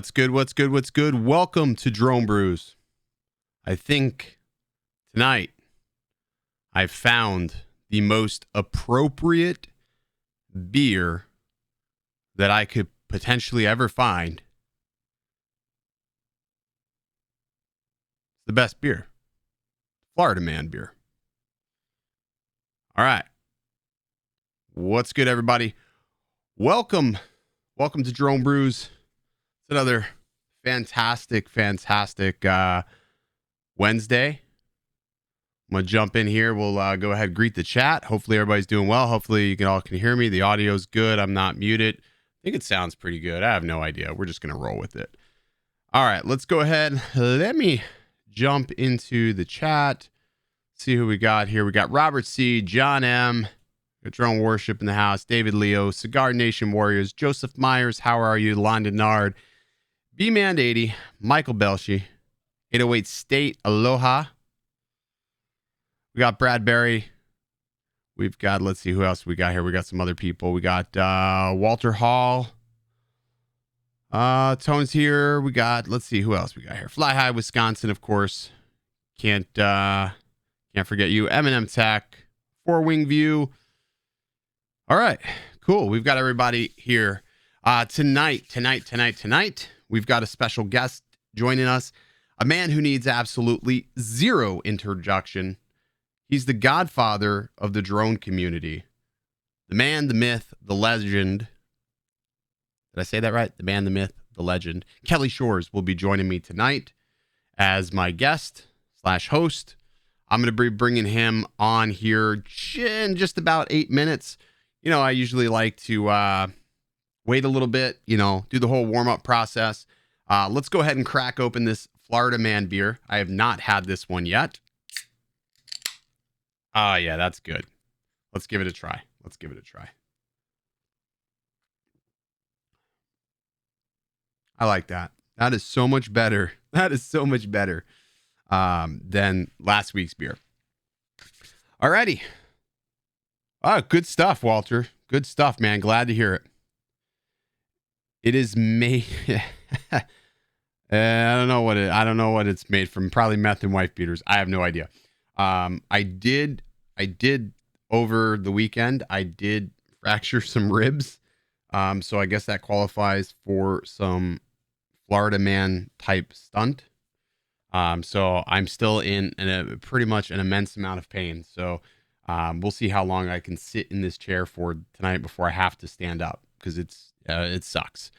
What's good? What's good? What's good? Welcome to Drone Brews. I think tonight I've found the most appropriate beer that I could potentially ever find. The best beer. Florida Man beer. All right. What's good, everybody? Welcome to Drone Brews. It's another fantastic Wednesday. I'm going to jump in here. We'll go ahead and greet the chat. Hopefully everybody's doing well. Hopefully you all can hear me. The audio's good. I'm not muted. I think it sounds pretty good. I have no idea. We're just going to roll with it. All right, let's go ahead. Let me jump into the chat. See who we got here. We got Robert C., John M., got Drone Worship in the house, David Leo, Cigar Nation Warriors, Joseph Myers, how are you? London Nard, B-Man 80, Michael Belshi, 808 State, Aloha. We got Bradbury. We've got, let's see who else we got here. We got some other people. We got Walter Hall. Tone's here. We got, let's see who else we got here. Fly High, Wisconsin, of course. Can't forget you. M&M Tech, Four Wing View. All right, cool. We've got everybody here. Tonight, we've got a special guest joining us, a man who needs absolutely zero introduction. He's the godfather of the drone community. The man, the myth, the legend. Did I say that right? The man, the myth, the legend. Kelly Shores will be joining me tonight as my guest / host. I'm going to be bringing him on here in just about 8 minutes. You know, I usually like to wait a little bit, do the whole warm-up process. Let's go ahead and crack open this Florida Man beer. I have not had this one yet. Yeah, that's good. Let's give it a try. I like that. That is so much better. Than last week's beer. Alrighty. Oh, good stuff, Walter. Good stuff, man. Glad to hear it. It is made. I don't know what it's made from. Probably meth and wife beaters. I have no idea. I did over the weekend. I did fracture some ribs. So I guess that qualifies for some Florida Man type stunt. So I'm still in pretty much an immense amount of pain. So we'll see how long I can sit in this chair for tonight before I have to stand up, because it sucks.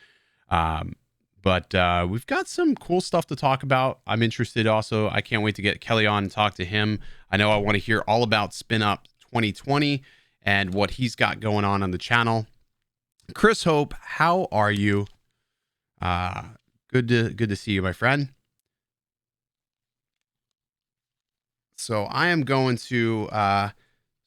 But we've got some cool stuff to talk about. I'm interested also. I can't wait to get Kelly on and talk to him. I know I want to hear all about Spin Up 2020 and what he's got going on the channel. Chris Hope, how are you? Good to see you, my friend. So I am going to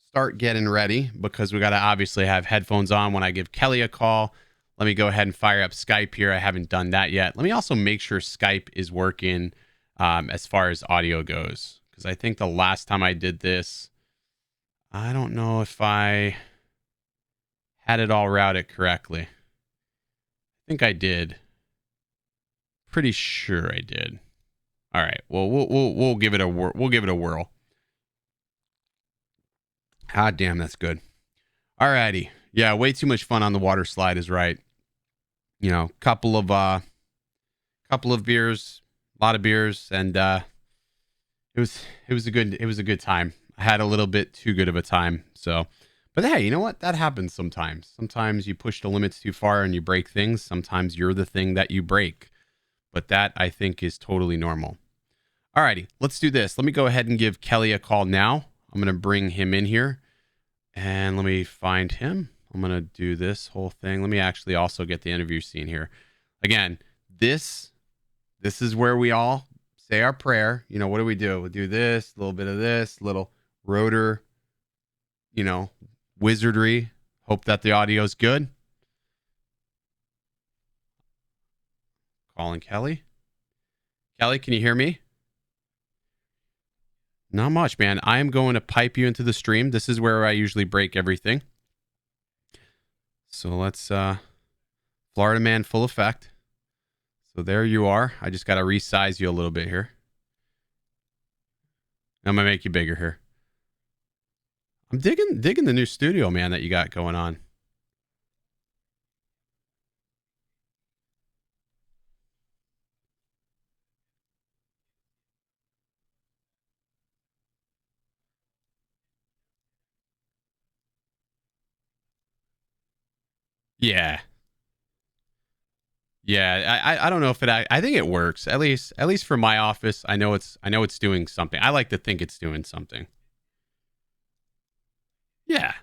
start getting ready, because we got to obviously have headphones on when I give Kelly a call. Let me go ahead and fire up Skype here. I haven't done that yet. Let me also make sure Skype is working as far as audio goes, because I think the last time I did this, I don't know if I had it all routed correctly. I think I did. Pretty sure I did. All right. Well, we'll give it a whirl. Ah, damn, that's good. All righty. Yeah, way too much fun on the water slide is right. Couple of beers, a lot of beers, and it was a good time. I had a little bit too good of a time. So, but hey, you know what? That happens sometimes. Sometimes you push the limits too far and you break things. Sometimes you're the thing that you break. But that, I think, is totally normal. Alrighty, let's do this. Let me go ahead and give Kelly a call now. I'm going to bring him in here. And let me find him. I'm going to do this whole thing. Let me actually also get the interview scene here. Again, this is where we all say our prayer. What do? We do this, a little bit of this, little rotor, wizardry. Hope that the audio is good. Calling Kelly. Kelly, can you hear me? Not much, man. I am going to pipe you into the stream. This is where I usually break everything. So let's Florida Man full effect. So there you are. I just got to resize you a little bit here. I'm going to make you bigger here. I'm digging the new studio, man, that you got going on. Yeah. Yeah, I don't know if I think it works. At least for my office, I know it's doing something. I like to think it's doing something. Yeah.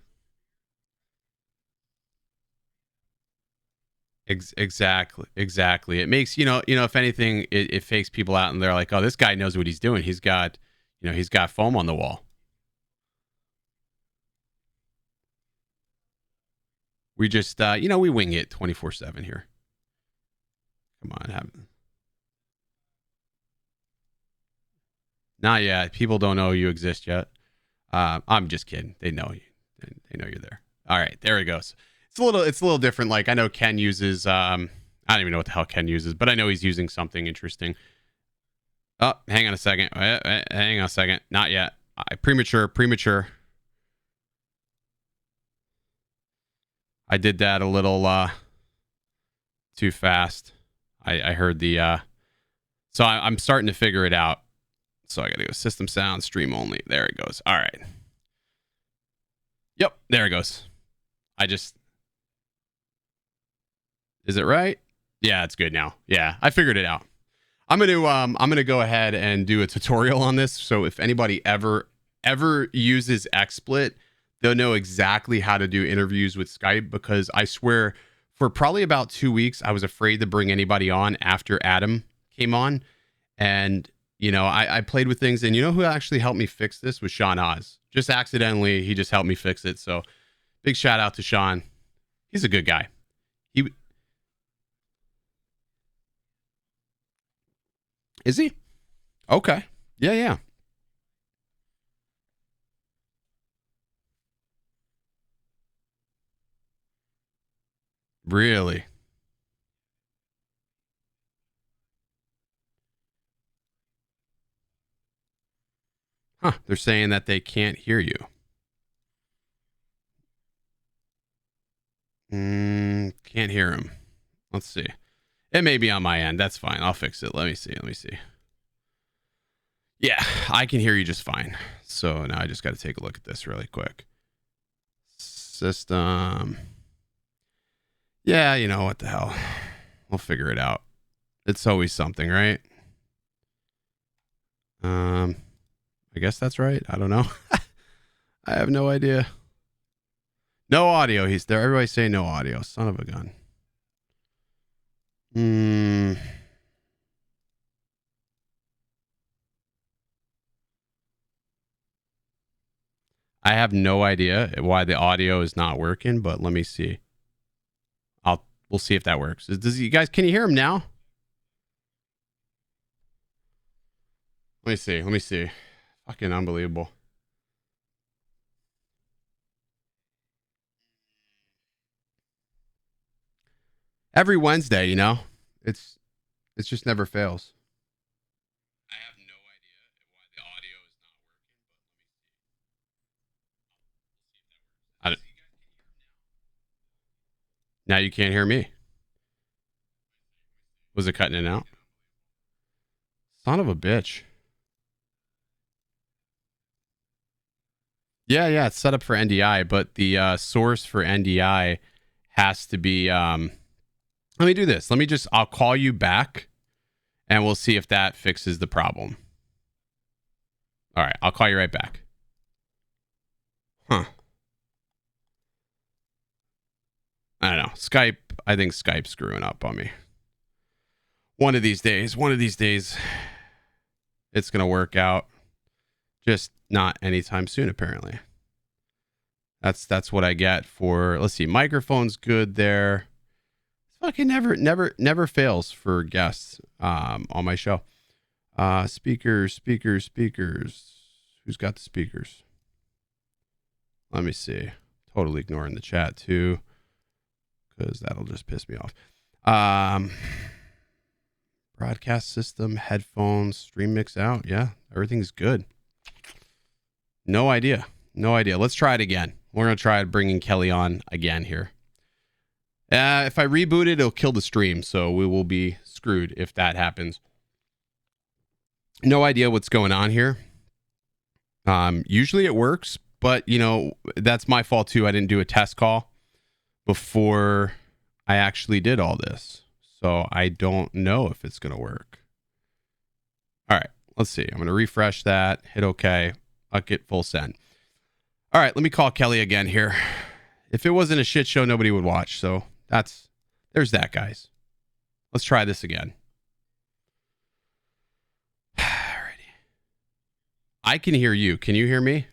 Exactly. It makes if anything, it fakes people out, and they're like, "Oh, this guy knows what he's doing. He's got foam on the wall." We just, we wing it 24/7 here. Come on, not yet. People don't know you exist yet. I'm just kidding. They know you. They know you're there. All right, there it goes. It's a little different. Like I know Ken uses. I don't even know what the hell Ken uses, but I know he's using something interesting. Oh, hang on a second. Hang on a second. Not yet. Premature. I did that a little too fast. I heard the so I'm starting to figure it out. So I gotta go system sound, stream only. There it goes. All right. Yep, there it goes. Is it right? Yeah, it's good now. Yeah, I figured it out. I'm gonna go ahead and do a tutorial on this. So if anybody ever uses XSplit, they'll know exactly how to do interviews with Skype, because I swear for probably about 2 weeks I was afraid to bring anybody on after Adam came on. And I played with things, and who actually helped me fix this was Sean Oz. Just accidentally, he just helped me fix it. So big shout out to Sean. He's a good guy. He Is he? Okay. Yeah. Really? Huh. They're saying that they can't hear you. Can't hear him. Let's see. It may be on my end. That's fine. I'll fix it. Let me see. Yeah, I can hear you just fine. So now I just got to take a look at this really quick. System. Yeah, what the hell. We'll figure it out. It's always something, right? I guess that's right. I don't know. I have no idea. No audio. He's there. Everybody's saying no audio. Son of a gun. I have no idea why the audio is not working, but let me see. We'll see if that works. Does you guys, can you hear him now? Let me see. Fucking unbelievable. Every Wednesday, it's just never fails. I have no idea why the audio is not working, but let me see. Now you can't hear me. Was it cutting it out? Son of a bitch. Yeah, it's set up for NDI, but the source for NDI has to be. Let me do this. I'll call you back, and we'll see if that fixes the problem. All right, I'll call you right back. Huh. I don't know. Skype, I think Skype's screwing up on me. One of these days, it's going to work out. Just not anytime soon, apparently. That's what I get for, let's see, microphone's good there. Fucking never fails for guests on my show. Speakers. Who's got the speakers? Let me see. Totally ignoring the chat too, because that'll just piss me off. Broadcast system, headphones, stream mix out. Yeah, everything's good. No idea. Let's try it again. We're going to try bringing Kelly on again here. If I reboot it, it'll kill the stream, so we will be screwed if that happens. No idea what's going on here. Usually it works, but, that's my fault too. I didn't do a test call before I actually did all this. So I don't know if it's going to work. All right, let's see. I'm going to refresh that, hit OK. I'll get full send. All right, let me call Kelly again here. If it wasn't a shit show, nobody would watch. So there's that, guys. Let's try this again. Alrighty. I can hear you. Can you hear me?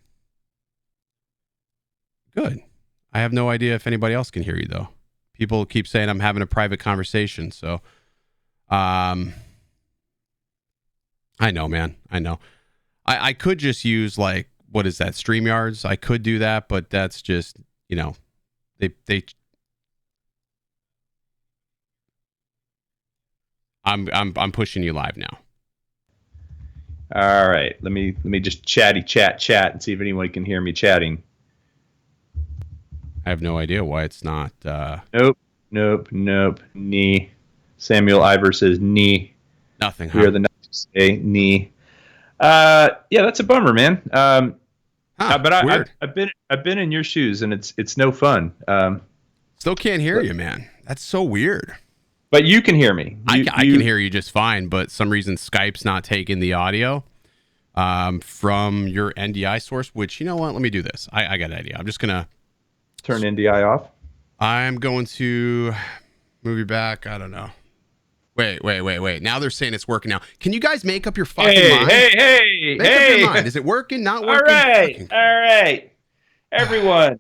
Good. I have no idea if anybody else can hear you, though. People keep saying I'm having a private conversation. So, I know, man. I know. I could just use, like, what is that? StreamYards. I could do that, but that's just, they I'm pushing you live now. All right. Let me just chat and see if anyone can hear me chatting. I have no idea why it's not. Nope. Knee. Samuel Ivor says knee. Nothing. We are the next to say knee. Yeah, that's a bummer, man. But I've been in your shoes, and it's no fun. Still can't hear you, man. That's so weird. But you can hear me. I can hear you just fine, but some reason Skype's not taking the audio from your NDI source. Which, you know what? Let me do this. I got an idea. I'm just gonna turn NDI off. I'm going to move you back. I don't know. Wait. Now they're saying it's working now. Can you guys make up your fucking mind? Make up your mind. Is it working? Not working? All right. Everyone,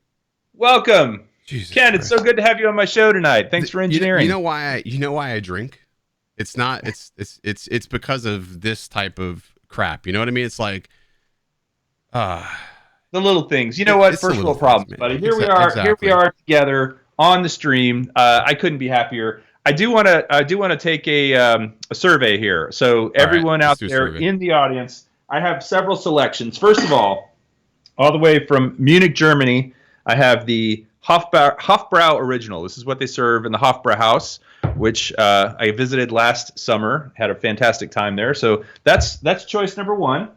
welcome. Jesus Ken, Christ. it's so good to have you on my show tonight. Thanks for engineering. You know why I drink? It's not. It's because of this type of crap. You know what I mean? It's like, the little things. You know what? First world problems, buddy. Here we are. Here we are together on the stream. I couldn't be happier. I do want to take a survey here. So everyone out there in the audience, I have several selections. First of all the way from Munich, Germany, I have the Hofbrau Original. This is what they serve in the Hofbrau House, which I visited last summer. Had a fantastic time there. So that's choice number one.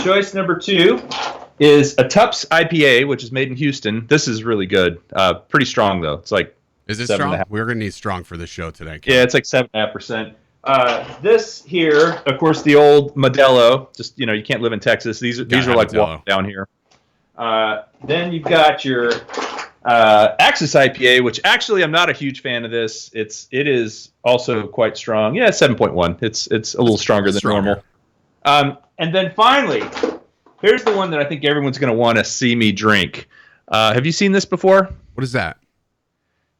Choice number two is a Tups IPA, which is made in Houston. This is really good. Pretty strong though. It's like. Is it strong? We're going to need strong for the show today. Yeah, it's like 7.5%. This here, of course, the old Modelo. Just, you can't live in Texas. These are like walk down here. Then you've got your Axis IPA, which actually I'm not a huge fan of this. It is also quite strong. Yeah, 7.1. It's a little stronger than normal. And then finally, here's the one that I think everyone's going to want to see me drink. Have you seen this before? What is that?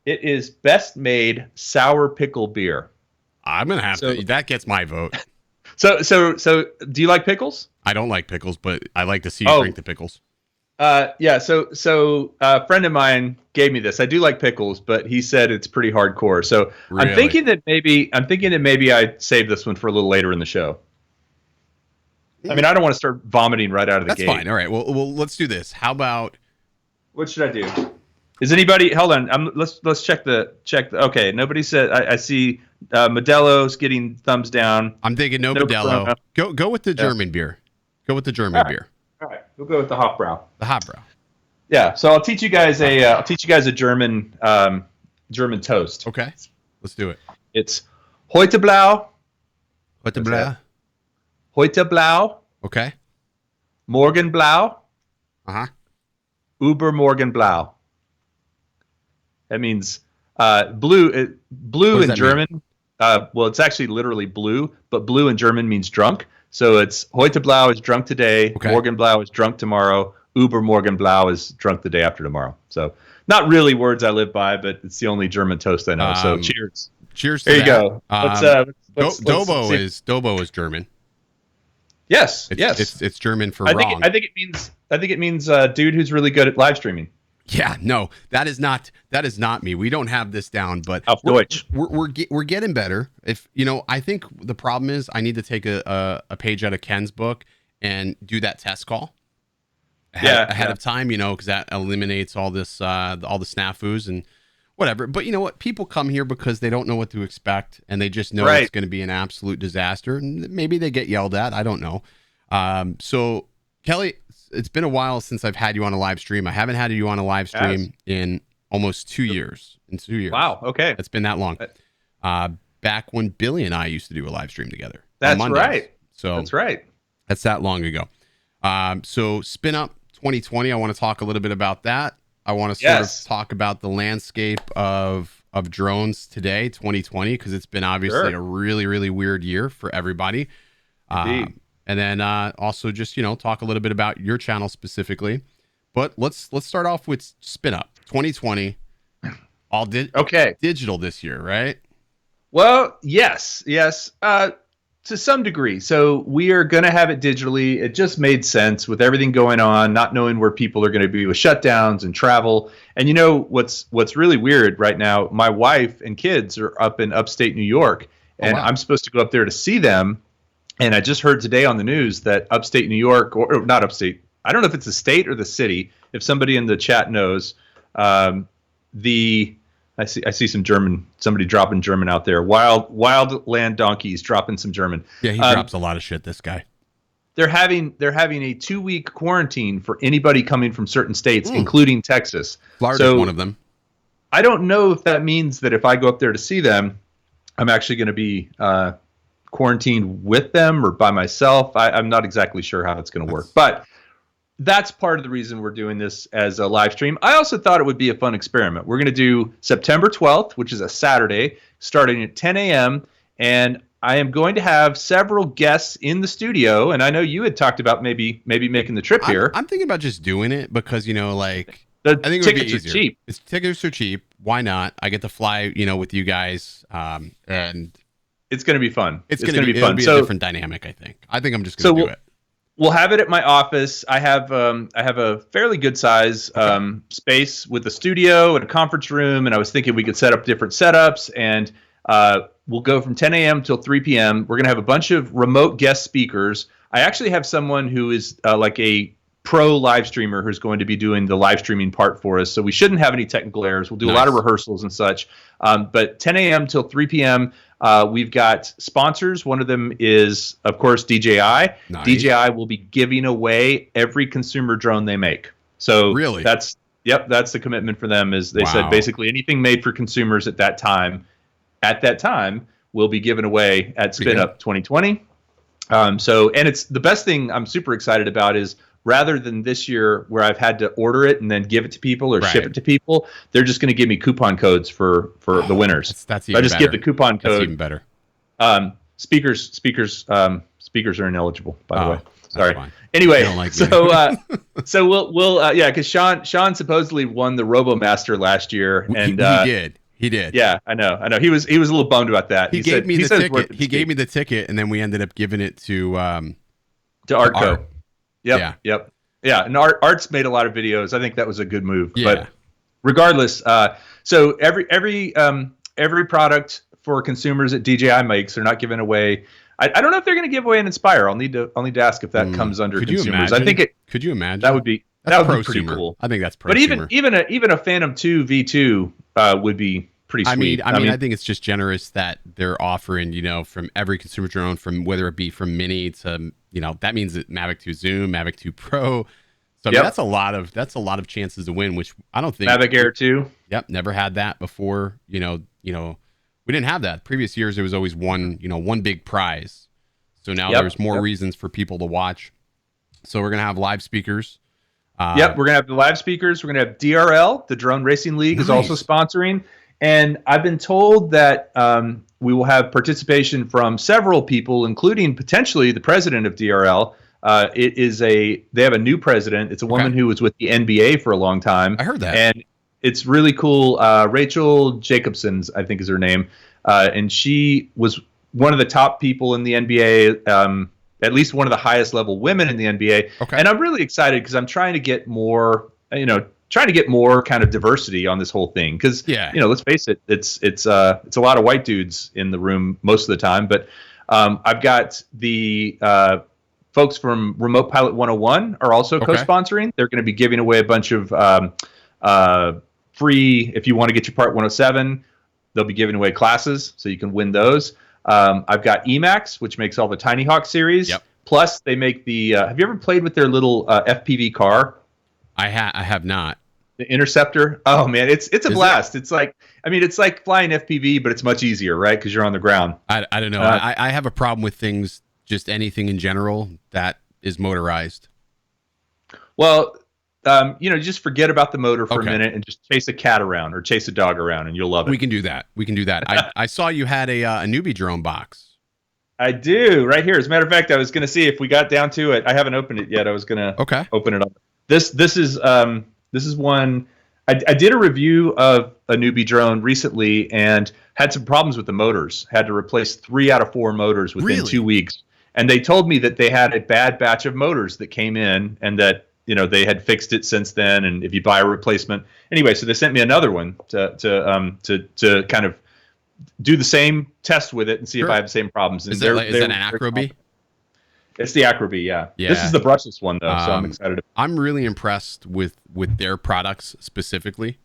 It is Best Made Sour Pickle Beer. I'm going to have to. That gets my vote. So do you like pickles? I don't like pickles, but I like to see you drink the pickles. Yeah. So a friend of mine gave me this. I do like pickles, but he said it's pretty hardcore. So really? I'm thinking that maybe I save this one for a little later in the show. I mean, I don't want to start vomiting right out of the gate. That's fine. All right. Well, let's do this. How about? What should I do? Is anybody? Hold on. Let's check the. Okay. Nobody said. I see Modelo's getting thumbs down. I'm thinking no Modelo. Go with the German beer. Go with the German beer. All right. We'll go with the Hofbrau. The Hofbrau. Yeah. So I'll teach you guys a German toast. Okay. Let's do it. It's Heute Blau. Heute Blau. Heute Blau. Okay. Morgen Blau. Übermorgen Blau. That means blue. Blue in German. Well, it's actually literally blue, but blue in German means drunk. So it's Heute Blau is drunk today. Okay. Morgen Blau is drunk tomorrow. Übermorgen Blau is drunk the day after tomorrow. So not really words I live by, but it's the only German toast I know. So cheers. Cheers to there that. You go. Dobo is German. Yes. It's German for I wrong. think it means dude who's really good at live streaming. Yeah, no, that is not me. We don't have this down, but Auf Deutsch. We're getting better. If I think the problem is I need to take a page out of Ken's book and do that test call ahead of time, because that eliminates all this all the snafus and whatever. But you know what? People come here because they don't know what to expect, and they just know it's going to be an absolute disaster. And maybe they get yelled at. I don't know. So Kelly, it's been a while since I've had you on a live stream. I haven't had you on a live stream in almost 2 years. Wow. Okay. It's been that long. Back when Billy and I used to do a live stream together. That's right. So that's right. That's that long ago. So Spin Up 2020. I want to talk a little bit about that. I want to sort of talk about the landscape of drones today, 2020, because it's been obviously a really, really weird year for everybody. And then also just, talk a little bit about your channel specifically. But let's start off with Spin Up 2020. All digital this year, right? Well, yes. To some degree. So we are going to have it digitally. It just made sense with everything going on, not knowing where people are going to be with shutdowns and travel. And what's really weird right now, my wife and kids are up in upstate New York, and I'm supposed to go up there to see them. And I just heard today on the news that upstate New York, or not upstate, I don't know if it's the state or the city. If somebody in the chat knows, I see somebody dropping German out there. Wild land donkeys dropping some German. Yeah, he drops a lot of shit, this guy. They're having a 2-week quarantine for anybody coming from certain states, including Texas. Florida's one of them. I don't know if that means that if I go up there to see them, I'm actually going to be quarantined with them or by myself. I'm not exactly sure how it's going to work, but that's part of the reason we're doing this as a live stream. I also thought it would be a fun experiment. We're going to do September 12th, which is a Saturday, starting at 10 a.m. And I am going to have several guests in the studio. And I know you had talked about maybe making the trip here. I'm thinking about just doing it because, I think it would be easier. Cheap. Tickets are cheap. Why not? I get to fly, with you guys, and it's going to be fun. It's going to be fun. It'll be a different dynamic, I think. I think I'm just going to do it. We'll have it at my office. I have a fairly good size space with a studio and a conference room, and I was thinking we could set up different setups, and we'll go from 10 a.m. till 3 p.m. We're going to have a bunch of remote guest speakers. I actually have someone who is like a pro live streamer who's going to be doing the live streaming part for us, so we shouldn't have any technical errors. We'll do a lot of rehearsals and such, but 10 a.m. till 3 p.m. We've got sponsors. One of them is, of course, DJI. Nice. DJI will be giving away every consumer drone they make. So really, that's the commitment for them. Is they said basically anything made for consumers at that time will be given away at Spin Up 2020. And it's the best thing I'm super excited about is, rather than this year where I've had to order it and then give it to people or ship it to people, they're just going to give me coupon codes for the winners. That's even better. I just get the coupon code. That's even better. Speakers are ineligible, by the way. Sorry. Fine. Anyway, like so we'll because Sean supposedly won the RoboMaster last year, and he did. Yeah, I know. He was a little bummed about that. He gave me the ticket. He gave me the ticket, and then we ended up giving it to Artco. Art. Yep. Yeah, and Art's made a lot of videos. I think that was a good move. Yeah. But regardless, so every product for consumers that DJI makes, they're not giving away. I don't know if they're going to give away an Inspire. I'll need to ask if that comes under consumers. I think Could you imagine? That would be pretty cool. I think that's prosumer. But even a Phantom 2 V2 would be pretty sweet. I mean, I think it's just generous that they're offering, from every consumer drone, from whether it be from Mini to, that means that Mavic 2 Zoom, Mavic 2 Pro. So I mean, that's a lot of chances to win, which I don't think Mavic Air 2. Yep, never had that before. We didn't have that. Previous years there was always one big prize. So now there's more reasons for people to watch. So we're gonna have live speakers. We're gonna have the live speakers. We're gonna have DRL, the Drone Racing League, is also sponsoring. And I've been told that we will have participation from several people, including potentially the president of DRL. They have a new president. It's a woman who was with the NBA for a long time. I heard that. And it's really cool. Rachel Jacobson, I think is her name. And she was one of the top people in the NBA, at least one of the highest level women in the NBA. Okay. And I'm really excited because I'm trying to get more, trying to get more kind of diversity on this whole thing, because let's face it, it's a lot of white dudes in the room most of the time. But I've got the folks from Remote Pilot 101 are also co-sponsoring. They're going to be giving away a bunch of free, if you want to get your Part 107, they'll be giving away classes, so you can win those. I've got Emacs, which makes all the Tiny Hawk series. Yep. Plus, they make the. Have you ever played with their little FPV car? I have not. The Interceptor. Oh man, it's a blast. It's like flying FPV, but it's much easier, right? Because you're on the ground. I don't know. I have a problem with things, just anything in general that is motorized. Well, just forget about the motor for a minute and just chase a cat around or chase a dog around, and you'll love it. We can do that. I saw you had a newbie drone box. I do, right here. As a matter of fact, I was going to see if we got down to it. I haven't opened it yet. I was going to open it up. This is one. I did a review of a newbie drone recently and had some problems with the motors. Had to replace 3 out of 4 motors within 2 weeks. And they told me that they had a bad batch of motors that came in, and that they had fixed it since then. And if you buy a replacement, anyway, so they sent me another one to kind of do the same test with it and see if I have the same problems. And is that an Acro-B? It's the Acro-B, yeah. This is the brushless one, though, so I'm excited. I'm really impressed with their products specifically.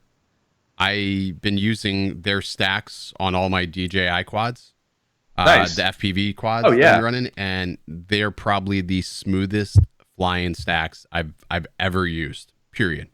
I've been using their stacks on all my DJI quads, nice. The FPV quads that I'm running, and they're probably the smoothest flying stacks I've ever used, period.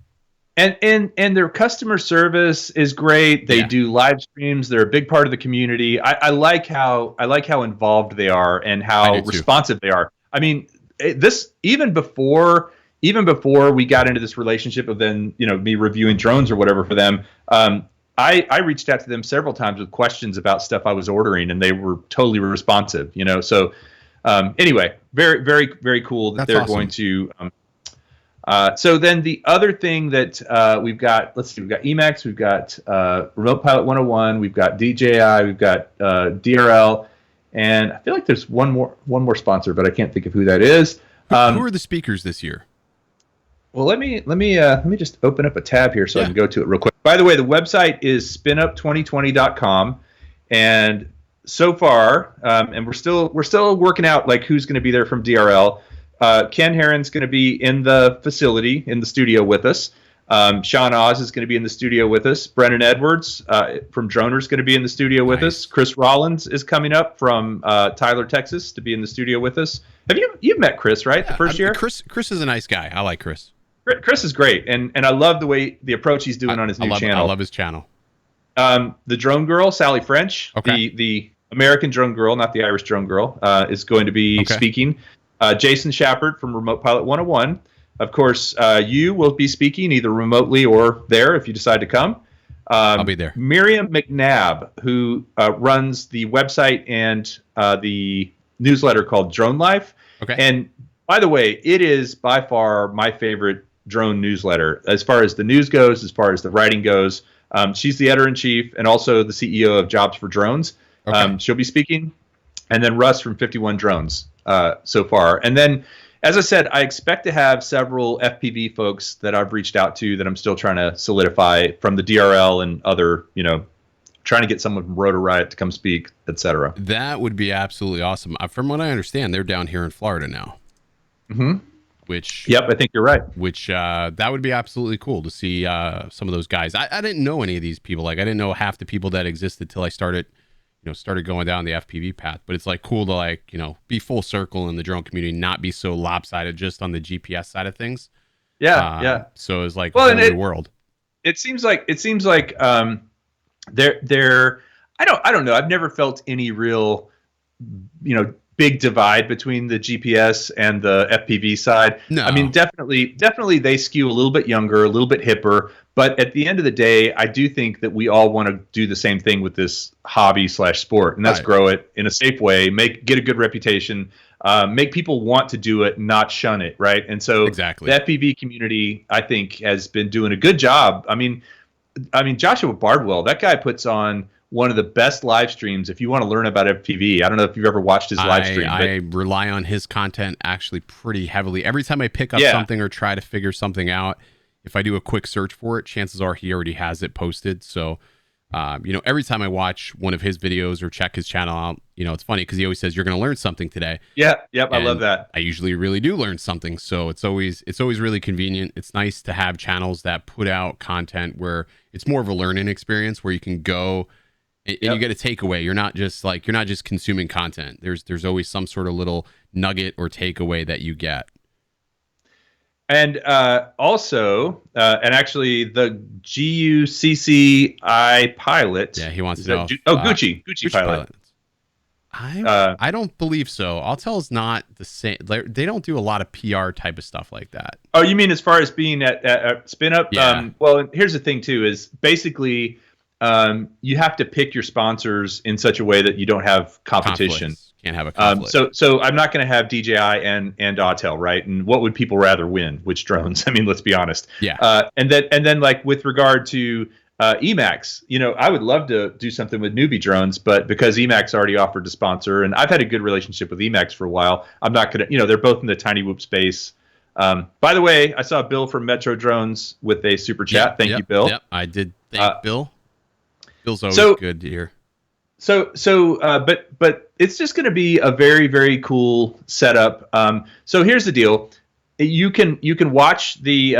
And their customer service is great. They do live streams. They're a big part of the community. I like how involved they are and how responsive they are. I mean, this even before we got into this relationship of then me reviewing drones or whatever for them. I reached out to them several times with questions about stuff I was ordering, and they were totally responsive. So anyway, very very very cool that they're awesome. Going to. So then the other thing that we've got, let's see, we've got Emacs, we've got Remote Pilot 101, we've got DJI, we've got DRL, and I feel like there's one more sponsor, but I can't think of who that is. Who are the speakers this year? Well, let me just open up a tab here so I can go to it real quick. By the way, the website is spinup2020.com, and so far, and we're still working out like who's going to be there from DRL. Ken Herron's going to be in the facility, in the studio with us. Sean Oz is going to be in the studio with us. Brennan Edwards from Droner is going to be in the studio with us. Chris Rollins is coming up from Tyler, Texas, to be in the studio with us. You've met Chris, right? The first year? Chris is a nice guy. I like Chris. Chris is great, and I love the approach he's doing on his new channel. I love his channel. The drone girl, Sally French, the American drone girl, not the Irish drone girl, is going to be speaking. Jason Shepard from Remote Pilot 101. Of course, you will be speaking either remotely or there if you decide to come. I'll be there. Miriam McNabb, who runs the website and the newsletter called Drone Life. Okay. And by the way, it is by far my favorite drone newsletter as far as the news goes, as far as the writing goes. She's the editor-in-chief and also the CEO of Jobs for Drones. Okay. She'll be speaking. And then Russ from 51 Drones so far. And then, as I said, I expect to have several FPV folks that I've reached out to that I'm still trying to solidify from the DRL and other, trying to get someone from Rotor Riot to come speak, etc. That would be absolutely awesome. From what I understand, they're down here in Florida now. Mm-hmm. Which, yep, I think you're right. Which that would be absolutely cool to see some of those guys. I didn't know any of these people. Like I didn't know half the people that existed till I started going down the FPV path. But it's like cool to be full circle in the drone community, not be so lopsided just on the GPS side of things. Yeah. So it's like a whole new world. It seems like they're I don't know. I've never felt any real big divide between the GPS and the FPV side. No. I mean, definitely they skew a little bit younger, a little bit hipper. But at the end of the day, I do think that we all want to do the same thing with this hobby/sport, and that's grow it in a safe way, get a good reputation, make people want to do it, not shun it, right? And so exactly. The FPV community, I think, has been doing a good job. I mean, Joshua Bardwell, that guy puts on one of the best live streams if you want to learn about FPV. I don't know if you've ever watched his live stream. I rely on his content actually pretty heavily. Every time I pick up something or try to figure something out, if I do a quick search for it, chances are he already has it posted. So, every time I watch one of his videos or check his channel out, it's funny because he always says you're going to learn something today. Yeah, yep, I love that. I usually really do learn something, so it's always really convenient. It's nice to have channels that put out content where it's more of a learning experience where you can go and you get a takeaway. You're not just consuming content. There's always some sort of little nugget or takeaway that you get. And also, and actually, the GUCCI pilot. Yeah, he wants to know. Gucci pilot. I don't believe so. Alltel's not the same. They don't do a lot of PR type of stuff like that. Oh, you mean as far as being at Spin Up? Yeah. Well, here's the thing too: is basically you have to pick your sponsors in such a way that you don't have competition. Conflicts. Can't have a conflict. So I'm not going to have DJI and Autel, right? And what would people rather win? Which drones? I mean, let's be honest. Yeah. And then like with regard to Emacs, I would love to do something with newbie drones, but because Emacs already offered to sponsor, and I've had a good relationship with Emacs for a while, I'm not going to, they're both in the tiny whoop space. By the way, I saw Bill from Metro Drones with a super chat. Thank you, Bill. Yep, I did thank Bill. Bill's always good to hear. But it's just going to be a very, very cool setup. So here's the deal. You can watch the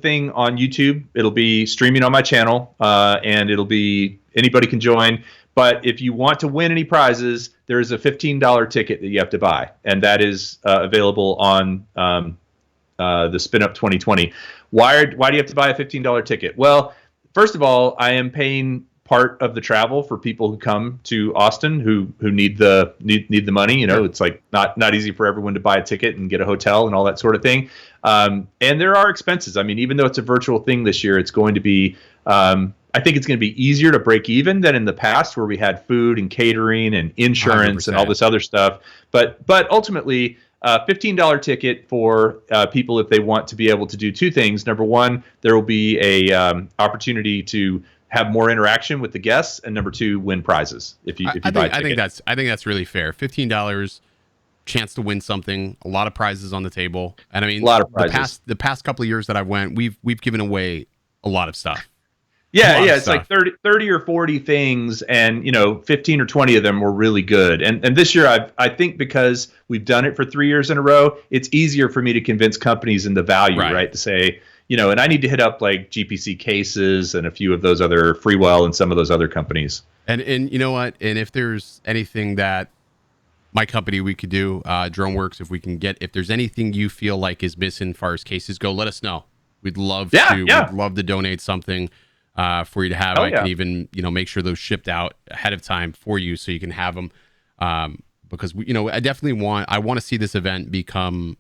thing on YouTube. It'll be streaming on my channel, and it'll be anybody can join. But if you want to win any prizes, there is a $15 ticket that you have to buy, and that is available on the Spin Up 2020. Why do you have to buy a $15 ticket? Well, first of all, I am paying part of the travel for people who come to Austin who need the money. It's like not easy for everyone to buy a ticket and get a hotel and all that sort of thing. And there are expenses. I mean, even though it's a virtual thing this year, it's going to be I think it's going to be easier to break even than in the past where we had food and catering and insurance 100%. And all this other stuff. But ultimately, $15 ticket for people if they want to be able to do two things. Number one, there will be a opportunity to have more interaction with the guests, and number two, win prizes if you buy a ticket. I think that's really fair. $15, chance to win something, a lot of prizes on the table, and I mean, a lot of prizes. The past couple of years that I went, we've given away a lot of stuff. Yeah, it's like 30 or 40 things, and 15 or 20 of them were really good. And this year, I think because we've done it for 3 years in a row, it's easier for me to convince companies in the value, right? To say, and I need to hit up like GPC Cases and a few of those other Freewell and some of those other companies. And you know what? And if there's anything that my company we could do, DroneWorks, if there's anything you feel like is missing as far as cases go, let us know. We'd love to. We'd love to donate something for you to have. I can even make sure those shipped out ahead of time for you so you can have them. Because I definitely want to see this event become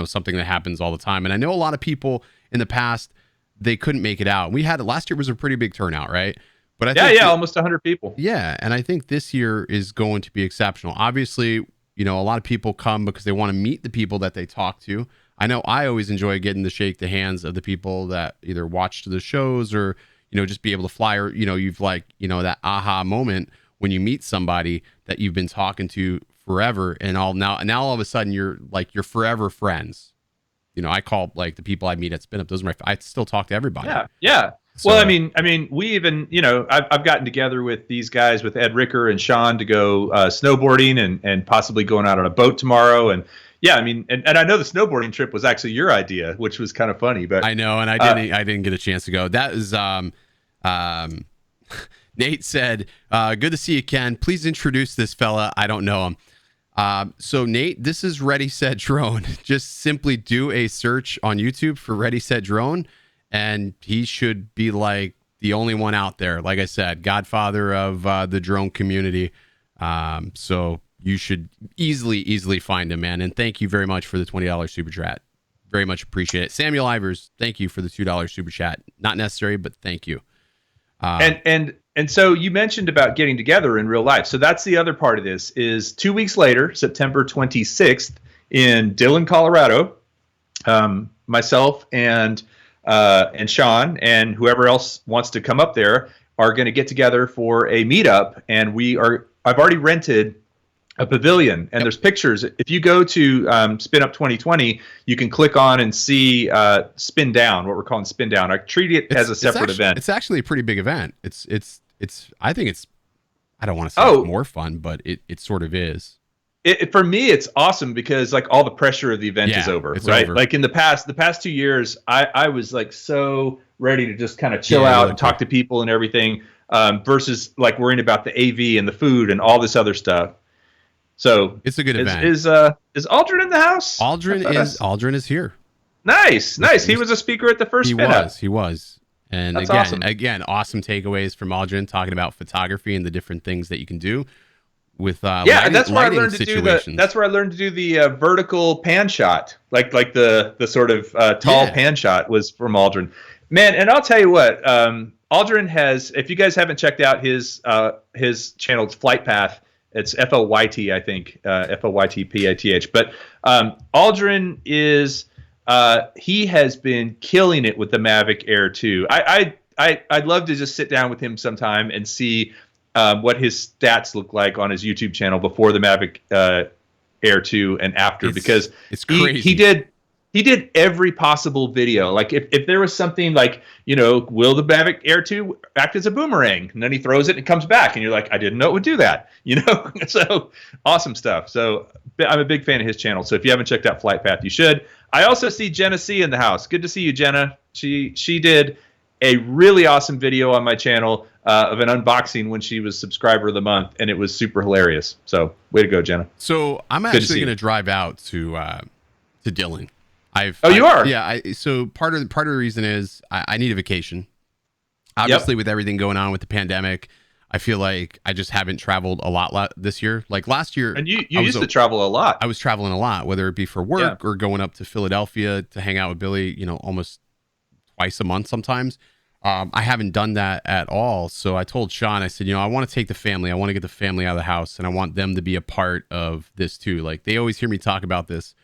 something that happens all the time. And I know a lot of people in the past, they couldn't make it out. Last year was a pretty big turnout, right? But I think almost 100 people. Yeah, and I think this year is going to be exceptional. Obviously, a lot of people come because they want to meet the people that they talk to. I know I always enjoy getting to shake the hands of the people that either watch the shows or just be able to fly, or you've that aha moment when you meet somebody that you've been talking to forever, and now all of a sudden you're forever friends. I call like the people I meet at Spin Up. Those are I still talk to everybody. Yeah. So, well, I mean, we even, I've gotten together with these guys, with Ed Ricker and Sean, to go snowboarding and possibly going out on a boat tomorrow. And yeah, I mean, and I know the snowboarding trip was actually your idea, which was kind of funny. But I know, and I didn't get a chance to go. That is Nate said, "Good to see you, Ken. Please introduce this fella. I don't know him." So Nate, this is Ready Set Drone. Just simply do a search on YouTube for Ready Set Drone, and he should be like the only one out there. Like I said, godfather of the drone community. So you should easily find him, man. And thank you very much for the $20 super chat. Very much appreciate it. Samuel Ivers, thank you for the $2 super chat. Not necessary, but thank you. And so you mentioned about getting together in real life. So that's the other part of this is 2 weeks later, September 26th in Dillon, Colorado, myself and Sean and whoever else wants to come up there are going to get together for a meetup. And I've already rented a pavilion, and there's pictures. If you go to Spin Up 2020, you can click on and see Spin Down, what we're calling Spin Down. I treat it as a separate event. It's actually a pretty big event. I think it's, I don't want to say it's more fun, but it sort of is. For me, it's awesome because like all the pressure of the event is over, right? Over. Like in the past 2 years, I was like so ready to just kind of chill out and talk to people and everything, versus like worrying about the AV and the food and all this other stuff. So it's a good event. Is Aldrin in the house? Aldrin is here. Nice. He was a speaker at the first Spin Up. He was. And that's again, awesome takeaways from Aldrin talking about photography and the different things that you can do with and that's where I learned to do the vertical pan shot, like the sort of tall pan shot was from Aldrin. Man, and I'll tell you what, Aldrin has, if you guys haven't checked out his channel, it's Flight Path. It's FLYT, I think, FLYTPATH. But Aldrin is he has been killing it with the Mavic Air 2. I'd love to just sit down with him sometime and see what his stats look like on his YouTube channel before the Mavic Air 2 and after, because it's crazy. He did every possible video. Like if there was something like, will the Mavic Air 2 act as a boomerang? And then he throws it and it comes back. And you're like, I didn't know it would do that. So awesome stuff. So I'm a big fan of his channel. So if you haven't checked out Flight Path, you should. I also see Jenna C in the house. Good to see you, Jenna. She did a really awesome video on my channel of an unboxing when she was subscriber of the month. And it was super hilarious. So way to go, Jenna. So I'm actually going to drive out to Dillon. You are? Yeah. So part of the reason is I need a vacation. Obviously, with everything going on with the pandemic, I feel like I just haven't traveled a lot this year. Like last year, and you used to travel a lot. I was traveling a lot, whether it be for work or going up to Philadelphia to hang out with Billy. Almost twice a month sometimes. I haven't done that at all. So I told Sean, I said, I want to take the family. I want to get the family out of the house, and I want them to be a part of this too. Like they always hear me talk about this.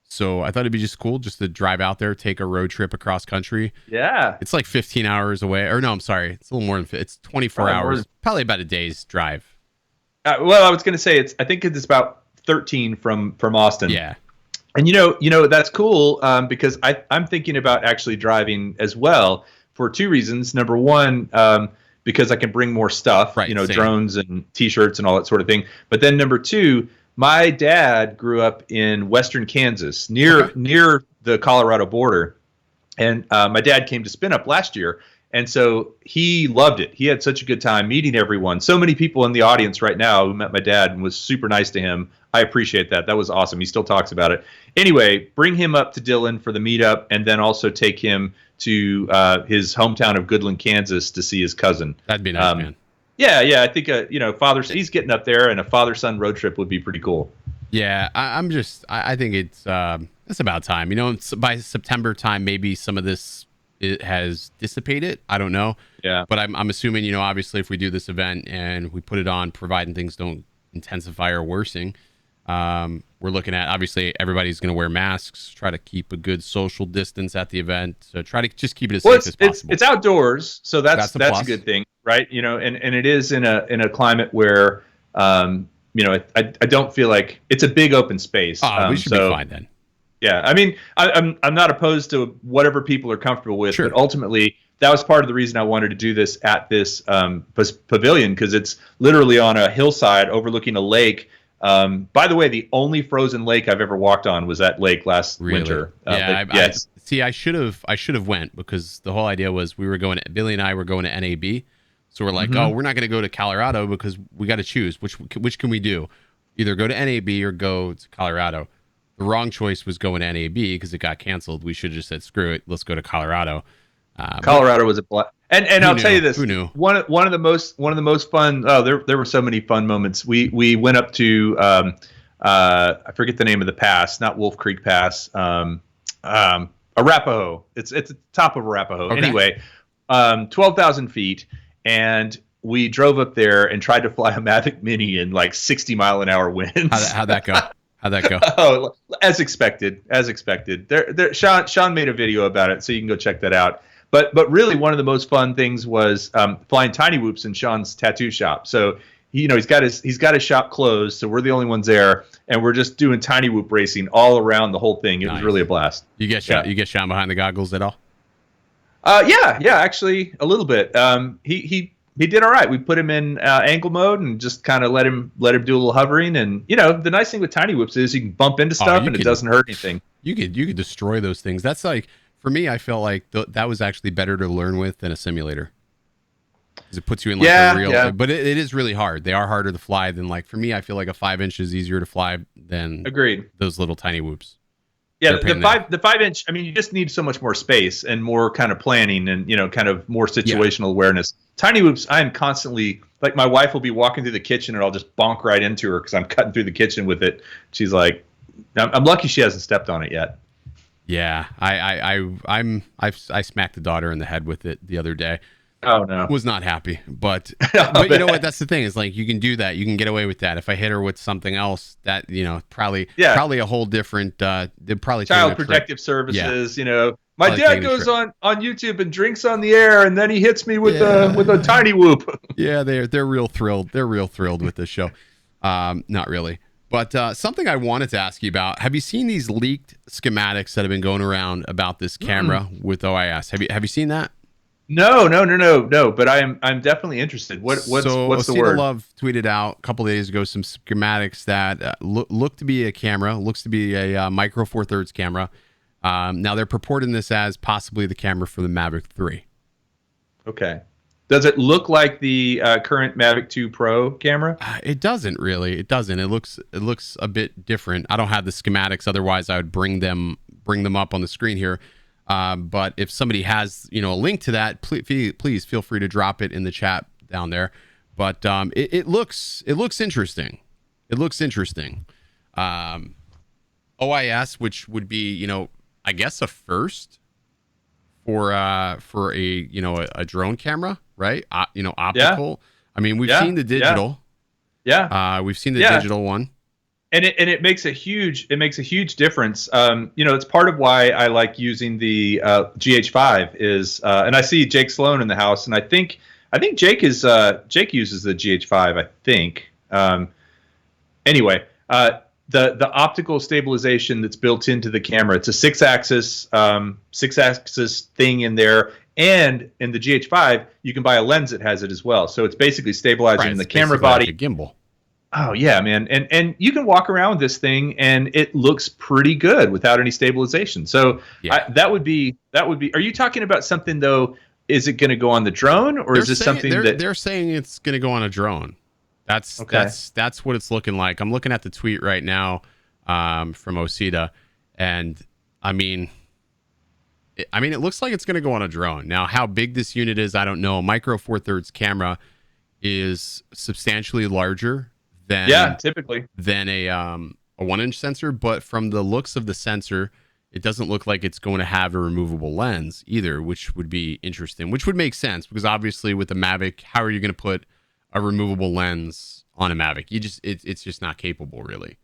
So I thought it'd be just cool just to drive out there, take a road trip across country. Yeah. It's like 15 hours away. Or no, I'm sorry. It's a little more than it's 24 hours. Probably about a day's drive. Well, I was going to say I think it's about 13 from Austin. Yeah. And that's cool because I'm thinking about actually driving as well for two reasons. Number one, because I can bring more stuff, right, drones and T-shirts and all that sort of thing. But then number two, my dad grew up in western Kansas near the Colorado border. And my dad came to Spin Up last year. And so he loved it. He had such a good time meeting everyone. So many people in the audience right now who met my dad and was super nice to him. I appreciate that. That was awesome. He still talks about it. Anyway, bring him up to Dillon for the meetup and then also take him to his hometown of Goodland, Kansas to see his cousin. That'd be nice, man. Yeah. I think, he's getting up there and a father-son road trip would be pretty cool. Yeah, I think it's about time. By September time, maybe some of this it has dissipated. I don't know. Yeah. But I'm assuming, obviously if we do this event and we put it on, providing things don't intensify or worsen, we're looking at, obviously everybody's going to wear masks, try to keep a good social distance at the event. So try to just keep it as safe as possible. It's outdoors. So that's a good thing, right? And it is in a climate where, I don't feel like it's a big open space. We should be fine then. Yeah, I mean, I'm not opposed to whatever people are comfortable with, sure. But ultimately, that was part of the reason I wanted to do this at this pavilion, because it's literally on a hillside overlooking a lake. By the way, the only frozen lake I've ever walked on was that lake last winter. Yes. I should have went, because the whole idea was Billy and I were going to NAB, so we're like, we're not going to go to Colorado because we got to choose which can we do, either go to NAB or go to Colorado. The wrong choice was going to NAB because it got canceled. We should have just said, screw it, let's go to Colorado. Colorado was a blast. And I'll tell you this. Who knew? One of the most fun. Oh, there were so many fun moments. We went up to I forget the name of the pass, not Wolf Creek Pass. Arapahoe. It's at the top of Arapahoe. Okay. Anyway, 12,000 feet, and we drove up there and tried to fly a Mavic Mini in like 60-mile-an-hour winds. How'd that go? Oh, as expected. Sean made a video about it, so you can go check that out. But really, one of the most fun things was flying tiny whoops in Sean's tattoo shop. So he's got his shop closed, so we're the only ones there, and we're just doing tiny whoop racing all around the whole thing. It was really a blast. You get shot. You get shot behind the goggles at all? Yeah, actually a little bit. He did all right. We put him in angle mode and just kind of let him do a little hovering. And the nice thing with tiny whoops is you can bump into stuff and it doesn't hurt anything. You could destroy those things. That's like, for me, I felt like that was actually better to learn with than a simulator. Because it puts you in like a real, but it is really hard. They are harder to fly than, like, for me, I feel like a 5-inch is easier to fly than those little tiny whoops. Yeah, the 5-inch. I mean, you just need so much more space and more kind of planning and kind of more situational awareness. Tiny whoops, I am constantly, like, my wife will be walking through the kitchen and I'll just bonk right into her because I'm cutting through the kitchen with it. She's like, I'm lucky she hasn't stepped on it yet. Yeah, I smacked the daughter in the head with it the other day. Oh no, was not happy, but you know what? That's the thing, is like, you can do that. You can get away with that. If I hit her with something else, that probably a whole different. They'd probably Child Protective Services. My dad goes on YouTube and drinks on the air, and then he hits me with a tiny whoop. Yeah, they're real thrilled. They're real thrilled with this show. Not really, but something I wanted to ask you about. Have you seen these leaked schematics that have been going around about this camera with OIS? Have you seen that? No. But I'm definitely interested. What's the word? Love tweeted out a couple of days ago some schematics that look to be a camera. Looks to be a micro Four Thirds camera. Now they're purporting this as possibly the camera for the Mavic 3. Okay. Does it look like the current Mavic 2 Pro camera? It doesn't really. It doesn't. It looks a bit different. I don't have the schematics. Otherwise, I would bring them up on the screen here. But if somebody has, a link to that, please feel free to drop it in the chat down there. But it looks interesting. It looks interesting. OIS, which would be, I guess a first for a drone camera, right? Optical. Yeah. I mean, we've seen the digital. Yeah. We've seen the digital one. And it makes a huge difference. It's part of why I like using the GH5 is, and I see Jake Sloan in the house, and I think Jake uses the GH5. I think. Anyway, the optical stabilization that's built into the camera. It's a six-axis thing in there, and in the GH5 you can buy a lens that has it as well. So it's basically stabilizing the camera body. Like a gimbal. Oh yeah, man, and you can walk around with this thing, and it looks pretty good without any stabilization. So that would be. Are you talking about something though? Is it going to go on the drone, or is this something that they're saying it's going to go on a drone? That's what it's looking like. I'm looking at the tweet right now from Osita, and I mean, it looks like it's going to go on a drone. Now, how big this unit is, I don't know. A micro Four Thirds camera is substantially larger typically than a 1-inch sensor, but from the looks of the sensor, it doesn't look like it's going to have a removable lens either, which would be interesting, which would make sense because obviously with the Mavic, how are you going to put a removable lens on a Mavic? It's just not capable, really.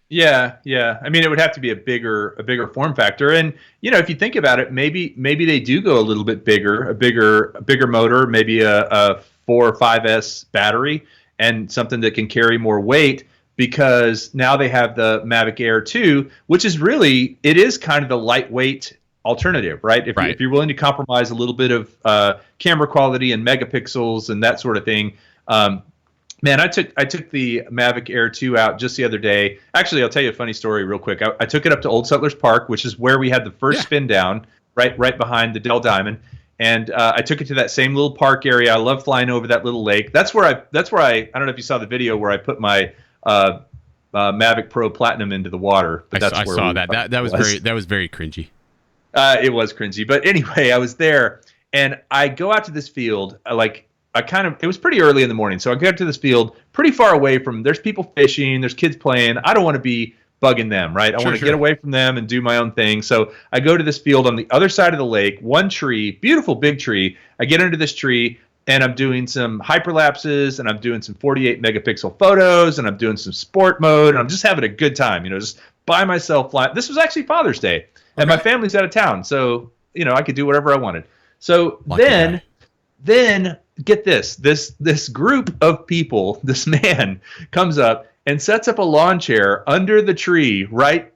Yeah. I mean, it would have to be a bigger form factor, and if you think about it, maybe they do go a little bit bigger, a bigger motor, maybe a 4 or 5S battery, and something that can carry more weight, because now they have the Mavic Air 2, which is really, it is kind of the lightweight alternative, right? If you're willing to compromise a little bit of camera quality and megapixels and that sort of thing. Man, I took the Mavic Air 2 out just the other day. Actually, I'll tell you a funny story real quick. I took it up to Old Settlers Park, which is where we had the first spin down, right behind the Dell Diamond. And I took it to that same little park area. I love flying over that little lake. That's where I don't know if you saw the video where I put my Mavic Pro Platinum into the water. But I saw that. That was very cringy. It was cringy. But anyway, I was there, and I go out to this field. It was pretty early in the morning, so I got to this field pretty far away from. There's people fishing. There's kids playing. I don't want to be bugging them, right? I want to get away from them and do my own thing. So I go to this field on the other side of the lake, one tree, beautiful big tree. I get under this tree, and I'm doing some hyperlapses, and I'm doing some 48 megapixel photos, and I'm doing some sport mode, and I'm just having a good time, just by myself flying. This was actually Father's Day, and my family's out of town, so I could do whatever I wanted. So then get this group of people, this man comes up and sets up a lawn chair under the tree, right,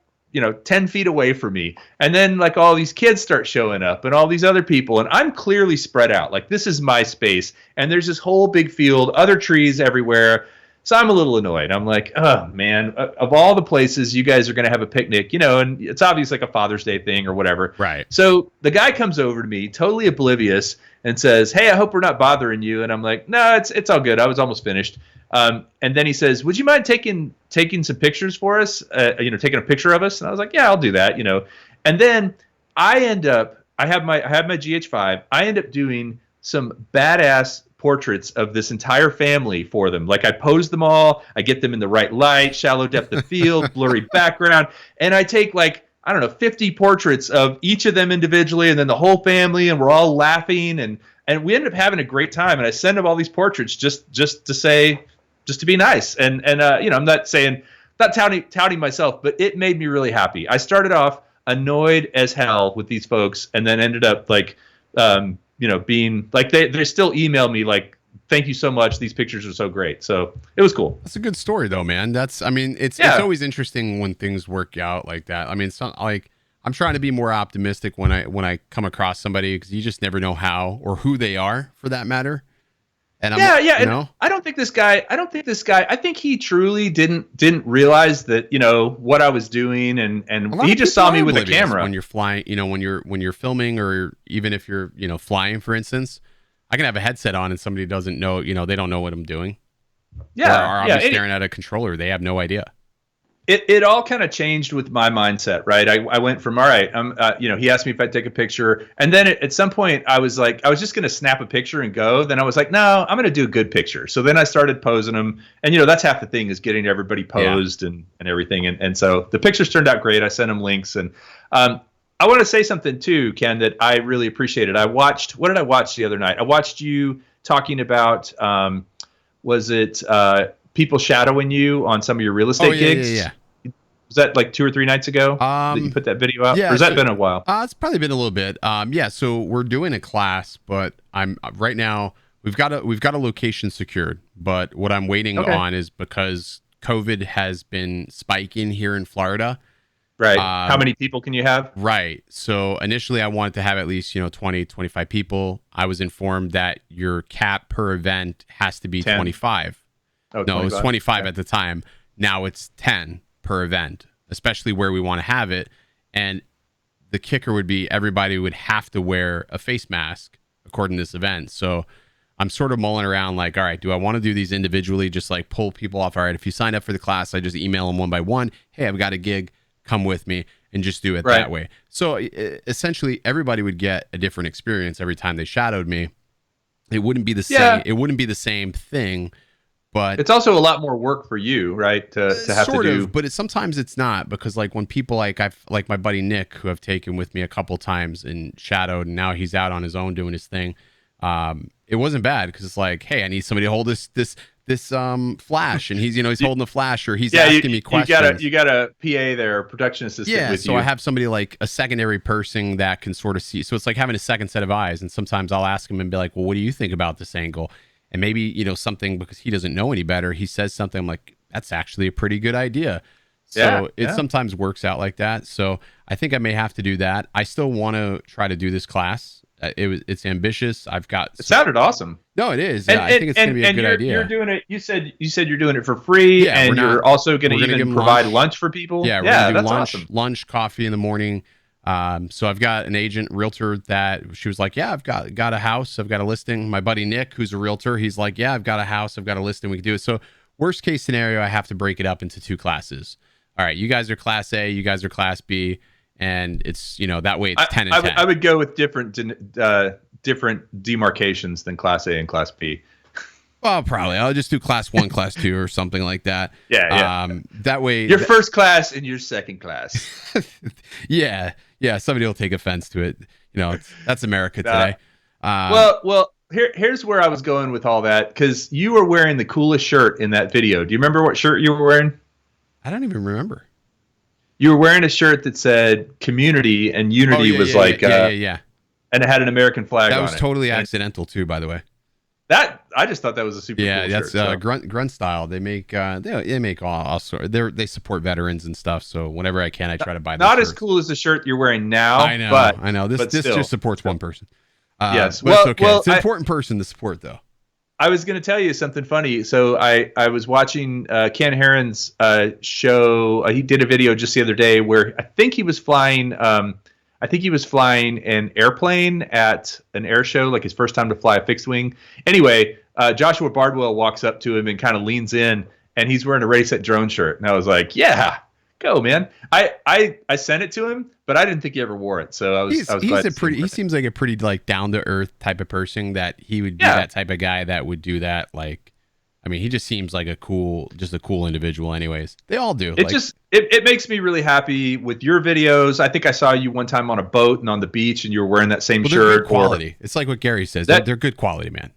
10 feet away from me. And then like all these kids start showing up and all these other people. And I'm clearly spread out. Like this is my space. And there's this whole big field, other trees everywhere. So I'm a little annoyed. I'm like, oh man, of all the places you guys are going to have a picnic, and it's obviously like a Father's Day thing or whatever. Right. So the guy comes over to me, totally oblivious, and says, "Hey, I hope we're not bothering you." And I'm like, "No, it's all good. I was almost finished." And then he says, "Would you mind taking some pictures for us? Taking a picture of us?" And I was like, "Yeah, I'll do that." And then I have my GH5. I end up doing some badass portraits of this entire family for them. Like I pose them all, I get them in the right light, shallow depth of field, blurry background, and I take like, I don't know, 50 portraits of each of them individually and then the whole family, and we're all laughing and we ended up having a great time. And I send them all these portraits just to be nice. And I'm not touting myself, but it made me really happy. I started off annoyed as hell with these folks and then ended up like being like they still email me like, "Thank you so much. These pictures are so great." So it was cool. That's a good story though, man. It's always interesting when things work out like that. I mean, it's not like I'm trying to be more optimistic when I come across somebody, because you just never know how or who they are for that matter. And I don't think this guy, I think he truly didn't realize that, what I was doing. And he just saw me with a camera. When you're flying, when you're filming, or even if you're, flying, for instance, I can have a headset on and somebody doesn't know, they don't know what I'm doing. Yeah. Or I'm staring at a controller. They have no idea. It all kind of changed with my mindset, right? I went from, all right, he asked me if I'd take a picture. And then at some point I was like, I was just going to snap a picture and go. Then I was like, no, I'm going to do a good picture. So then I started posing them. And, that's half the thing, is getting everybody posed and everything. And so the pictures turned out great. I sent them links. And I want to say something too, Ken, that I really appreciated. What did I watch the other night? I watched you talking about, was it people shadowing you on some of your real estate gigs? Yeah. Was that like 2 or 3 nights ago that you put that video out? Yeah, or has that been a while? It's probably been a little bit. So we're doing a class, but I'm right now we've got a location secured. But what I'm waiting on is, because COVID has been spiking here in Florida. Right. How many people can you have? Right. So initially I wanted to have at least, 20, 25 people. I was informed that your cap per event has to be 10. 25. Oh, no, it was 25 at the time. Now it's 10 per event, especially where we want to have it. And the kicker would be everybody would have to wear a face mask according to this event. So I'm sort of mulling around like, all right, do I want to do these individually, just like pull people off? All right, if you sign up for the class, I just email them one by one. Hey, I've got a gig, come with me, and just do it that way. So essentially everybody would get a different experience every time they shadowed me. It wouldn't be the same. It wouldn't be the same thing. But it's also a lot more work for you, right? To have to do. But sometimes it's not, because like when people like my buddy Nick, who I've taken with me a couple times and shadowed, and now he's out on his own doing his thing. It wasn't bad, because it's like, hey, I need somebody to hold this flash, and he's holding the flash, or he's asking me questions. You got a PA there, production assistant with you. So I have somebody like a secondary person that can sort of see. So it's like having a second set of eyes. And sometimes I'll ask him and be like, well, what do you think about this angle? And maybe, something, because he doesn't know any better, he says something, I'm like, that's actually a pretty good idea. So it sometimes works out like that. So I think I may have to do that. I still want to try to do this class. It's ambitious. It sounded awesome. No, it is. I think it's going to be a good idea. You're doing it. You said you're doing it for free, and you're also going to even provide lunch for people. Yeah, we're going to do lunch, coffee in the morning. So I've got an agent realtor that she was like, yeah, I've got a house. I've got a listing. My buddy Nick, who's a realtor, he's like, yeah, I've got a house. I've got a listing. We can do it. So worst case scenario, I have to break it up into 2 classes. All right, you guys are class A, you guys are class B. And it's, that way it's 10 and 10. I would go with different demarcations than class A and class B. Well, probably. I'll just do class 1, class 2 or something like that. Yeah. That way. Your first class and your second class. Yeah. Somebody will take offense to it. That's America today. Well, here's where I was going with all that, because you were wearing the coolest shirt in that video. Do you remember what shirt you were wearing? I don't even remember. You were wearing a shirt that said community, and unity was yeah. And it had an American flag on it. That was totally accidental too, by the way. That I just thought that was a super yeah, cool that's shirt. So. grunt style. They make they make all sort. They support veterans and stuff. So whenever I can, I try to buy. Not shirts. as cool as the shirt you're wearing now. I know. This still, just supports one person. Yes, but it's okay. It's an important person to support, though. I was going to tell you something funny. So I was watching Ken Herron's show. He did a video just the other day where I think he was flying. I think he was flying an airplane at an air show, like his first time to fly a fixed wing. Anyway, Joshua Bardwell walks up to him and kind of leans in, and he's wearing a Ready Set Drone shirt. And I was like, "Yeah, go, man." I sent it to him, but I didn't think he ever wore it. So I was glad to see him. He seems like a pretty like down to earth type of person that he would be that type of guy that would do that. Like, I mean, he just seems like a cool individual. Anyways, they all do. It makes me really happy with your videos. I think I saw you one time on a boat and on the beach, and you were wearing that same shirt. Good quality. It's like what Gary says. They're good quality, man.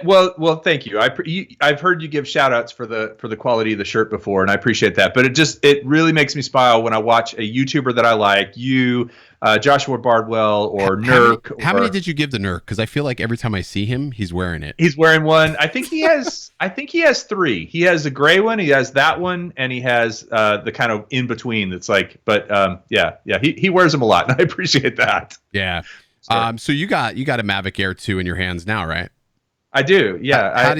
Well, thank you. I've heard you give shout outs for the quality of the shirt before, and I appreciate that. But it really makes me smile when I watch a YouTuber that I like, you, Joshua Bardwell, or Nurk. How many did you give the Nurk? Because I feel like every time I see him, he's wearing it. He's wearing one. I think he has 3. He has the gray one, he has that one, and he has the kind of in between that's like, but he wears them a lot, and I appreciate that. Yeah. So you got a Mavic Air 2 in your hands now, right? I do, yeah.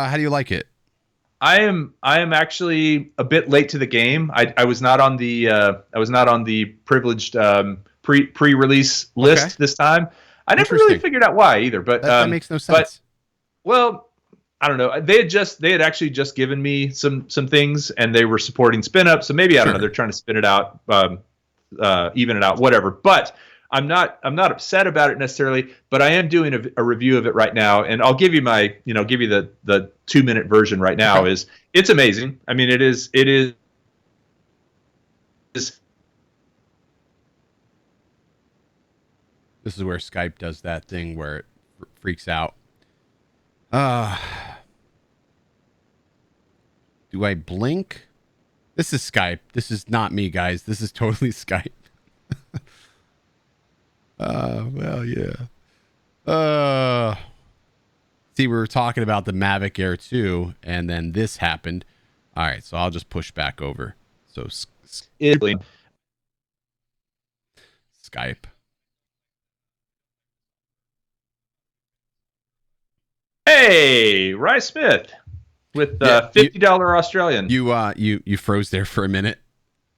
How do you like it? I am actually a bit late to the game. I was not on the privileged pre-release list this time. I never really figured out why either. But that makes no sense. Well, I don't know. They had actually just given me some things, and they were supporting spin up. So maybe I don't know. They're trying to spin it out, even it out, whatever. But I'm not upset about it necessarily, but I am doing a review of it right now, and I'll give you the 2-minute version right now. Okay. It's amazing. I mean, it is. This is where Skype does that thing where it freaks out. Do I blink? This is Skype. This is not me, guys. This is totally Skype. Well, yeah. See, we were talking about the Mavic Air 2, and then this happened. All right, so I'll just push back over. So Skype. Hey, Rye Smith with $50 Australian. You froze there for a minute.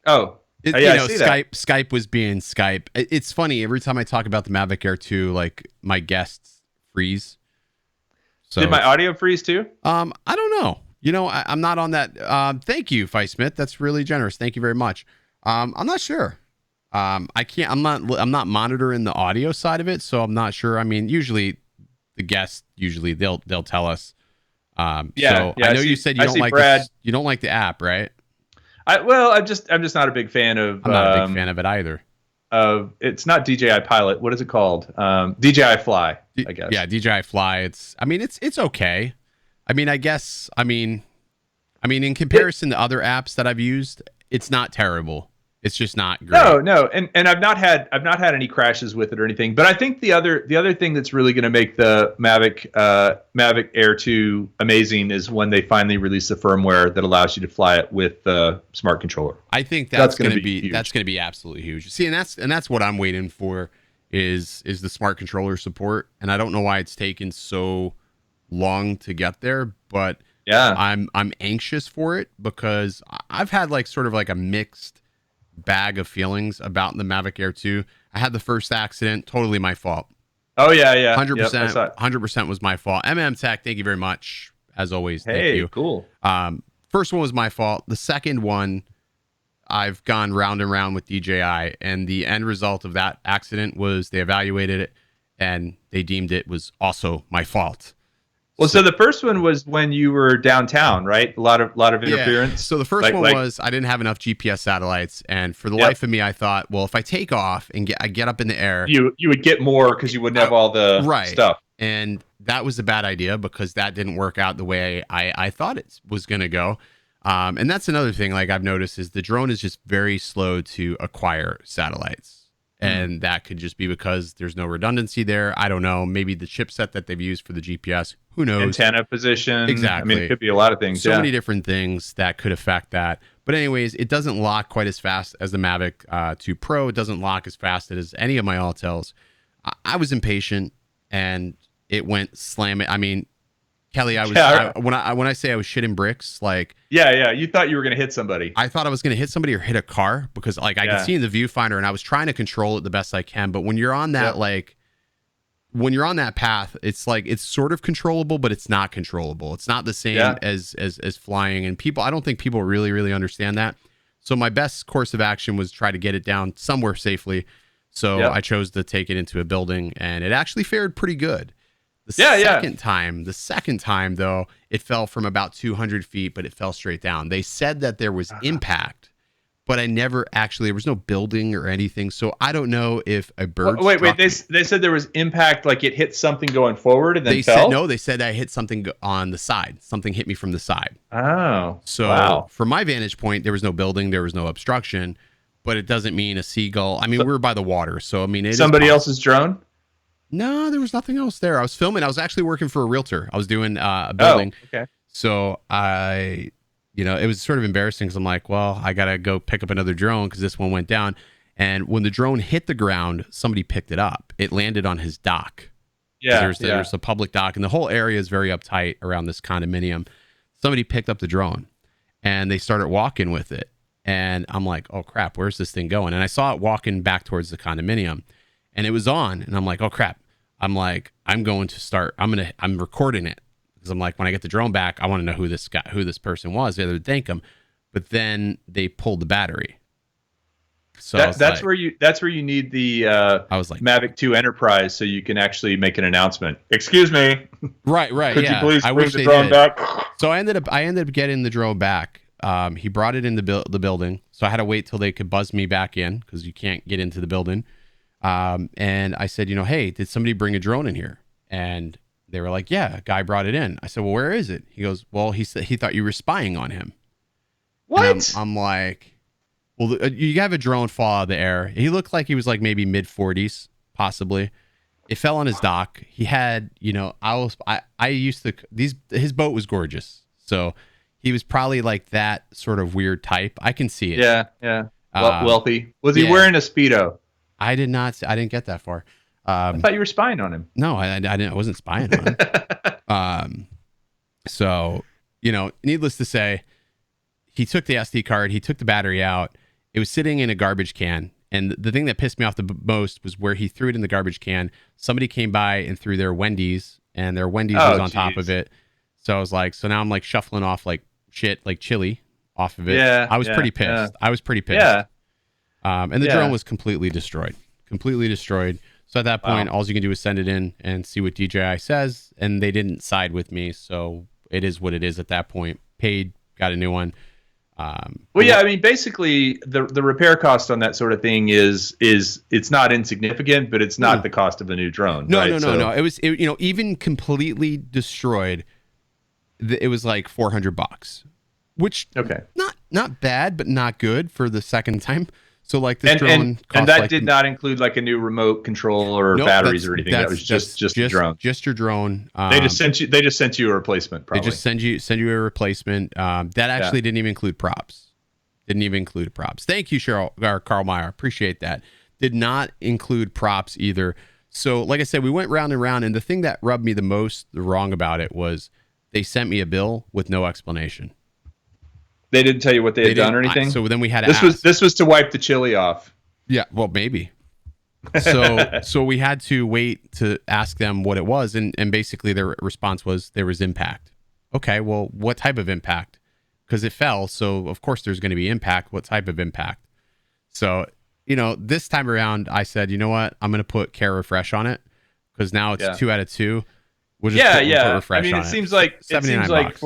Oh. I see Skype was being Skype. It's funny every time I talk about the Mavic Air 2, like my guests freeze. So did my audio freeze too? I don't know. I'm not on that. Thank you, Vice Smith. That's really generous. Thank you very much. I'm not sure. I'm not monitoring the audio side of it, so I'm not sure. I mean, usually the guests they'll tell us. So I know you said you don't like the app, right? I'm just not a big fan of. I'm not a big fan of it either. It's not DJI Pilot. What is it called? DJI Fly, I guess. Yeah, DJI Fly. It's okay. I mean, I guess. I mean, in comparison to other apps that I've used, it's not terrible. It's just not great. No, and I've not had any crashes with it or anything. But I think the other thing that's really going to make the Mavic Air 2 amazing is when they finally release the firmware that allows you to fly it with the smart controller. I think that's going to be absolutely huge. See, and that's what I'm waiting for is the smart controller support. And I don't know why it's taken so long to get there, but yeah, I'm anxious for it because I've had like sort of like a mixed bag of feelings about the Mavic Air 2. I had the first accident, totally my fault. Oh yeah. 100% was my fault. Tech, thank you very much. As always, thank you. Cool. First one was my fault. The second one, I've gone round and round with DJI, and the end result of that accident was they evaluated it and they deemed it was also my fault. Well, so the first one was when you were downtown, right? A lot of interference. Yeah. So the first one was I didn't have enough GPS satellites, and for the life of me, I thought, well, if I take off and get up in the air, you would get more because you wouldn't have all the stuff. And that was a bad idea because that didn't work out the way I thought it was going to go. And that's another thing, like I've noticed, is the drone is just very slow to acquire satellites. And that could just be because there's no redundancy there. I don't know. Maybe the chipset that they've used for the GPS. Who knows? Antenna position. Exactly. I mean, it could be a lot of things. So many different things that could affect that. But anyways, it doesn't lock quite as fast as the Mavic 2 Pro. It doesn't lock as fast as any of my Altels. I was impatient, and it went slamming. I mean, Kelly, when I say I was shitting bricks, like you thought you were gonna hit somebody. I thought I was gonna hit somebody or hit a car because like I could see in the viewfinder, and I was trying to control it the best I can. But when you're on that when you're on that path, it's like it's sort of controllable, but it's not controllable. It's not the same as flying. And I don't think people really understand that. So my best course of action was try to get it down somewhere safely. So I chose to take it into a building, and it actually fared pretty good. The second time though, it fell from about 200 feet, but it fell straight down. They said that there was impact, but there was no building or anything. So I don't know if a bird. Wait. They said there was impact, like it hit something going forward and then fell? They said I hit something on the side. Something hit me from the side. Oh. So from my vantage point, there was no building, there was no obstruction, but it doesn't mean a seagull. I mean, we were by the water. So I mean, somebody else's drone? No, there was nothing else there. I was filming. I was actually working for a realtor. I was doing a building. Oh, okay. So it was sort of embarrassing because I'm like, well, I got to go pick up another drone because this one went down. And when the drone hit the ground, somebody picked it up. It landed on his dock. Yeah. There's a public dock, and the whole area is very uptight around this condominium. Somebody picked up the drone, and they started walking with it. And I'm like, oh, crap, where's this thing going? And I saw it walking back towards the condominium. And it was on, and I'm like, oh crap. I'm like, I'm recording it because I'm like, when I get the drone back, I want to know who this person was. They would thank him, but then they pulled the battery. So that's where you need the I was like, Mavic 2 Enterprise, so you can actually make an announcement. Excuse me. Right. Could you please bring the drone back? So I ended up getting the drone back. He brought it in the building, so I had to wait till they could buzz me back in because you can't get into the building. And I said, hey, did somebody bring a drone in here? And they were like, yeah, a guy brought it in. I said, well, where is it? He goes, well, he said he thought you were spying on him. What? I'm like, well, you have a drone fall out of the air. He looked like he was like maybe mid 40s, possibly. It fell on his dock. He had, his boat was gorgeous. So he was probably like that sort of weird type. I can see it. Yeah. Wealthy. Was he wearing a Speedo? I didn't get that far. I thought you were spying on him. No, I didn't. I wasn't spying on him. So, needless to say, he took the SD card. He took the battery out. It was sitting in a garbage can. And the thing that pissed me off the most was where he threw it in the garbage can. Somebody came by and threw their Wendy's, and their Wendy's was on top of it. So I was like, so now I'm like shuffling off like shit, like chili off of it. Yeah. I was pretty pissed. Yeah. I was pretty pissed. Yeah. And the drone was completely destroyed. So at that point, all you can do is send it in and see what DJI says. And they didn't side with me. So it is what it is at that point. Paid, got a new one. I mean, basically the repair cost on that sort of thing is it's not insignificant, but it's not the cost of a new drone. No. It was, even completely destroyed. It was like $400, which not bad, but not good for the second time. So like this drone cost, and that did not include like a new remote control or batteries or anything. That was just a drone. Just your drone. They just sent you a replacement. Probably. They just send you a replacement. That actually didn't even include props. Thank you, Carl Meyer. Appreciate that. Did not include props either. So like I said, we went round and round, and the thing that rubbed me the most wrong about it was they sent me a bill with no explanation. They didn't tell you what they had done or anything? So then we had to ask. This was to wipe the chili off. Yeah, well, maybe. So we had to wait to ask them what it was, and basically their response was there was impact. Okay, well, what type of impact? Because it fell, so of course there's going to be impact. What type of impact? So, this time around, I said, you know what? I'm going to put care refresh on it because now it's 2 out of 2. We'll just put refresh on it. It seems like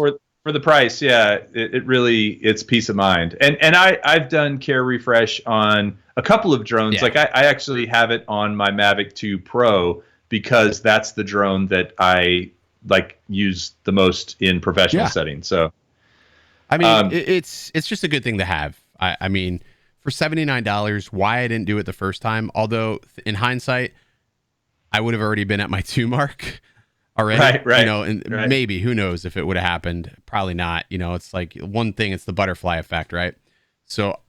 for the price, it really, it's peace of mind. And I've done care refresh on a couple of drones. Yeah. Like I actually have it on my Mavic 2 Pro because that's the drone that I like use the most in professional settings. So I mean, it's just a good thing to have. I mean, for $79, why I didn't do it the first time. Although in hindsight, I would have already been at my 2 mark already. Right. You know, and maybe, who knows if it would have happened. Probably not. You know, it's like one thing, it's the butterfly effect, right? So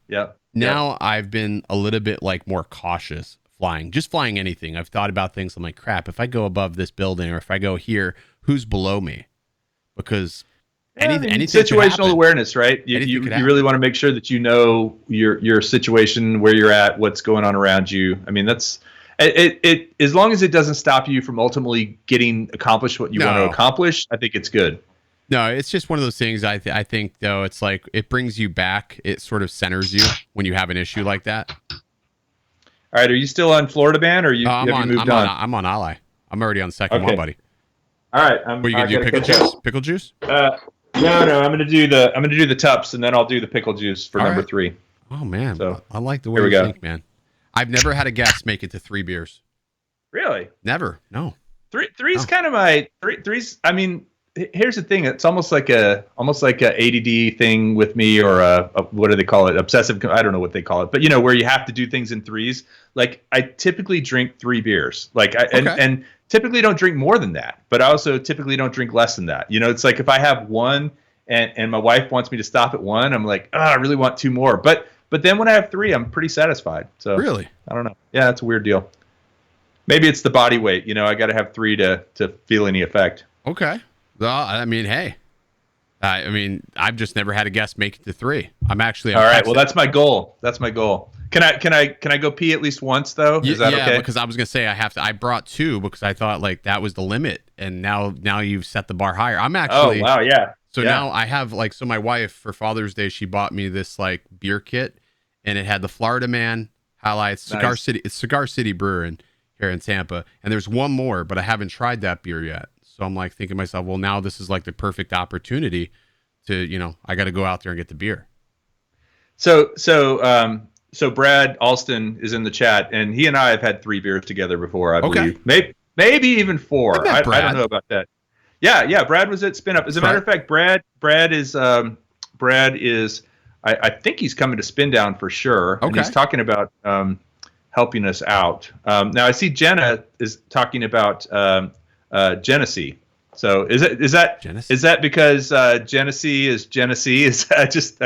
now I've been a little bit like more cautious flying, just flying anything. I've thought about things. I'm like, crap, if I go above this building or if I go here, who's below me? Because anything situational awareness, right? You really want to make sure that you know your situation, where you're at, what's going on around you. I mean, that's it. As long as it doesn't stop you from ultimately getting accomplished what you want to accomplish, I think it's good. No, it's just one of those things. I think though, it's like it brings you back. It sort of centers you when you have an issue like that. All right, are you still on Florida Man, or have you moved on? I'm on Ally. I'm already on the second one, buddy. All right, what are you gonna do? Pickle juice? Pickle juice? No. I'm gonna do the Tups, and then I'll do the pickle juice for number 3. Oh man, so I like the way you think, man. I've never had a guest make it to 3 beers. Really? Never. No. Three's kind of my three's. I mean, here's the thing. It's almost like a ADD thing with me, or a what do they call it? Obsessive. I don't know what they call it, but you know, where you have to do things in threes. Like I typically drink 3 beers. Like and typically don't drink more than that, but I also typically don't drink less than that. You know, it's like if I have one and my wife wants me to stop at 1, I'm like, I really want 2 more. But then when I have 3, I'm pretty satisfied. So really, I don't know. Yeah, it's a weird deal. Maybe it's the body weight. You know, I got to have 3 to feel any effect. Okay. Well, I mean, hey. I mean, I've just never had a guest make it to 3. I'm actually all right. Well, that's my goal. Can I go pee at least once though? Is that okay? Because I was gonna say I brought 2 because I thought like that was the limit, and now you've set the bar higher. I'm actually. Oh wow, yeah. So now I have so my wife for Father's Day, she bought me this like beer kit, and it had the Florida Man highlights, Cigar City. It's Cigar City Brewer here in Tampa, and there's one more, but I haven't tried that beer yet. So I'm like thinking to myself, well, now this is like the perfect opportunity to, I got to go out there and get the beer. So Brad Alston is in the chat, and he and I have had 3 beers together before, I believe. Maybe even 4. I don't know about that. Yeah. Brad was at Spin Up. As a matter of fact, Brad is I think he's coming to Spin Down for sure. Okay. And he's talking about helping us out. Now I see Jenna is talking about Genesee. So is that because Genesee is Genesee? Is I just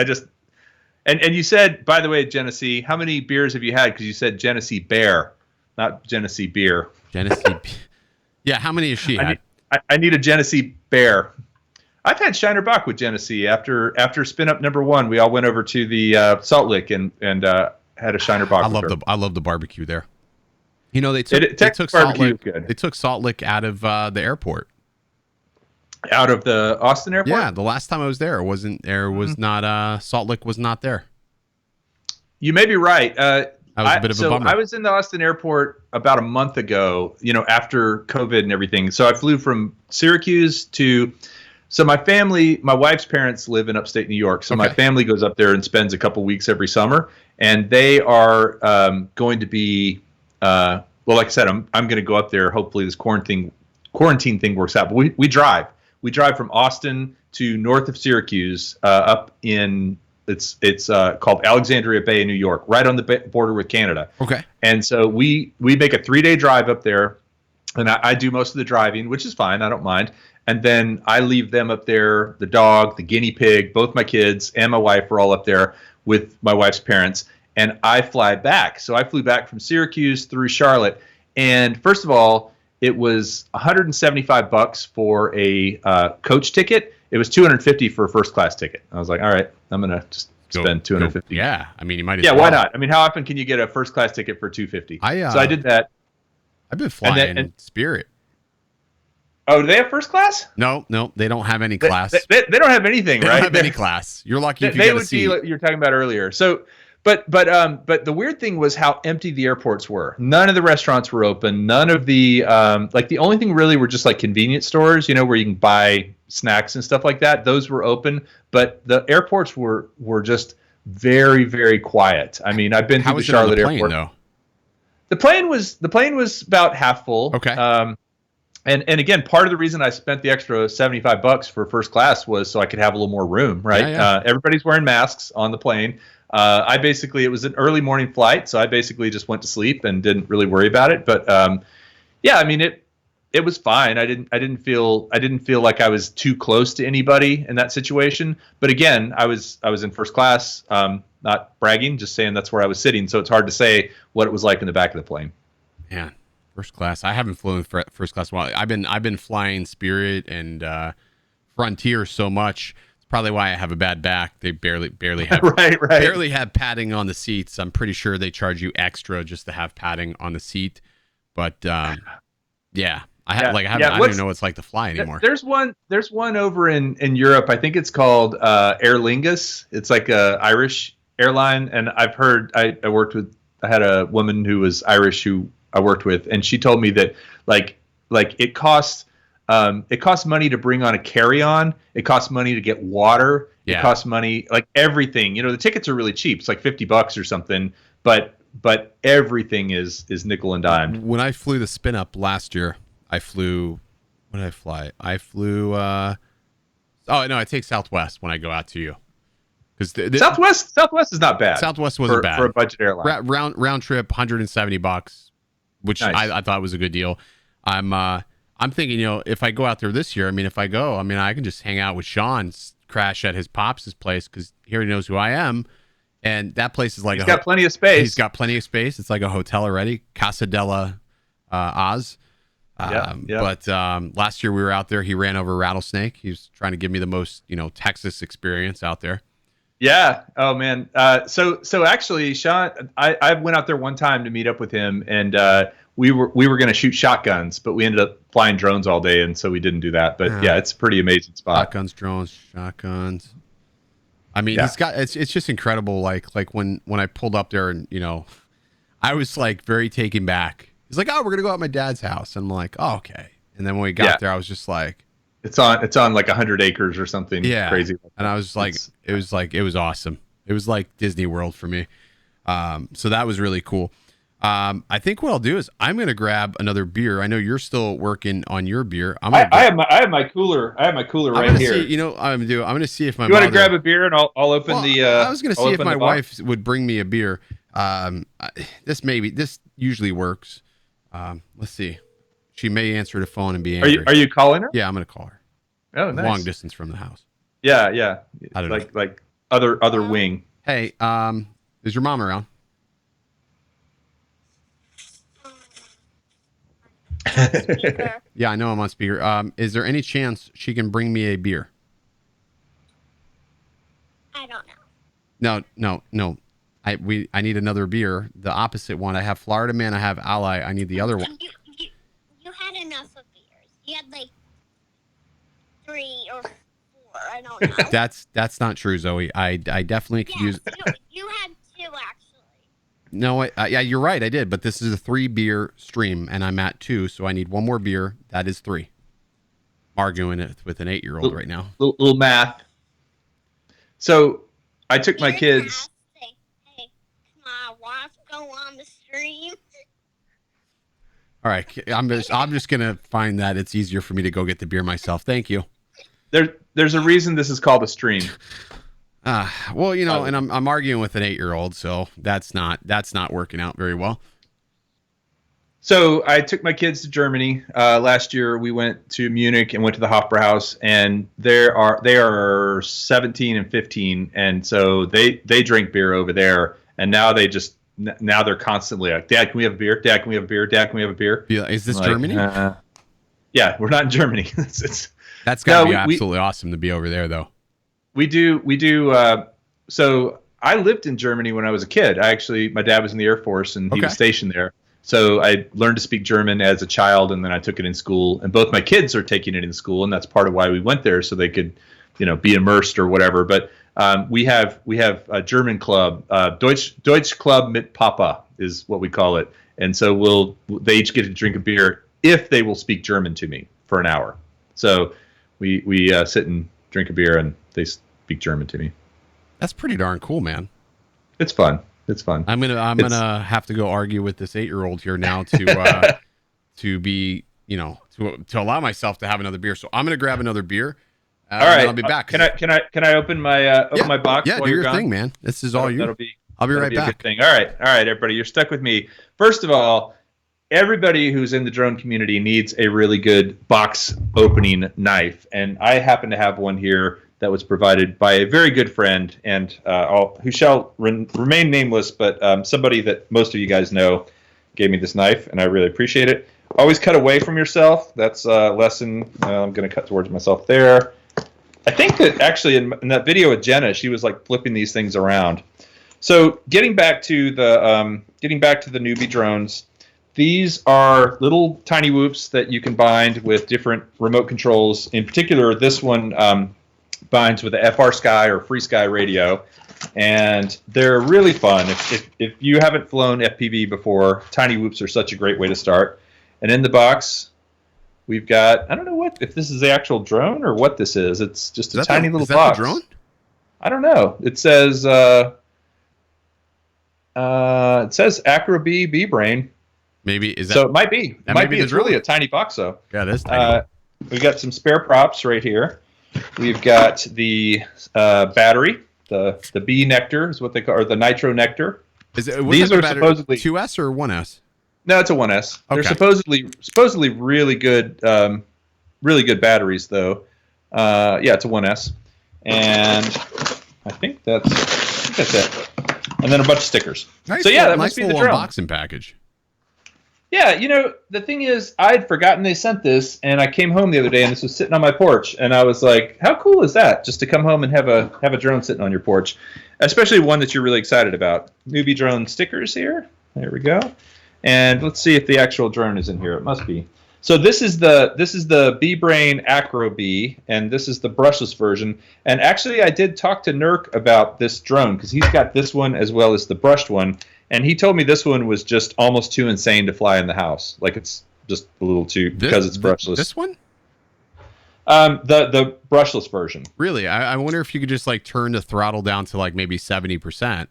and you said, by the way, Genesee, how many beers have you had? Because you said Genesee Bear, not Genesee Beer. Genesee. Yeah, how many has she had? I need a Genesee Bear. I've had Shiner Bock with Genesee. After Spin Up number 1, we all went over to the Salt Lick and had a Shiner Bock. I love the barbecue there. You know, they took Salt Lick out of the airport. Out of the Austin airport? Yeah, the last time I was there, not Salt Lick was not there. You may be right. That was a bit of a bummer. I was in the Austin airport about a month ago, after COVID and everything. So I flew from Syracuse so my wife's parents live in upstate New York. So my family goes up there and spends a couple weeks every summer. And they are going to be, well, like I said, I'm going to go up there. Hopefully this quarantine thing works out. But we drive. We drive from Austin to north of Syracuse, up in it's called Alexandria Bay in New York, right on the border with Canada. Okay. And so we make a 3-day drive up there, and I do most of the driving, which is fine. I don't mind. And then I leave them up there, the dog, the guinea pig, both my kids and my wife are all up there with my wife's parents, and I fly back. So I flew back from Syracuse through Charlotte, and first of all, it was $175 for a coach ticket. It was $250 for a first class ticket. I was like, all right, I'm gonna just spend $250. Yeah, I mean, you might. Why not? I mean, how often can you get a first class ticket for $250? So I did that. I've been flying in Spirit. Oh, do they have first class? No, they don't have any class. They don't have anything, right? They don't have any class. You're lucky if you get a seat. Be you're talking about earlier. So. But the weird thing was how empty the airports were. None of the restaurants were open. None of the the only thing really were just like convenience stores, where you can buy snacks and stuff like that. Those were open, but the airports were just very, very quiet. I mean, I've been to the Charlotte airport. Though? The plane was about half full. Okay. And again, part of the reason I spent the extra $75 for first class was so I could have a little more room, right? Yeah. Everybody's wearing masks on the plane. It was an early morning flight, so I basically just went to sleep and didn't really worry about it. But yeah, I mean it was fine. I didn't feel like I was too close to anybody in that situation. But again, I was in first class, not bragging, just saying that's where I was sitting. So it's hard to say what it was like in the back of the plane. Man, first class. I haven't flown first class. Well, I've been flying Spirit and Frontier so much. It's probably why I have a bad back. They barely have barely have padding on the seats. I'm pretty sure they charge you extra just to have padding on the seat. But yeah, I don't even know what it's like to fly anymore. There's one over in Europe. I think it's called Aer Lingus. It's like a Irish airline, and I've heard. I had a woman who was Irish who I worked with, and she told me that like it costs money to bring on a carry-on. It costs money to get water. Yeah. It costs money, like everything. The tickets are really cheap. It's like $50 or something, but everything is nickel and dime. When I flew the spin up last year, I flew. What did I fly? I flew. Oh no, I take Southwest when I go out to you. Because Southwest is not bad. Southwest wasn't bad for a budget airline. Round trip, $170, which nice. I thought was a good deal. I'm thinking, if I go out there this year, I can just hang out with Sean, crash at his pops' place because he already knows who I am, and that place is like he's got plenty of space. He's got plenty of space. It's like a hotel already, Casa della Oz. But last year we were out there. He ran over a rattlesnake. He was trying to give me the most, Texas experience out there. Yeah. Oh man. So actually, Sean, I went out there one time to meet up with him, and we were going to shoot shotguns, but we ended up flying drones all day, and so we didn't do that. But yeah, it's a pretty amazing spot. Shotguns. I mean, he's got it's just incredible. Like when I pulled up there, and I was like very taken back. He's like, "Oh, we're gonna go out to my dad's house," and I'm like, "Oh, okay." And then when we got there, I was just like, It's on like 100 acres or something crazy. And I was like, it was awesome. It was like Disney World for me. So that was really cool. I think what I'll do is I'm going to grab another beer. I know you're still working on your beer. I have my cooler. I have my cooler right here. I'm going to see if my You want to grab a beer and I'll open the. I was going to see if my wife would bring me a beer. This usually works. Let's see. She may answer the phone and be angry. Are you calling her? Yeah, I'm going to call her. Oh, nice. Long distance from the house. Yeah. I don't know. Like other wing. Hey, is your mom around? Yeah, I know I'm on speaker. Is there any chance she can bring me a beer? I don't know. No. I need another beer. The opposite one. I have Florida Man. I have Ally. I need the other one. You had enough of beers. You had like 3 or 4. I don't know. That's not true, Zoe. I definitely could use. You had 2 actually. No, yeah, you're right. I did, but this is a 3 beer stream, and I'm at 2, so I need one more beer. That is 3. Arguing it with an 8-year-old right now. Little math. So I took my kids. Hey, can my wife go on the stream? All right, I'm just gonna find that it's easier for me to go get the beer myself. Thank you. There's a reason this is called a stream. Well, and I'm arguing with an 8-year-old, so that's not working out very well. So I took my kids to Germany last year. We went to Munich and went to the Hofbrauhaus, and they are 17 and 15, and so they drink beer over there, and now they're constantly like, "Dad, can we have a beer? Dad, can we have a beer? Dad, can we have a beer?" Is this Germany? Yeah, we're not in Germany. That's gotta be absolutely awesome to be over there, though. We do. So I lived in Germany when I was a kid. My dad was in the Air Force, and he was stationed there. So I learned to speak German as a child, and then I took it in school. And both my kids are taking it in school, and that's part of why we went there, so they could, be immersed or whatever. But we have a German club, Deutsch Club mit Papa is what we call it. And so they each get to drink a beer if they will speak German to me for an hour. So we sit and drink a beer, and they speak German to me. That's pretty darn cool, man. It's fun. I'm gonna have to go argue with this 8-year-old here now to be, to to allow myself to have another beer. So I'm gonna grab another beer. All right, and I'll be back. Can I open my my box? Yeah, while do you're your gone? thing, man. This is all you. I'll be that'll right be back. A good thing. All right, everybody, you're stuck with me. First of all, everybody who's in the drone community needs a really good box opening knife, and I happen to have one here that was provided by a very good friend, and who shall remain nameless, but somebody that most of you guys know gave me this knife, and I really appreciate it. Always cut away from yourself. That's a lesson. I'm going to cut towards myself there. I think that actually in that video with Jenna, she was like flipping these things around. So getting back to the newbie drones, these are little tiny whoops that you can bind with different remote controls. In particular, this one binds with a FR Sky or Free Sky radio, and they're really fun. If you haven't flown FPV before, tiny whoops are such a great way to start. And in the box, we've got, I don't know if this is the actual drone or what this is. It's just a tiny little box. Is that the drone? I don't know. It says Acro B Brain. Maybe is that? So it might be. It might be. It's really a tiny box though. Yeah, it is tiny. We've got some spare props right here. We've got the battery, the B nectar is what they call, or the nitro nectar. These are supposedly 2S or 1S. No, it's a 1S. Okay. They're supposedly really good batteries though. Yeah, it's a 1S, and I think that's it. And then a bunch of stickers. Nice, so yeah, that nice must be the little drone. unboxing package. Yeah, the thing is, I had forgotten they sent this, and I came home the other day, and this was sitting on my porch, and I was like, how cool is that, just to come home and have a drone sitting on your porch, especially one that you're really excited about. Newbie drone stickers here. There we go. And let's see if the actual drone is in here. It must be. So this is the B-Brain Acro B, and this is the brushless version. And actually, I did talk to Nurk about this drone, because he's got this one as well as the brushed one. And he told me this one was just almost too insane to fly in the house. Like it's just a little too, because it's brushless. This one? The brushless version. Really? I wonder if you could just like turn the throttle down to like maybe 70%.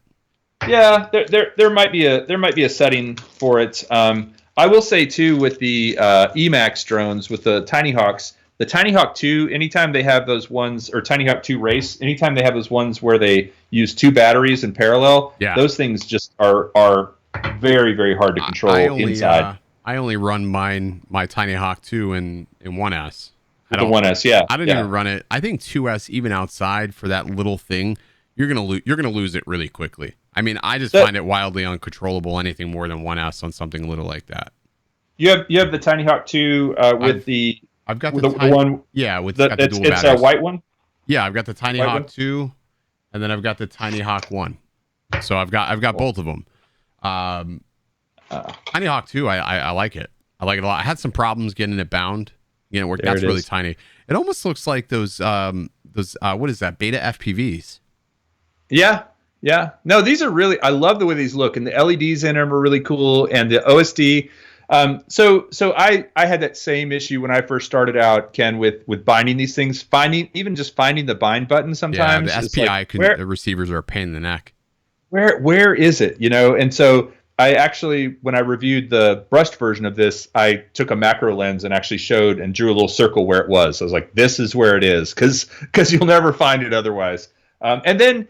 Yeah, there might be a setting for it. I will say too, with the Emax drones, with the Tiny Hawks, the Tiny Hawk 2, anytime they have those ones, or Tiny Hawk 2 Race, anytime they have those ones where they use two batteries in parallel, those things just are very, very hard to control inside. I only run my Tiny Hawk 2 in 1S. The 1S, yeah. I didn't even run it. I think 2S, even outside for that little thing, you're gonna lose it really quickly. I mean, I just find it wildly uncontrollable. Anything more than 1S on something little like that. You have the Tiny Hawk 2 with the. I've got the one. Yeah, with the dual batteries. It's a white one. Yeah, I've got the Tiny Hawk 2, and then I've got the Tiny Hawk 1. So I've got both of them. Tiny Hawk 2, I like it. I like it a lot. I had some problems getting it bound. It worked. That's really tiny. It almost looks like those what is that? Beta FPVs. Yeah. Yeah. No, these are really, I love the way these look, and the LEDs in them are really cool, and the OSD. So I had that same issue when I first started out, Ken, with binding these things, finding the bind button sometimes. Yeah, the SPI the receivers are a pain in the neck. Where is it? And so I actually, when I reviewed the brushed version of this, I took a macro lens and actually showed and drew a little circle where it was. I was like, this is where it is, because you'll never find it otherwise. And then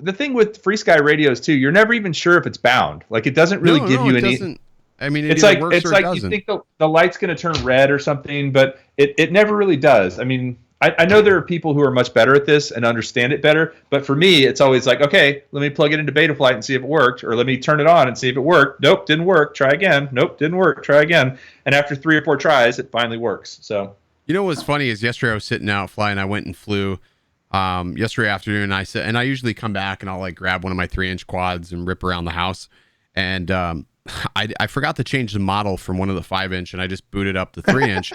the thing with Free Sky radios too, you're never even sure if it's bound. Like it doesn't really give you any. Doesn't. I mean, it's like you think the light's going to turn red or something, but it never really does. I mean, I know there are people who are much better at this and understand it better, but for me, it's always like, okay, let me plug it into Betaflight and see if it worked, or let me turn it on and see if it worked. Nope, didn't work. Try again. Nope, didn't work. Try again. And after 3 or 4 tries, it finally works. So, what's funny is yesterday I was sitting out flying. I went and flew yesterday afternoon. And I usually come back and I'll like grab one of my 3-inch quads and rip around the house. And I forgot to change the model from one of the 5-inch, and I just booted up the 3-inch,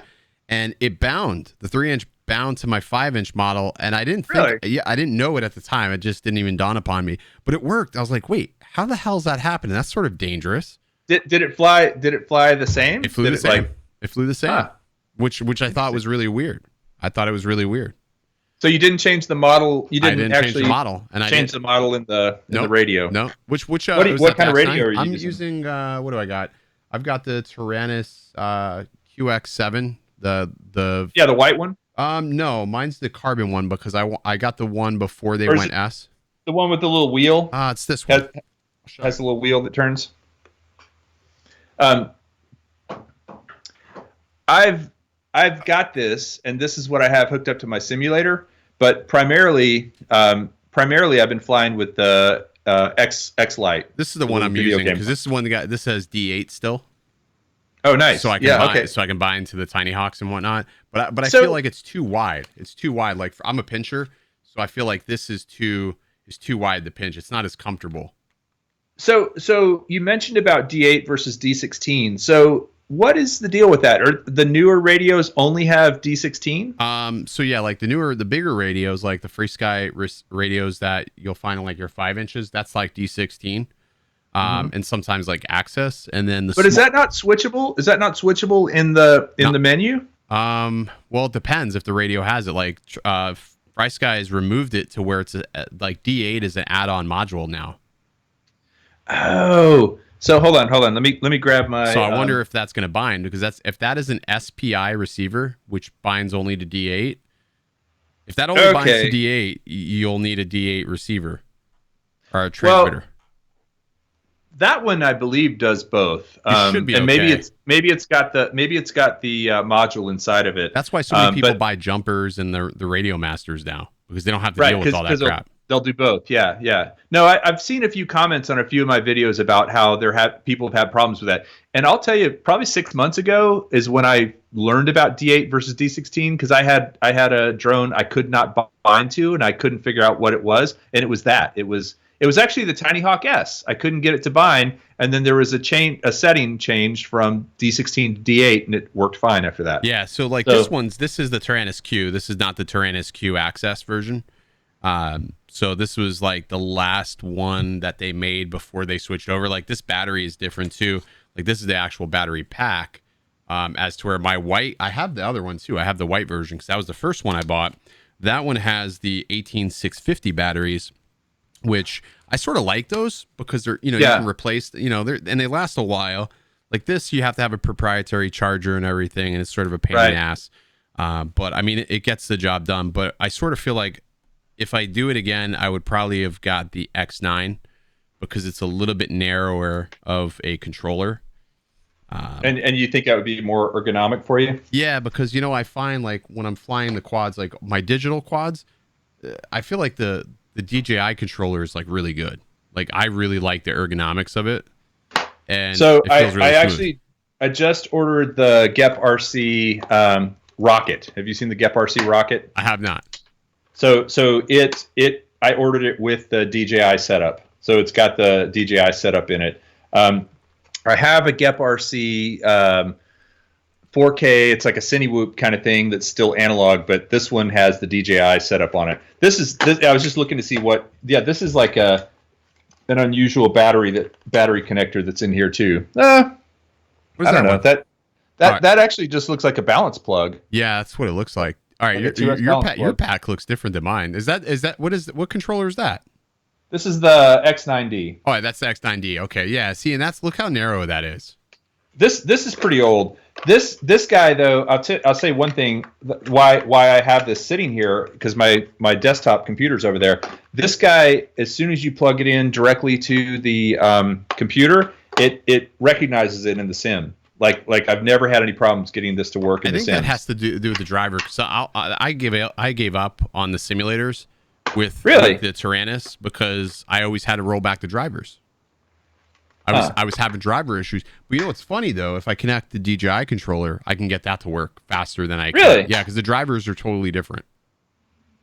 and it bound. The 3-inch bound to my 5-inch model, and I didn't think, I didn't know it at the time. It just didn't even dawn upon me, but it worked. I was like, wait, how the hell is that happening? That's sort of dangerous. Did it fly? Did it fly the same? It flew the same. It flew the same, which I thought was really weird. I thought it was really weird. So you didn't change the model. You didn't actually change the model, and change the model in the radio. No. Which what kind of radio are you using? What do I got? I've got the Tyrannus QX7 The white one. No, mine's the carbon one because I got the one before they Or is went it S. the one with the little wheel? It's this one. Has a little wheel that turns. I've got this, and this is what I have hooked up to my simulator. But primarily I've been flying with the X Lite. This is the one I'm using because this is one that this has D8 still. Oh, nice. So I can buy into the Tiny Hawks and whatnot. But I feel like it's too wide. It's too wide. Like I'm a pincher, so I feel like this is too wide to pinch. It's not as comfortable. So you mentioned about D8 versus D16. So what is the deal with that? Or the newer radios only have D16? So yeah, like the bigger radios, like the Free Sky radios that you'll find in like your 5 inches, that's like D16. And sometimes like Access, and then is that not switchable? Is that not switchable in the menu? Well, it depends if the radio has it. Like Free Sky has removed it to where it's like D8 is an add-on module now. Oh, so hold on. Let me grab my. So I wonder if that's going to bind, because if that is an SPI receiver, which binds only to D8. If that only binds to D8, you'll need a D8 receiver or a transmitter. That one I believe does both. It should be and okay. maybe it's got the module inside of it. That's why so many people buy jumpers and the Radio Masters now, because they don't have to deal with all that crap. They'll do both. Yeah. No, I've seen a few comments on a few of my videos about how people have had problems with that. And I'll tell you, probably 6 months ago is when I learned about D8 versus D16, because I had a drone I could not bind to, and I couldn't figure out what it was. And it was that. It was actually the Tiny Hawk S. I couldn't get it to bind, and then there was a setting change from D16 to D8, and it worked fine after that. Yeah, so this is the Tyrannus Q. This is not the Tyrannus Q Access version. So this was like the last one that they made before they switched over. Like this battery is different too. Like this is the actual battery pack. As to where my white, I have the other one too. I have the white version because that was the first one I bought. That one has the 18650 batteries, which I sort of like those because they're, you can replace, and they last a while. Like this, you have to have a proprietary charger and everything, and it's sort of a pain in the ass. But I mean, it gets the job done. But I sort of feel like if I do it again, I would probably have got the X9 because it's a little bit narrower of a controller. And you think that would be more ergonomic for you? Yeah, because I find like when I'm flying the quads, like my digital quads, I feel like the DJI controller is like really good. Like I really like the ergonomics of it. And so it feels really smooth. I just ordered the Gep RC rocket. Have you seen the Gep RC rocket? I have not. So I ordered it with the DJI setup. So it's got the DJI setup in it. I have a Gep RC 4K. It's like a Cinewhoop kind of thing that's still analog, but this one has the DJI setup on it. I was just looking to see this is like an unusual battery connector that's in here too. I don't know. That actually just looks like a balance plug. Yeah, that's what it looks like. All right, like your pack looks different than mine. Is that what controller is that? This is the X9D. Oh, that's the X9D. Okay, yeah. See, and look how narrow that is. This is pretty old. This guy though, I'll say one thing why I have this sitting here, because my desktop computer's over there. This guy, as soon as you plug it in directly to the computer, it recognizes it in the sim. Like I've never had any problems getting this to work in the sim. I think that has to do with the driver. So I gave up on the simulators with the Tyrannus because I always had to roll back the drivers. I was having driver issues. But what's funny though? If I connect the DJI controller, I can get that to work faster than I can. Really? Yeah, because the drivers are totally different.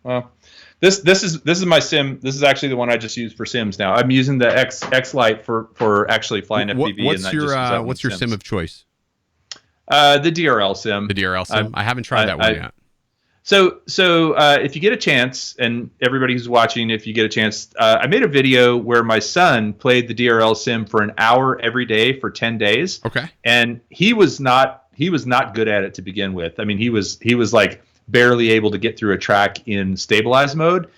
Well, this is my sim. This is actually the one I just use for sims now. I'm using the X Lite for actually flying FPV. What's your sim of choice? The DRL sim. The DRL sim. I haven't tried that one yet. So if you get a chance, and everybody who's watching, if you get a chance, I made a video where my son played the DRL sim for an hour every day for 10 days. Okay. And he was not good at it to begin with. I mean, he was like barely able to get through a track in stabilized mode.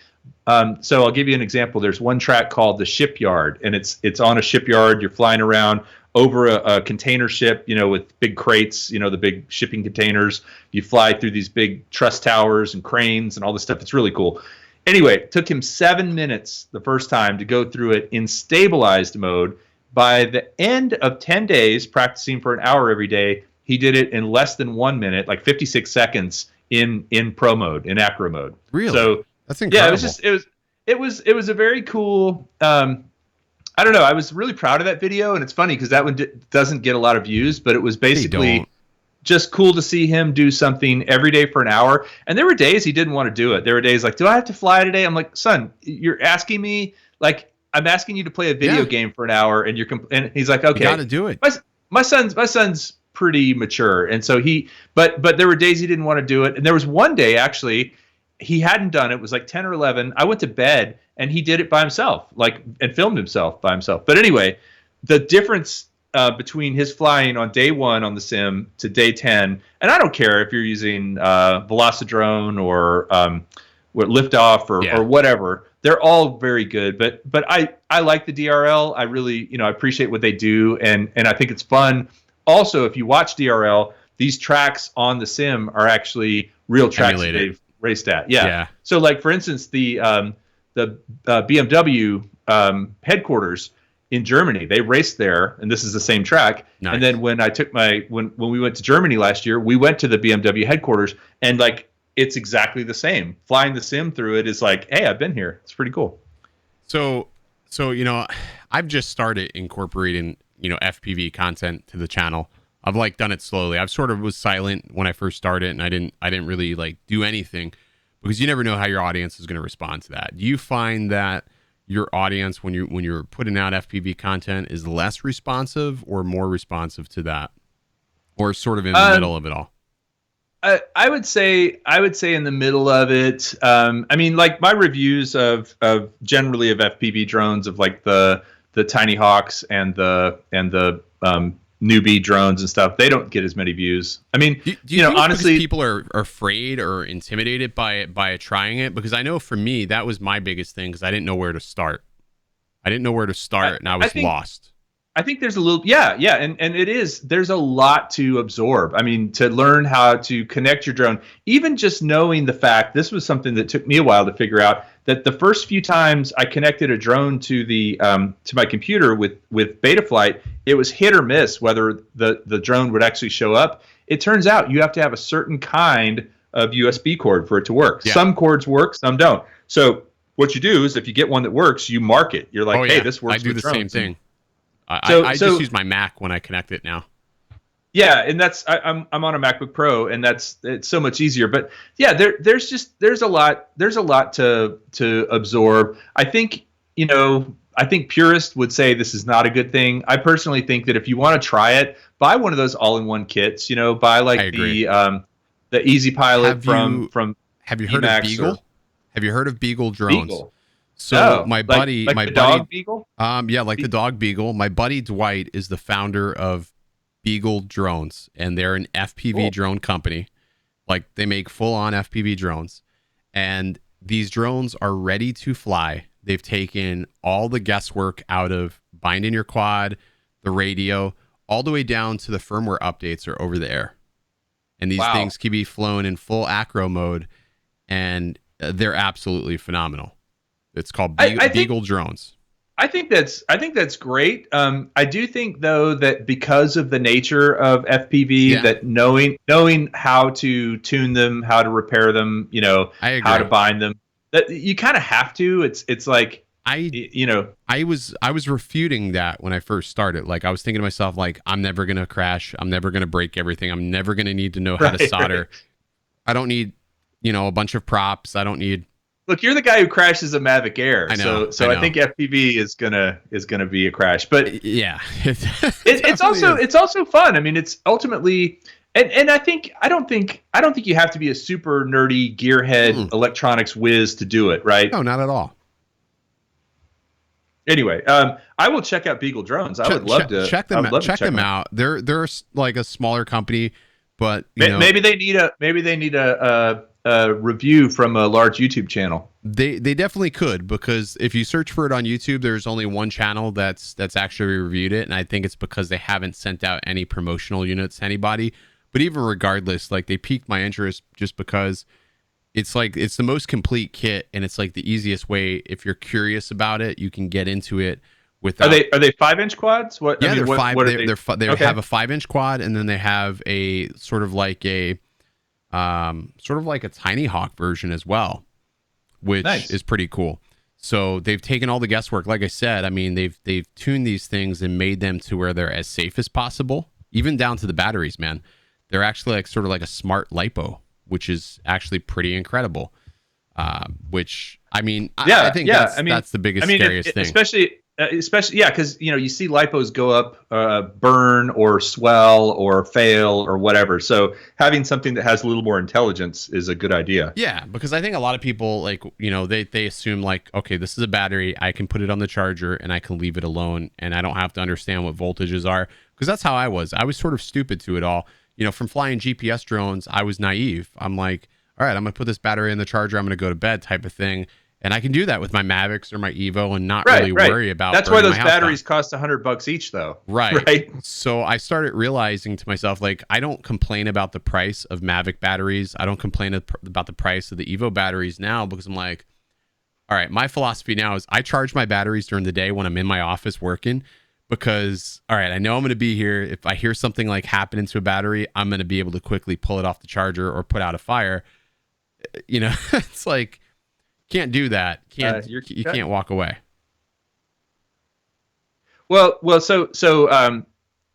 So I'll give you an example. There's one track called the Shipyard, and it's on a shipyard. You're flying around over a container ship, with big crates, the big shipping containers. You fly through these big truss towers and cranes and all this stuff. It's really cool. Anyway, it took him 7 minutes the first time to go through it in stabilized mode. By the end of 10 days, practicing for an hour every day, he did it in less than 1 minute, like 56 seconds in pro mode, in acro mode. Really? So that's incredible. Yeah, it was a very cool. I don't know. I was really proud of that video, and it's funny because that one doesn't get a lot of views, but it was basically just cool to see him do something every day for an hour. And there were days he didn't want to do it. There were days like, do I have to fly today? I'm like, son, you're asking me, like, I'm asking you to play a video game for an hour, and and he's like, okay, you got to do it. My son's pretty mature, and so but there were days he didn't want to do it, and there was one day actually he hadn't done it. It was like 10 or 11. I went to bed, and he did it by himself, and filmed himself by himself. But anyway, the difference between his flying on day 1 on the sim to day 10, and I don't care if you're using Velocidrone or Liftoff or whatever, they're all very good. But I like the DRL. I really I appreciate what they do, and I think it's fun. Also, if you watch DRL, these tracks on the sim are actually real tracks that they've raced at. Yeah. So, like, for instance, the BMW headquarters in Germany, they raced there, and this is the same track. Nice. And then when I took when we went to Germany last year, we went to the BMW headquarters, and like it's exactly the same. Flying the sim through it is like, hey, I've been here. It's pretty cool. So I've just started incorporating FPV content to the channel. I've done it slowly. I've sort of was silent when I first started, and I didn't really do anything because you never know how your audience is going to respond to that. Do you find that your audience, when you're putting out FPV content, is less responsive or more responsive to that, or sort of in the middle of it all? I would say in the middle of it. I mean, like my reviews of generally of FPV drones, of like the Tiny Hawks and the newbie drones and stuff, they don't get as many views. I mean, do you think honestly, people are afraid or intimidated by trying it? Because I know for me, that was my biggest thing, because I didn't know where to start. And I was lost. I think there's a little, and it is. There's a lot to absorb. I mean, to learn how to connect your drone, even just knowing the fact, this was something that took me a while to figure out, that the first few times I connected a drone to to my computer with Betaflight, it was hit or miss whether the drone would actually show up. It turns out you have to have a certain kind of USB cord for it to work. Yeah. Some cords work, some don't. So what you do is, if you get one that works, you mark it. You're like, hey, this works. I do the drones. same thing. I just use my Mac when I connect it now. Yeah, and that's I'm on a MacBook Pro, and it's so much easier. But yeah, there's a lot to absorb. I think purists would say this is not a good thing. I personally think that if you want to try it, buy one of those all-in-one kits. Buy the Easy Pilot from. Have you heard of Beagle? Have you heard of Beagle drones? Beagle. So my buddy, dog Beagle? The dog Beagle. My buddy Dwight is the founder of Beagle Drones, and they're an FPV drone company. They make full-on FPV drones, and these drones are ready to fly. They've taken all the guesswork out of binding your quad, the radio, all the way down to the firmware updates are over the air. And these things can be flown in full acro mode, and they're absolutely phenomenal. It's called Beagle Drones. I think that's great. I do think, though, that because of the nature of FPV, that knowing how to tune them, how to repair them, how to bind them, that you kind of have to. It's like I was refuting that when I first started. I was thinking to myself, I'm never gonna crash. I'm never gonna break everything. I'm never gonna need to know how to solder. Right. I don't need a bunch of props. I don't need. Look, you're the guy who crashes a Mavic Air, I know. I think FPV is gonna be a crash, but yeah, it's also fun. I mean, it's ultimately, and I don't think you have to be a super nerdy gearhead electronics whiz to do it, right? No, not at all. Anyway, I will check out Beagle Drones. I would love to check them out. Check them out. They're like a smaller company. But maybe they need a review from a large YouTube channel. They definitely could, because if you search for it on YouTube, there's only one channel that's actually reviewed it, and I think it's because they haven't sent out any promotional units to anybody. But even regardless, like, they piqued my interest just because it's like it's the most complete kit, and it's like the easiest way, if you're curious about it, you can get into it without. Are they 5-inch quads? What? Yeah, I mean, they're five. What they okay. have a 5-inch quad, and then they have a sort of like a Tiny Hawk version as well, which is pretty cool. So they've taken all the guesswork. Like I said, I mean, they've tuned these things and made them to where they're as safe as possible, even down to the batteries, man. They're actually like sort of like a smart lipo, which is actually pretty incredible. Which, I mean, I think that's the biggest, scariest thing. Especially, yeah, because you see lipos go up, burn or swell or fail or whatever. So having something that has a little more intelligence is a good idea. Yeah, because I think a lot of people, like, they assume like, okay, this is a battery, I can put it on the charger and I can leave it alone, and I don't have to understand what voltages are. Because that's how I was. I was sort of stupid to it all. From flying GPS drones, I was naive. I'm like, all right, I'm gonna put this battery in the charger, I'm gonna go to bed, type of thing. And I can do that with my Mavics or my Evo and not really worry about. That's why those batteries cost $100 each, though. Right. So I started realizing to myself, like, I don't complain about the price of Mavic batteries. I don't complain about the price of the Evo batteries now, because I'm like, all right, my philosophy now is I charge my batteries during the day when I'm in my office working, because, all right, I know I'm going to be here. If I hear something like happen to a battery, I'm going to be able to quickly pull it off the charger or put out a fire. It's like, can't do that. You can't walk away. Well, so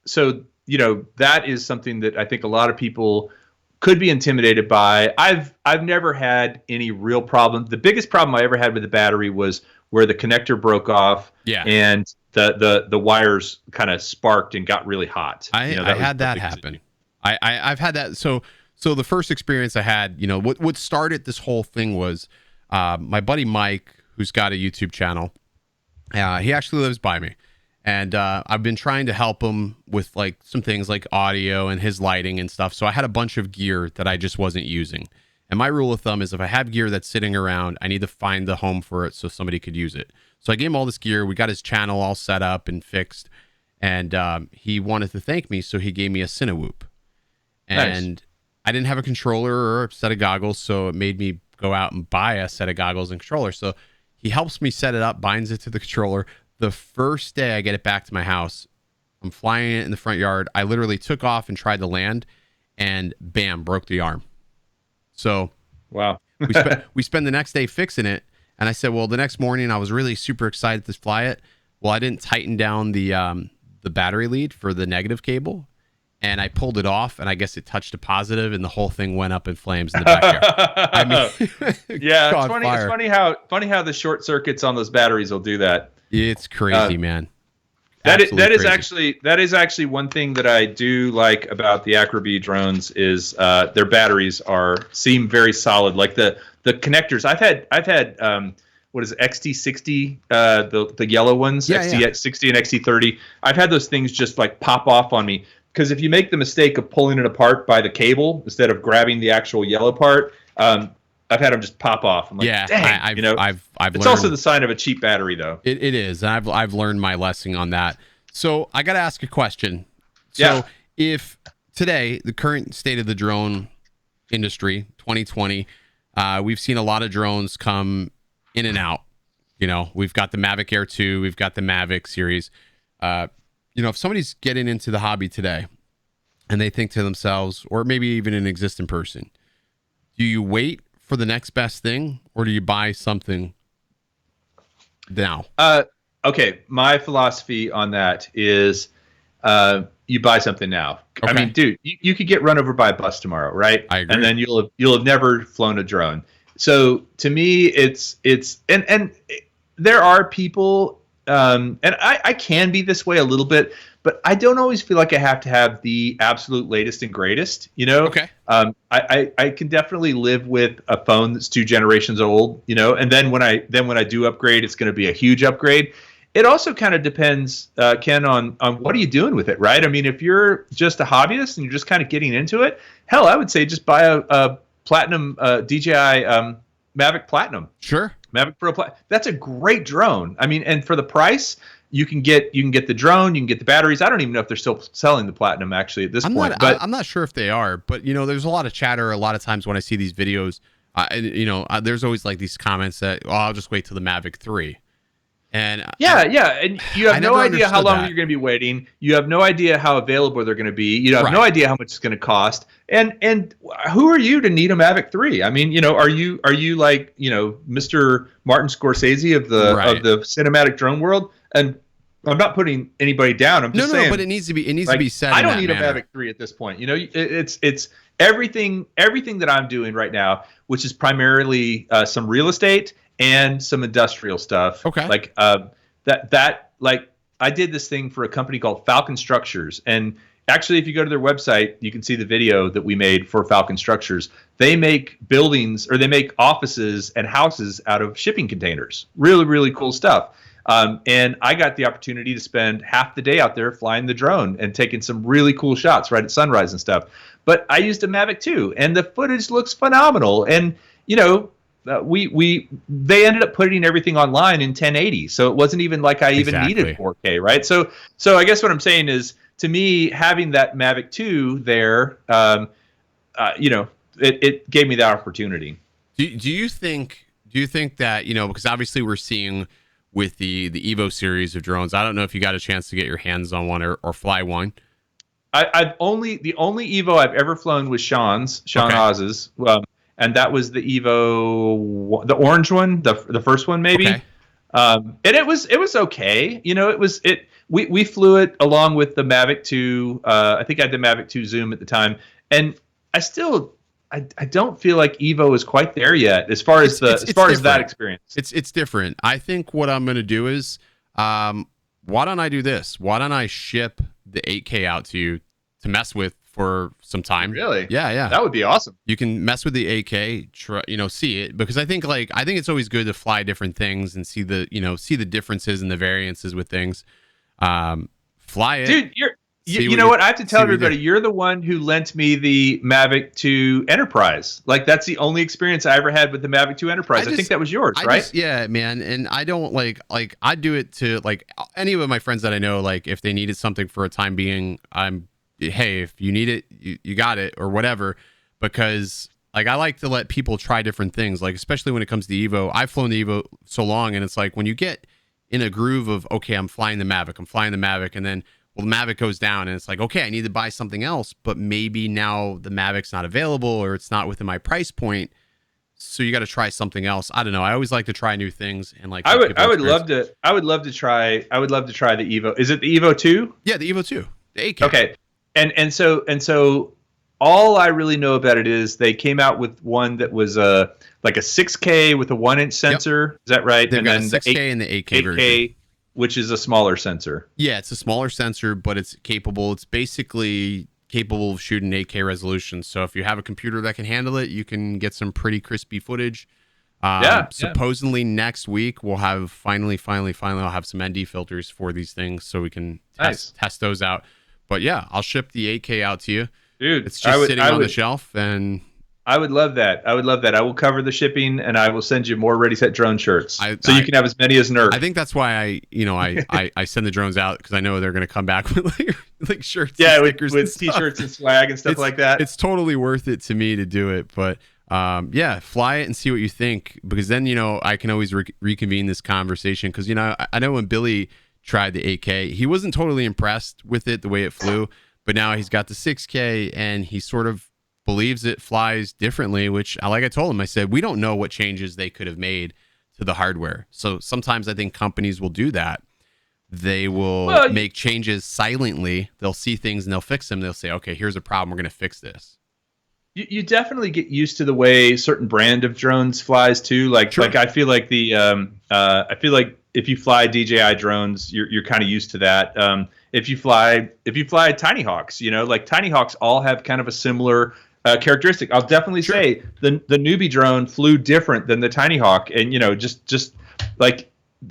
that is something that I think a lot of people could be intimidated by. I've never had any real problem. The biggest problem I ever had with the battery was where the connector broke off. Yeah. And the wires kind of sparked and got really hot. I had that happen. I've had that. So the first experience I had, what started this whole thing was my buddy Mike, who's got a YouTube channel. He actually lives by me, and I've been trying to help him with like some things like audio and his lighting and stuff. So I had a bunch of gear that I just wasn't using. And my rule of thumb is if I have gear that's sitting around, I need to find the home for it so somebody could use it. So I gave him all this gear. We got his channel all set up and fixed, and he wanted to thank me, so he gave me a Cinewhoop. And nice. I didn't have a controller or a set of goggles, so it made me go out and buy a set of goggles and controller. So he helps me set it up, binds it to the controller. The first day I get it back to my house, I'm flying it in the front yard. I literally took off and tried to land, and bam, broke the arm. So wow. we spend the next day fixing it, and I said, well, the next morning I was really super excited to fly it. Well, I didn't tighten down the battery lead for the negative cable, and I pulled it off, and I guess it touched a positive, and the whole thing went up in flames in the backyard. I mean, yeah, it's funny. It's funny how the short circuits on those batteries will do that. It's crazy, man. That is actually one thing that I do like about the Aclaimed drones is their batteries seem very solid. Like the connectors, I've had what is it, XT60, the yellow ones, XT60 and XT30. I've had those things just like pop off on me, because if you make the mistake of pulling it apart by the cable instead of grabbing the actual yellow part, I've had them just pop off. I'm like, yeah, dang, I've it's learned, also the sign of a cheap battery, though. It is. I've learned my lesson on that. So I got to ask a question. So if today, the current state of the drone industry, 2020, we've seen a lot of drones come in and out. We've got the Mavic Air 2, we've got the Mavic series. If somebody's getting into the hobby today and they think to themselves, or maybe even an existing person, do you wait for the next best thing, or do you buy something now? Okay, my philosophy on that is you buy something now. Okay. I mean, dude, you could get run over by a bus tomorrow, right? I agree. And then you'll have never flown a drone. So to me, it's and there are people, and I can be this way a little bit, but I don't always feel like I have to have the absolute latest and greatest. Okay. I can definitely live with a phone that's 2 generations old. And then when I do upgrade, it's going to be a huge upgrade. It also kind of depends, Ken, on what are you doing with it, right? I mean, if you're just a hobbyist and you're just kind of getting into it, hell, I would say just buy Platinum DJI Mavic Platinum. Sure. Mavic Pro Platinum. That's a great drone. I mean, and for the price, you can get the drone, you can get the batteries. I don't even know if they're still selling the Platinum actually at this point. But I'm not sure if they are. But there's a lot of chatter. A lot of times when I see these videos, there's always like these comments that, I'll just wait till the Mavic 3. And and you have no idea how long you're going to be waiting. You have no idea how available they're going to be. You have no idea how much it's going to cost. And who are you to need a Mavic 3? I mean, are you like Mr. Martin Scorsese of the cinematic drone world? And I'm not putting anybody down. I'm just saying. No, but it needs to be said. I don't need a Mavic 3 at this point. It's everything that I'm doing right now, which is primarily some real estate and some industrial stuff. Okay. Like like I did this thing for a company called Falcon Structures, and actually, if you go to their website, you can see the video that we made for Falcon Structures. They make buildings, or they make offices and houses out of shipping containers. Really, really cool stuff. And I got the opportunity to spend half the day out there flying the drone and taking some really cool shots right at sunrise and stuff. But I used a Mavic 2, and the footage looks phenomenal. And they ended up putting everything online in 1080, so it wasn't even like I even needed 4K, right? So I guess what I'm saying is, to me, having that Mavic 2 there, it gave me that opportunity. Do you think that because obviously we're seeing with the Evo series of drones, I don't know if you got a chance to get your hands on one or fly one. The only Evo I've ever flown was Sean Oz's. And that was the Evo, the orange one, the first one maybe. Okay. And it was okay. We flew it along with the Mavic 2. I think I had the Mavic 2 Zoom at the time, and I don't feel like Evo is quite there yet as far as that experience. It's different. I think what I'm going to do is, why don't I do this? Why don't I ship the 8K out to you to mess with for some time? Really? Yeah. That would be awesome. You can mess with the 8K, see it, because I think it's always good to fly different things and see the differences and the variances with things. Fly it. Dude, you know what? I have to tell everybody, you're the one who lent me the Mavic 2 Enterprise. Like, that's the only experience I ever had with the Mavic 2 Enterprise. I think that was yours, right? Yeah, man. And I don't like I do it to any of my friends that I know, if they needed something for a time being, hey, if you need it, you got it, or whatever, because I like to let people try different things, especially when it comes to Evo. I've flown the Evo so long, and it's when you get in a groove of, okay, I'm flying the Mavic, and then the Mavic goes down, and it's okay, I need to buy something else, but maybe now the Mavic's not available, or it's not within my price point, so you got to try something else. I don't know. I always like to try new things, and I would love to try the Evo. Is it the Evo 2? Yeah, the Evo 2, the 8K. Okay. And so all I really know about it is they came out with one that was a 6K with a 1-inch sensor. Yep. Is that right? They've got a 6K and the 8K version, which is a smaller sensor. Yeah, it's a smaller sensor, but it's capable. It's basically capable of shooting 8K resolution. So if you have a computer that can handle it, you can get some pretty crispy footage. Supposedly next week we'll have finally I'll have some ND filters for these things, so we can test those out. But yeah, I'll ship the 8K out to you. Dude, it's just sitting on the shelf, and I would love that. I will cover the shipping, and I will send you more Ready Set Drone shirts, so you can have as many as Nerf. I think that's why I send the drones out, because I know they're going to come back with shirts, and stickers, with t-shirts and swag and stuff like that. It's totally worth it to me to do it, but fly it and see what you think, because then I can always reconvene this conversation, because I know when Billy tried the 8K, he wasn't totally impressed with it, the way it flew, but now he's got the 6K, and he sort of believes it flies differently, which I told him, I said, we don't know what changes they could have made to the hardware. So sometimes I think companies will do that. They will make changes silently. They'll see things and they'll fix them. They'll say, okay, here's a problem, we're going to fix this. You definitely get used to the way certain brand of drones flies too. Sure. I feel like if you fly DJI drones, you're kind of used to that. If you fly Tiny Hawks, Tiny Hawks all have kind of a similar characteristic. I'll definitely say the newbie drone flew different than the Tiny Hawk, and just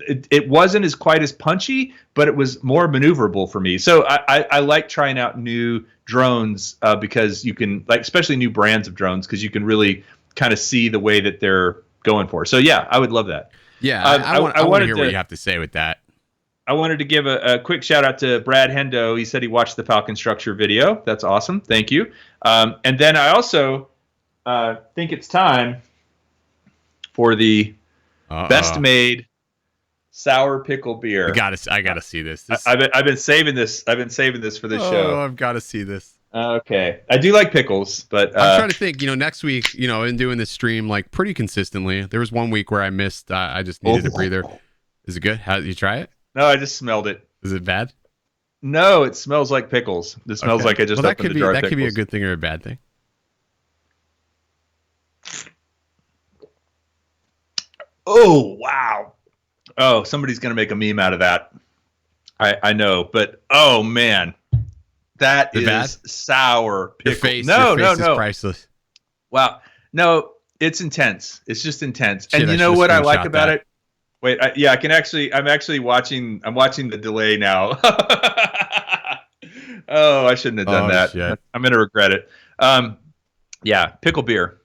it wasn't as quite as punchy, but it was more maneuverable for me. So I like trying out new drones because you can, like, especially new brands of drones, because you can really kind of see the way that they're going for. So yeah, I would love that. Yeah, I want to hear what you have to say with that. I wanted to give a quick shout out to Brad Hendo. He said he watched the Falcon Structure video. That's awesome. Thank you. And then I also think it's time for the best made sour pickle beer. I gotta see this. I've been saving this. I've been saving this for the show. I've got to see this. Okay, I do like pickles, but I'm trying to think. Next week, in doing this stream like pretty consistently. There was one week where I missed. I just needed a breather. Is it good? How did you try it? No, I just smelled it. Is it bad? No, it smells like pickles. It smells like I just opened a jar of pickles. That could be a good thing or a bad thing. Oh, wow. Oh, somebody's going to make a meme out of that. I know, but oh, man. That is bad? Sour pickle. Your face is priceless. Wow. No, it's intense. It's just intense. And you know what I like about it? Wait, I'm actually watching. I'm watching the delay now. Oh, I shouldn't have done that. Shit. I'm going to regret it. Yeah, pickle beer.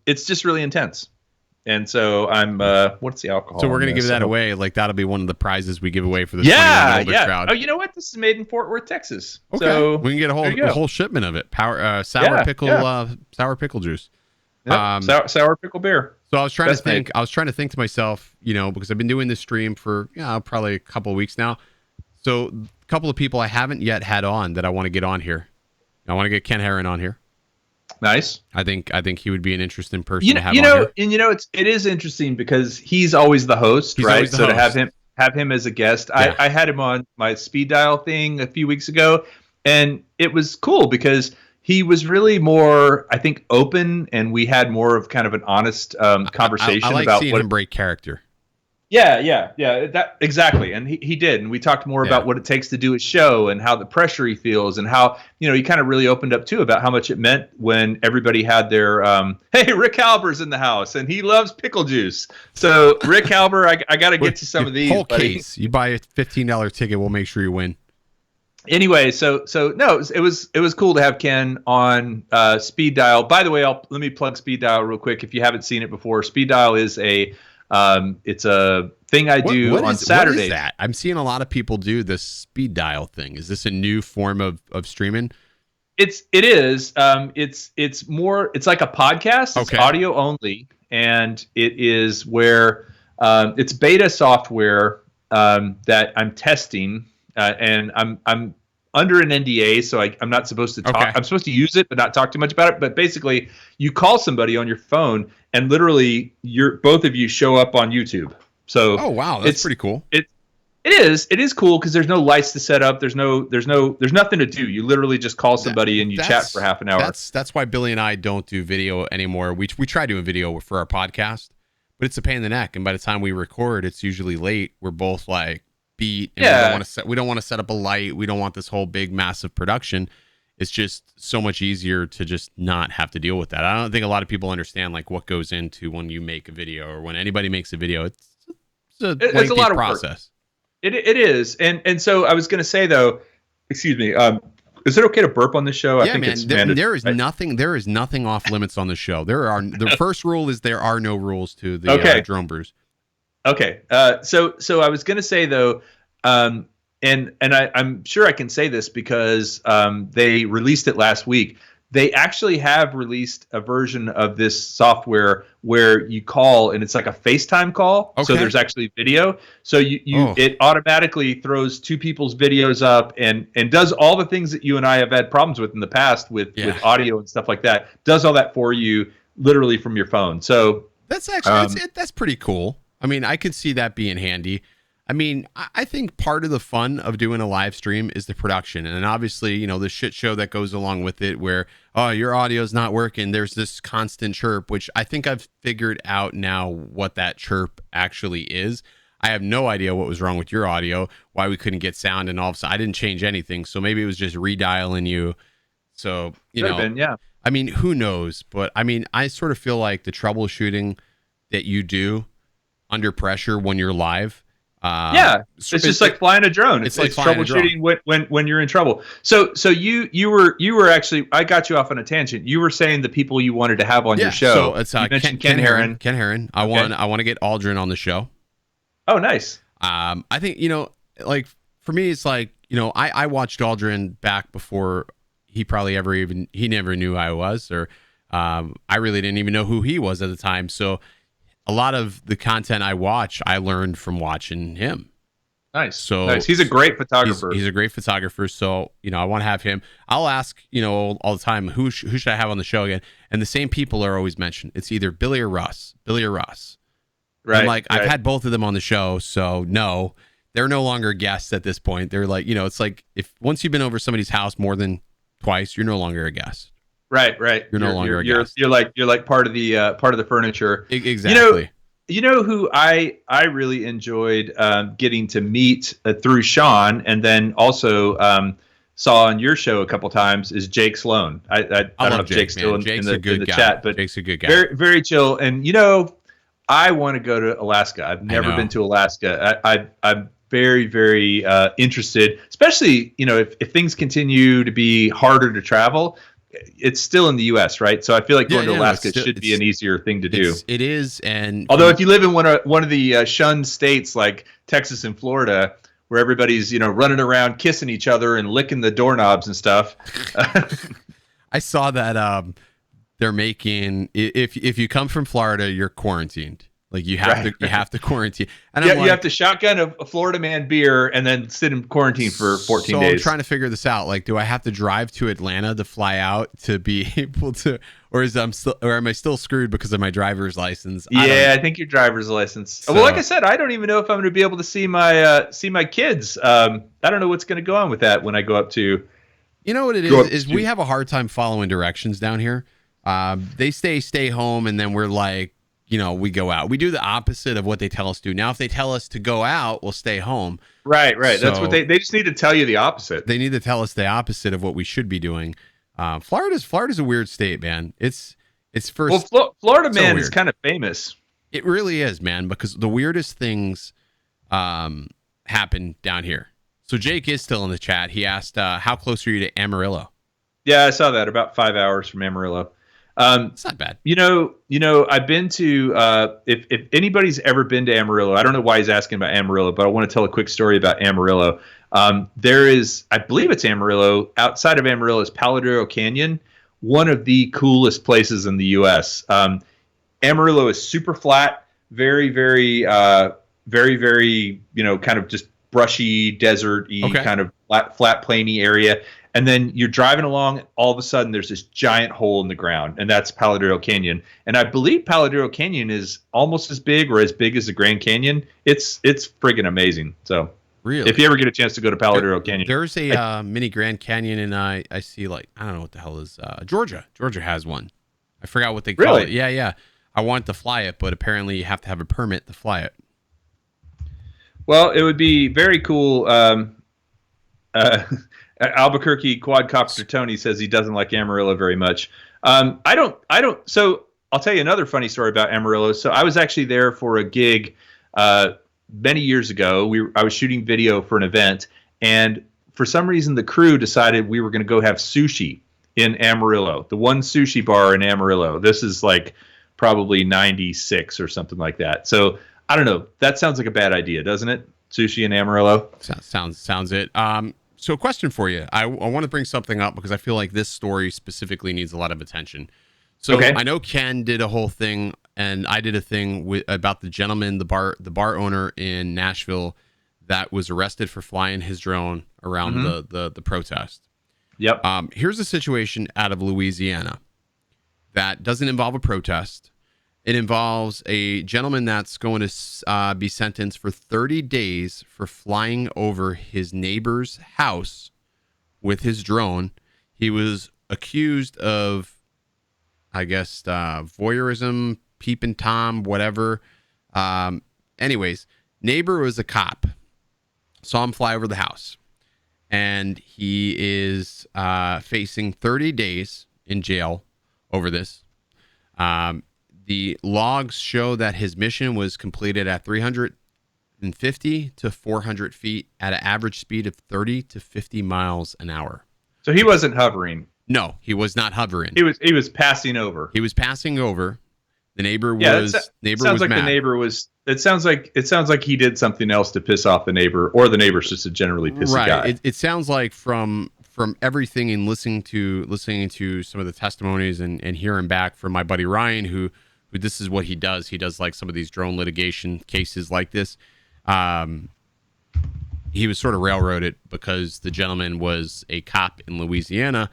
It's just really intense. And so what's the alcohol? So we're going to give that away. Like, that'll be one of the prizes we give away for the 21 and older crowd. Oh, you know what? This is made in Fort Worth, Texas. Okay. So we can get a whole shipment of it. Sour pickle juice. Yep. Sour pickle beer. So I was trying to think to myself, because I've been doing this stream for probably a couple of weeks now. So a couple of people I haven't yet had on that I want to get on here. I want to get Ken Herron on here. Nice. I think he would be an interesting person to have on here. And it is interesting because he's always the host, right? So to have him as a guest, yeah. I had him on my speed dial thing a few weeks ago, and it was cool because he was really more, I think, open, and we had more of kind of an honest conversation I like about seeing him break character. Yeah. That exactly, and he did, and we talked more about what it takes to do a show and how the pressure he feels, and how he kind of really opened up too about how much it meant when everybody had their hey, Rick Halber's in the house and he loves pickle juice. So Rick Halber, I got to get you some of these. Whole case. You buy a $15 ticket, we'll make sure you win. Anyway, so no, it was cool to have Ken on Speed Dial. By the way, let me plug Speed Dial real quick if you haven't seen it before. Speed Dial is it's a thing I do on Saturdays. What is that? I'm seeing a lot of people do this Speed Dial thing. Is this a new form of streaming? It is. It's more. It's like a podcast. It's audio only, and it is where it's beta software that I'm testing, and I'm under an NDA, so I'm not supposed to talk. Okay. I'm supposed to use it, but not talk too much about it. But basically, you call somebody on your phone, and literally, both of you show up on YouTube. So, oh wow, that's pretty cool. It is cool because there's no lights to set up. There's nothing to do. You literally just call somebody and you chat for half an hour. That's why Billy and I don't do video anymore. We try doing video for our podcast, but it's a pain in the neck. And by the time we record, it's usually late. We're both like beat, and we don't want to set up a light. We don't want this whole big massive production. It's just so much easier to just not have to deal with that. I don't think a lot of people understand like what goes into when you make a video or when anybody makes a video. It's a lot of process. It is, and so I was going to say though, excuse me, is it okay to burp on this show? Yeah, I think man. There is nothing off limits on the show. The first rule is there are no rules to the drone brews. Okay, so I was going to say though, and I'm sure I can say this because they released it last week. They actually have released a version of this software where you call and it's like a FaceTime call. Okay. So there's actually video. So it automatically throws two people's videos up and does all the things that you and I have had problems with in the past with audio and stuff like that. Does all that for you literally from your phone. So that's actually that's pretty cool. I mean, I could see that being handy. I mean, I think part of the fun of doing a live stream is the production. And obviously, the shit show that goes along with it where, oh, your audio's not working. There's this constant chirp, which I think I've figured out now what that chirp actually is. I have no idea what was wrong with your audio, why we couldn't get sound, and all of a sudden I didn't change anything. So maybe it was just redialing you. So, I mean, who knows? But I mean, I sort of feel like the troubleshooting that you do under pressure when you're live Yeah, it's just like flying a drone. It's like troubleshooting when you're in trouble. So you were actually, I got you off on a tangent. You were saying the people you wanted to have on your show. So it's you mentioned Ken Herron. Ken Herron. I want to get Aldrin on the show. Oh, nice. I think, like for me, it's like, I watched Aldrin back before he probably he never knew who I was, or I really didn't even know who he was at the time. So a lot of the content I watch, I learned from watching him. Nice. So nice. He's a great photographer. He's a great photographer. So, I want to have him. I'll ask, all the time, who should I have on the show again? And the same people are always mentioned. It's either Billy or Ross. Right. And I've had both of them on the show. So no, they're no longer guests at this point. They're like, it's like if once you've been over somebody's house more than twice, you're no longer a guest. Right. You're no longer a guest. You're like part of the furniture. Exactly. You know who I really enjoyed getting to meet through Sean, and then also saw on your show a couple times, is Jake Sloan. I don't know if Jake's still in the chat, but Jake's a good guy. Very, very chill. And I want to go to Alaska. I've never been to Alaska. I'm very, very interested, especially if things continue to be harder to travel. It's still in the U.S., right? So I feel like going to Alaska should be an easier thing to do. It is, and although if you live in one of the shunned states like Texas and Florida, where everybody's running around kissing each other and licking the doorknobs and stuff. I saw that they're making, if you come from Florida, you're quarantined. Like you have to quarantine. And you have to shotgun a Florida man beer and then sit in quarantine for 14 days. So I'm trying to figure this out. Like, do I have to drive to Atlanta to fly out to be able to, or am I still screwed because of my driver's license? I think your driver's license. So, well, like I said, I don't even know if I'm going to be able to see my kids. I don't know what's going to go on with that when I go up to. You know what it is we have a hard time following directions down here. They stay home, and then we're like, we go out. We do the opposite of what they tell us to. Now, if they tell us to go out, we'll stay home. Right. So that's what they just need to tell you the opposite. They need to tell us the opposite of what we should be doing. Florida's a weird state, man. It's first. Well, Florida man is kind of famous. It really is, man, because the weirdest things happen down here. So Jake is still in the chat. He asked, how close are you to Amarillo? Yeah, I saw that. About 5 hours from Amarillo. It's not bad. I've been to, if anybody's ever been to Amarillo, I don't know why he's asking about Amarillo, but I want to tell a quick story about Amarillo. There is, I believe it's Amarillo. Outside of Amarillo is Paladero Canyon, one of the coolest places in the U.S. Amarillo is super flat, very, very, very, very, kind of just brushy, desert-y, kind of flat, plainy area. And then you're driving along, all of a sudden there's this giant hole in the ground, and that's Paladero Canyon. And I believe Paladero Canyon is almost as big or as big as the Grand Canyon. It's friggin' amazing. So really, if you ever get a chance to go to Paladero Canyon. There's a mini Grand Canyon, and I see, like, I don't know what the hell is Georgia. Georgia has one. I forgot what they call it. Yeah. I want to fly it, but apparently you have to have a permit to fly it. Well, it would be very cool. Albuquerque quadcopter Tony says he doesn't like Amarillo very much. I don't. So I'll tell you another funny story about Amarillo. So I was actually there for a gig many years ago. I was shooting video for an event, and for some reason the crew decided we were going to go have sushi in Amarillo, the one sushi bar in Amarillo. This is like probably 96 or something like that. So I don't know. That sounds like a bad idea, doesn't it? Sushi in Amarillo. Sounds it. So a question for you. I want to bring something up because I feel like this story specifically needs a lot of attention. So I know Ken did a whole thing, and I did a thing about the gentleman, the bar owner in Nashville that was arrested for flying his drone around the protest. Yep. Here's a situation out of Louisiana that doesn't involve a protest. It involves a gentleman that's going to be sentenced for 30 days for flying over his neighbor's house with his drone. He was accused of, I guess, voyeurism, peeping Tom, whatever. Anyways, neighbor was a cop. Saw him fly over the house. And he is facing 30 days in jail over this. The logs show that his mission was completed at 300 350 to 400 feet at an average speed of 30 to 50 miles an hour. So he wasn't hovering. No, he was not hovering. He was passing over. He was passing over. The neighbor was sounds like mad. The neighbor was. It sounds like he did something else to piss off the neighbor, or the neighbor's just a generally pissy guy. It sounds like from everything and listening to some of the testimonies and hearing back from my buddy Ryan, who this is what he does. He does like some of these drone litigation cases like this. He was sort of railroaded because the gentleman was a cop in Louisiana.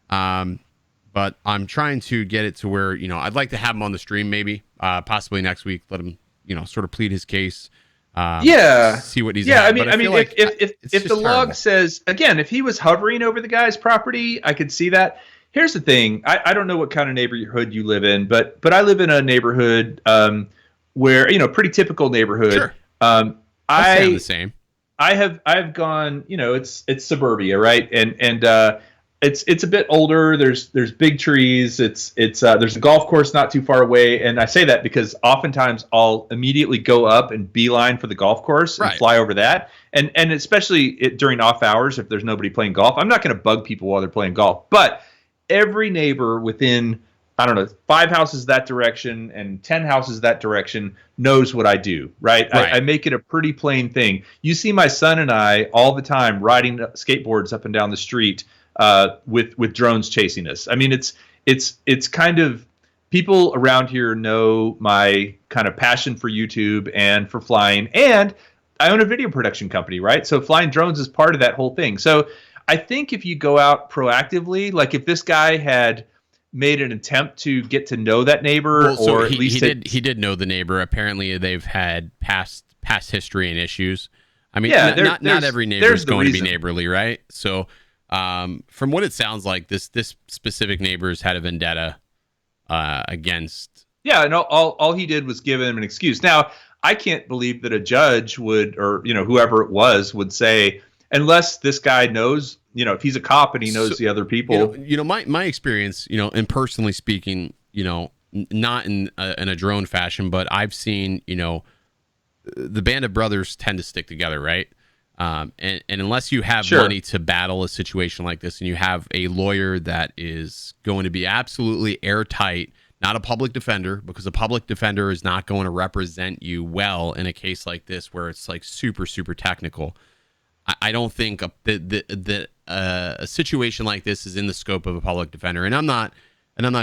But I'm trying to get it to where, I'd like to have him on the stream maybe, possibly next week, let him, sort of plead his case. See what he's at. I mean, if the log says, again, if he was hovering over the guy's property, I could see that. Here's the thing. I don't know what kind of neighborhood you live in, but I live in a neighborhood where, pretty typical neighborhood. Sure. The same. I've gone, it's suburbia, right? And it's a bit older. There's big trees. There's a golf course not too far away, and I say that because oftentimes I'll immediately go up and beeline for the golf course and fly over that. And especially during off hours, if there's nobody playing golf, I'm not going to bug people while they're playing golf. But every neighbor within 5 houses that direction and 10 houses that direction knows what I do, right? I make it a pretty plain thing. You see my son and I all the time riding skateboards up and down the street with drones chasing us. I mean, it's kind of, people around here know my kind of passion for YouTube and for flying, and I own a video production company, right? So flying drones is part of that whole thing. So I think if you go out proactively, like if this guy had made an attempt to get to know that neighbor, or at least he did know the neighbor. Apparently they've had past history and issues. I mean, not every neighbor is going to be neighborly, right? So from what it sounds like, this specific neighbor's had a vendetta against. Yeah, and all he did was give him an excuse. Now, I can't believe that a judge would, or whoever it was, would say, unless this guy knows, if he's a cop and he knows the other people. My experience, and personally speaking, not in a drone fashion, but I've seen, the band of brothers tend to stick together, right? And unless you have money to battle a situation like this, and you have a lawyer that is going to be absolutely airtight, not a public defender, because a public defender is not going to represent you well in a case like this where it's like super, super technical. I don't think a situation like this is in the scope of a public defender. And I'm not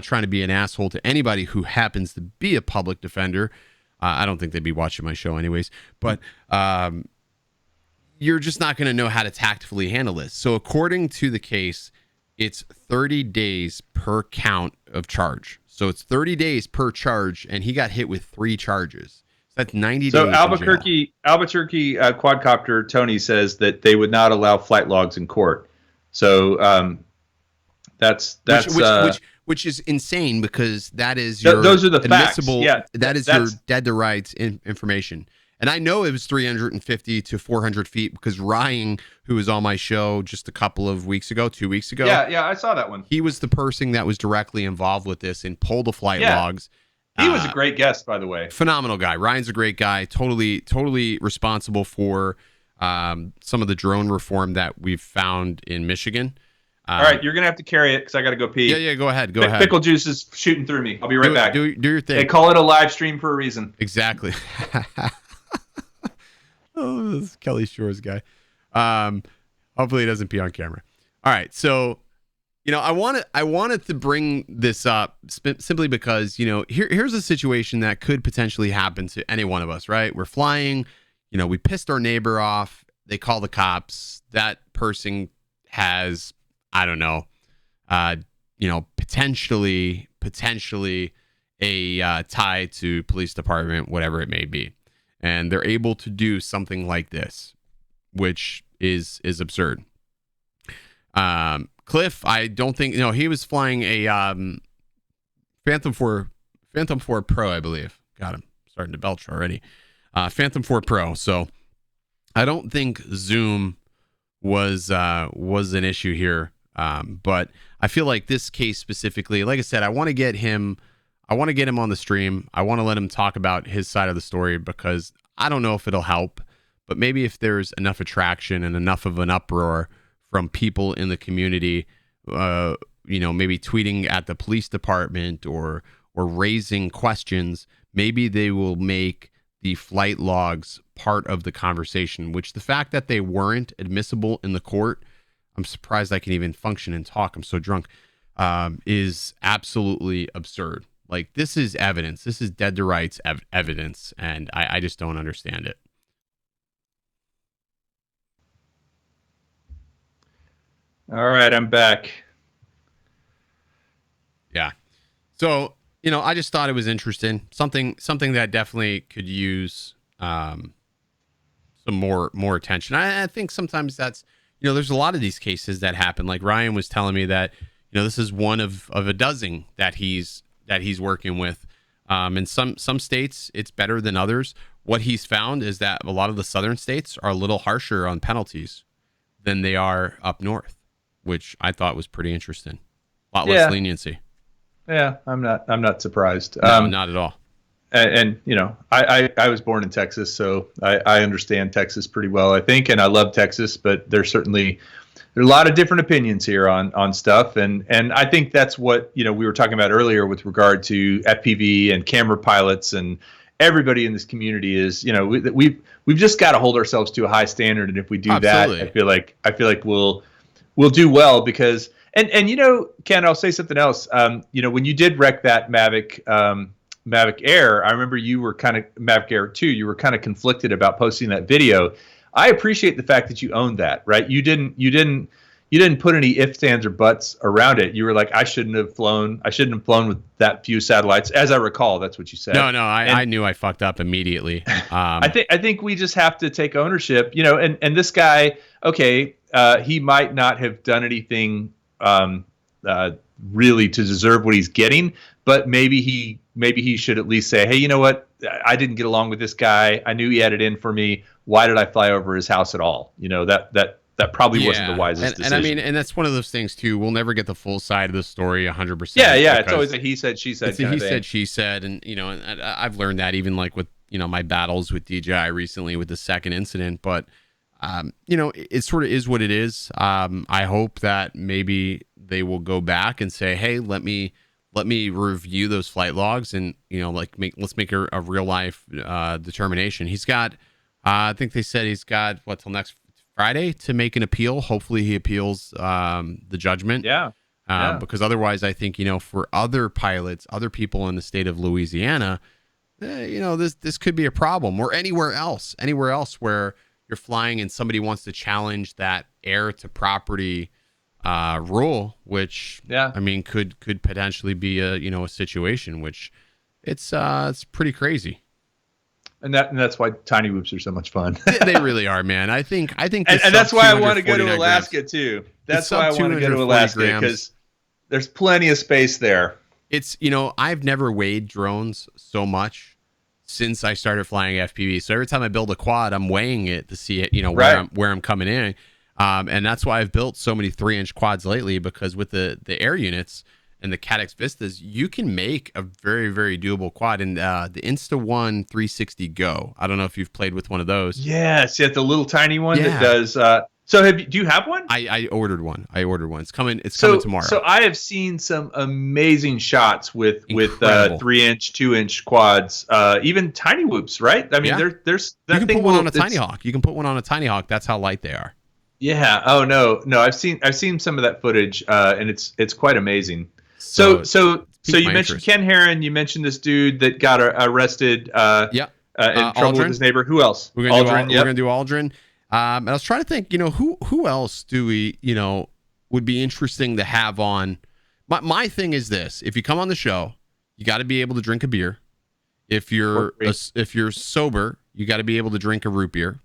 trying to be an asshole to anybody who happens to be a public defender. I don't think they'd be watching my show anyways, but you're just not going to know how to tactfully handle this. So according to the case, it's 30 days per count of charge. So it's 30 days per charge, and he got hit with 3 charges. So that's 90 days. So Albuquerque quadcopter Tony says that they would not allow flight logs in court. So that's which is insane, because that is those are the admissible facts. Yeah, that is your dead to rights information. And I know it was 350 to 400 feet because Ryan, who was on my show just a couple of weeks ago, 2 weeks ago. Yeah, I saw that one. He was the person that was directly involved with this and pulled the flight logs. He was a great guest, by the way. Phenomenal guy. Ryan's a great guy. Totally responsible for some of the drone reform that we've found in Michigan. All right, you're going to have to carry it because I got to go pee. Yeah, go ahead. Go ahead. Pickle juice is shooting through me. I'll be right back. Do your thing. They call it a live stream for a reason. Exactly. Oh, this is Kelly Shores guy. Hopefully he doesn't pee on camera. All right, so I wanted to bring this up simply because here's a situation that could potentially happen to any one of us, right? We're flying, we pissed our neighbor off. They call the cops. That person has, I don't know, potentially a tie to police department, whatever it may be. And they're able to do something like this, which is absurd. Cliff, I don't think, he was flying a Phantom 4 Pro, I believe. Got him starting to belch already. Phantom 4 Pro. So I don't think Zoom was an issue here. But I feel like this case specifically, like I said, I want to get him on the stream. I want to let him talk about his side of the story because I don't know if it'll help. but maybe if there's enough attraction and enough of an uproar from people in the community, maybe tweeting at the police department or raising questions, maybe they will make the flight logs part of the conversation, which the fact that they weren't admissible in the court, I'm surprised I can even function and talk. I'm so drunk, is absolutely absurd. Like, this is evidence. This is dead to rights evidence, and I just don't understand it. All right, I'm back. Yeah. So, I just thought it was interesting. Something that definitely could use some more attention. I think sometimes that's, there's a lot of these cases that happen. Like Ryan was telling me that, this is one of a dozen that he's working with. In some states, it's better than others. What he's found is that a lot of the southern states are a little harsher on penalties than they are up north, which I thought was pretty interesting. A lot less leniency. Yeah, I'm not surprised. No, not at all. And I was born in Texas, so I understand Texas pretty well, I think, and I love Texas, but there are a lot of different opinions here on stuff, and I think that's what we were talking about earlier with regard to FPV and camera pilots and everybody in this community is we've just got to hold ourselves to a high standard, and if we do that, I feel like we'll do well because and Ken, I'll say something else. When you did wreck that Mavic Air, I remember you were kind of Mavic Air 2. You were kind of conflicted about posting that video. I appreciate the fact that you owned that, right? You didn't put any ifs, ands, or buts around it. You were like, I shouldn't have flown with that few satellites, as I recall. That's what you said. No, I knew I fucked up immediately. I think we just have to take ownership, and this guy, okay, he might not have done anything really to deserve what he's getting, but maybe he should at least say, hey, you know what? I didn't get along with this guy. I knew he had it in for me. Why did I fly over his house at all? That probably wasn't the wisest decision. And I mean, and that's one of those things too. We'll never get the full side of the story 100%. Yeah. It's always a he said, she said. It's a he said, she said. And, and I've learned that even like with, my battles with DJI recently with the second incident, but it sort of is what it is. I hope that maybe they will go back and say, hey, let me review those flight logs and, let's make a real life determination. He's got, I think they said he's got till next Friday to make an appeal. Hopefully he appeals the judgment. Yeah. Because otherwise I think, for other pilots, other people in the state of Louisiana, this could be a problem, or anywhere else where you're flying and somebody wants to challenge that heir to property rule, which I mean could potentially be a situation which it's pretty crazy. And that's why tiny whoops are so much fun. They really are, man. I think and that's why I want to go to Alaska too. That's why I want to go to Alaska, because there's plenty of space there. It's I've never weighed drones so much since I started flying FPV. So every time I build a quad, I'm weighing it to see it, where I'm coming in. And that's why I've built so many 3-inch quads lately, because with the air units and the CATX Vistas, you can make a very, very doable quad. And the Insta1 360 Go, I don't know if you've played with one of those. Yes, the little tiny one that does. So do you have one? I ordered one. It's coming tomorrow. So I have seen some amazing shots with 3-inch, 2-inch quads, even tiny whoops, right? I mean, there's that you can thing. Put one on a Tiny Hawk. You can put one on a Tiny Hawk. That's how light they are. Yeah. Oh no. I've seen some of that footage, and it's quite amazing. So you mentioned Ken Heron. You mentioned this dude that got arrested. In trouble Aldrin. With his neighbor. Who else? We're gonna do Aldrin. And I was trying to think, who else do we, would be interesting to have on. My thing is this: if you come on the show, you got to be able to drink a beer. If you're sober, you got to be able to drink a root beer.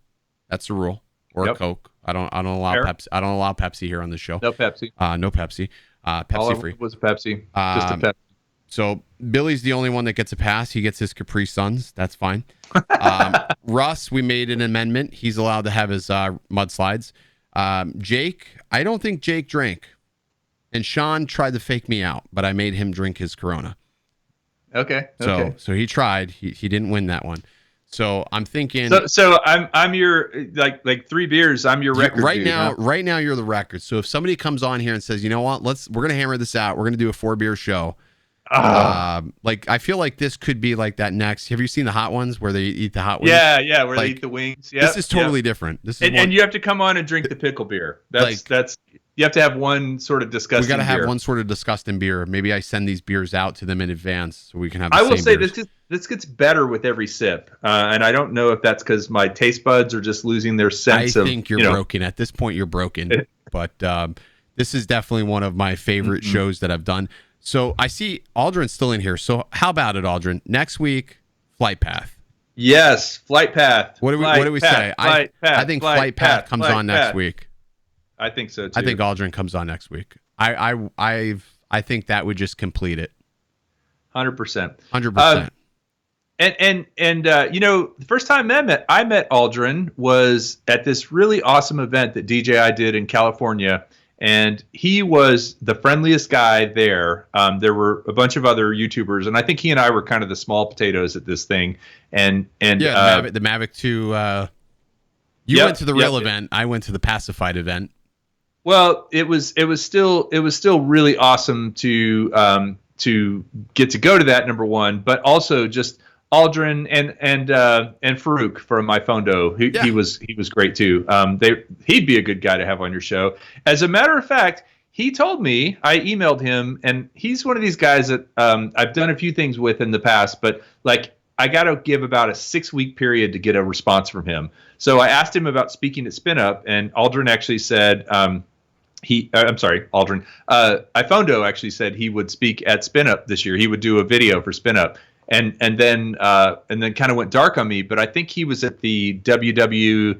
That's the rule. Or a Coke. I don't allow Pepsi. I don't allow Pepsi here on the show. No Pepsi. No Pepsi. Pepsi free. Was a Pepsi. Just a Pepsi. So Billy's the only one that gets a pass. He gets his Capri Suns. That's fine. Russ, we made an amendment. He's allowed to have his mudslides. Jake, I don't think Jake drank. And Sean tried to fake me out, but I made him drink his Corona. Okay. So he tried. He didn't win that one. So I'm thinking. So I'm your like 3 beers. I'm your record right dude, now. huh? Right now, you're the record. So if somebody comes on here and says, you know what, we're gonna hammer this out. We're gonna do a 4 beer show. Like I feel like this could be like that next. Have you seen the hot ones where they eat the hot wings? Yeah, where they eat the wings. Yeah, this is totally different. This is and you have to come on and drink the pickle beer. That's you have to have one sort of disgusting. We got to have beer. one sort of disgusting beer. Maybe I send these beers out to them in advance so we can have. I will say this gets better with every sip, and I don't know if that's because my taste buds are just losing their sense. I think you're broken at this point. You're broken, but this is definitely one of my favorite shows that I've done. So I see Aldrin's still in here. So how about it, Aldrin? Next week, Flight Path. Yes, Flight Path. What do we say? I think Flight Path comes on next week. I think so too. I think Aldrin comes on next week. I think that would just complete it. 100%. 100%. And the first time I met Aldrin was at this really awesome event that DJI did in California. And he was the friendliest guy there. There were a bunch of other YouTubers, and I think he and I were kind of the small potatoes at this thing. And the Mavic 2. You went to the real event. I went to the pacified event. Well, it was still really awesome to get to go to that, number one, but also just Aldrin and Farouk from iPhondo. He was great too. He'd be a good guy to have on your show. As a matter of fact, he told me, I emailed him, and he's one of these guys that I've done a few things with in the past, but like I got to give about a 6-week period to get a response from him. So I asked him about speaking at Spin Up, and Aldrin actually said Aldrin. iPhondo actually said he would speak at Spin Up this year. He would do a video for Spin Up. And then kind of went dark on me, but I think he was at the WWDC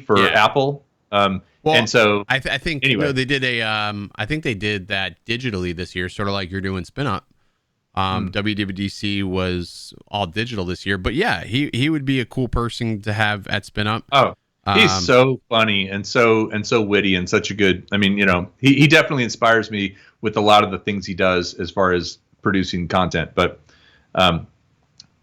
for Apple. And so I think anyway. they did I think they did that digitally this year, sort of like you're doing Spin Up. WWDC was all digital this year, but yeah, he would be a cool person to have at Spin Up. Oh, he's so funny and so witty and such a good. I mean, he definitely inspires me with a lot of the things he does as far as producing content, but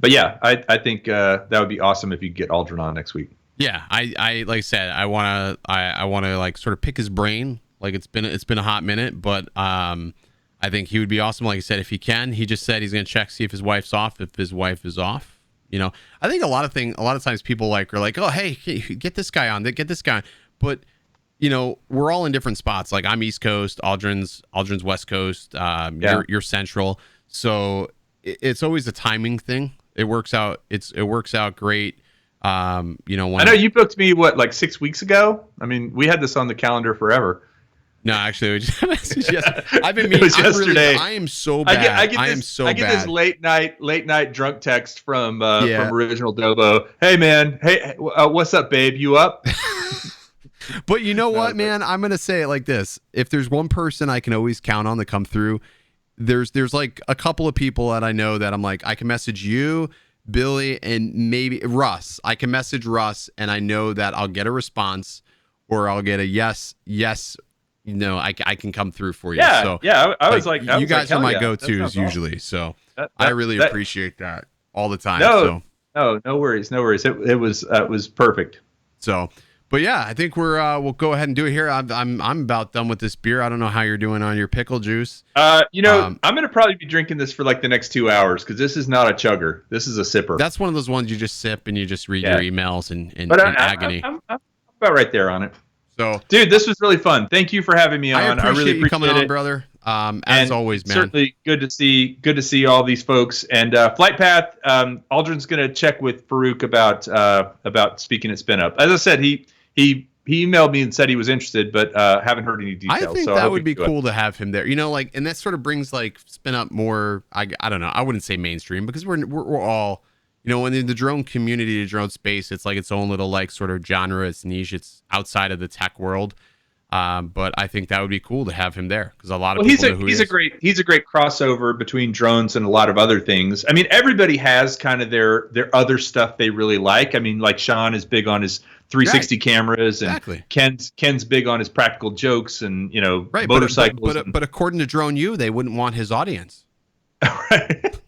yeah, I think that would be awesome if you get Aldrin on next week. Yeah, I like I said, I want to like sort of pick his brain. Like it's been a hot minute, but I think he would be awesome. Like I said, if he can, he just said he's gonna check see if his wife's off. If his wife is off, I think a lot of times people are like, oh hey, get this guy on, but we're all in different spots. Like I'm East Coast, Aldrin's West Coast, you're Central, so it's always a timing thing. It works out. It works out great. When I know you booked me like 6 weeks ago. I mean, we had this on the calendar forever. No, actually, we just I've been meeting. It was yesterday. I am so bad. I get this late night drunk text from Original Dobo. Hey man, what's up, babe? You up? But you know what, man? I'm gonna say it like this: if there's one person I can always count on to come through, there's like a couple of people that I know that I'm like, I can message you, Billy, and maybe Russ. I can message Russ, and I know that I'll get a response, or I'll get a yes. I can come through for you. Yeah, so I was like, you guys are my yeah, go-tos usually. So I really appreciate that all the time. No worries. It was perfect. So. But yeah, I think we'll go ahead and do it here. I'm about done with this beer. I don't know how you're doing on your pickle juice. I'm gonna probably be drinking this for like the next 2 hours because this is not a chugger. This is a sipper. That's one of those ones you just sip and you just read your emails and agony. I'm about right there on it. So, dude, this was really fun. Thank you for having me on. I really appreciate you coming on, brother. As always, man. Certainly good to see all these folks. And Flight Path, Aldrin's gonna check with Farouk about speaking at Spin Up. As I said, he emailed me and said he was interested, but haven't heard any details. I think that would be cool to have him there. And that sort of brings like Spin Up more. I don't know. I wouldn't say mainstream because we're all, in the drone community, the drone space, it's like its own little like sort of genre. It's niche. It's outside of the tech world. But I think that would be cool to have him there because a lot of people know who he is. He's a great crossover between drones and a lot of other things. I mean, everybody has kind of their other stuff they really like. I mean, like Sean is big on his 360 cameras, and Ken's big on his practical jokes and motorcycles. But according to Drone U, they wouldn't want his audience. Right.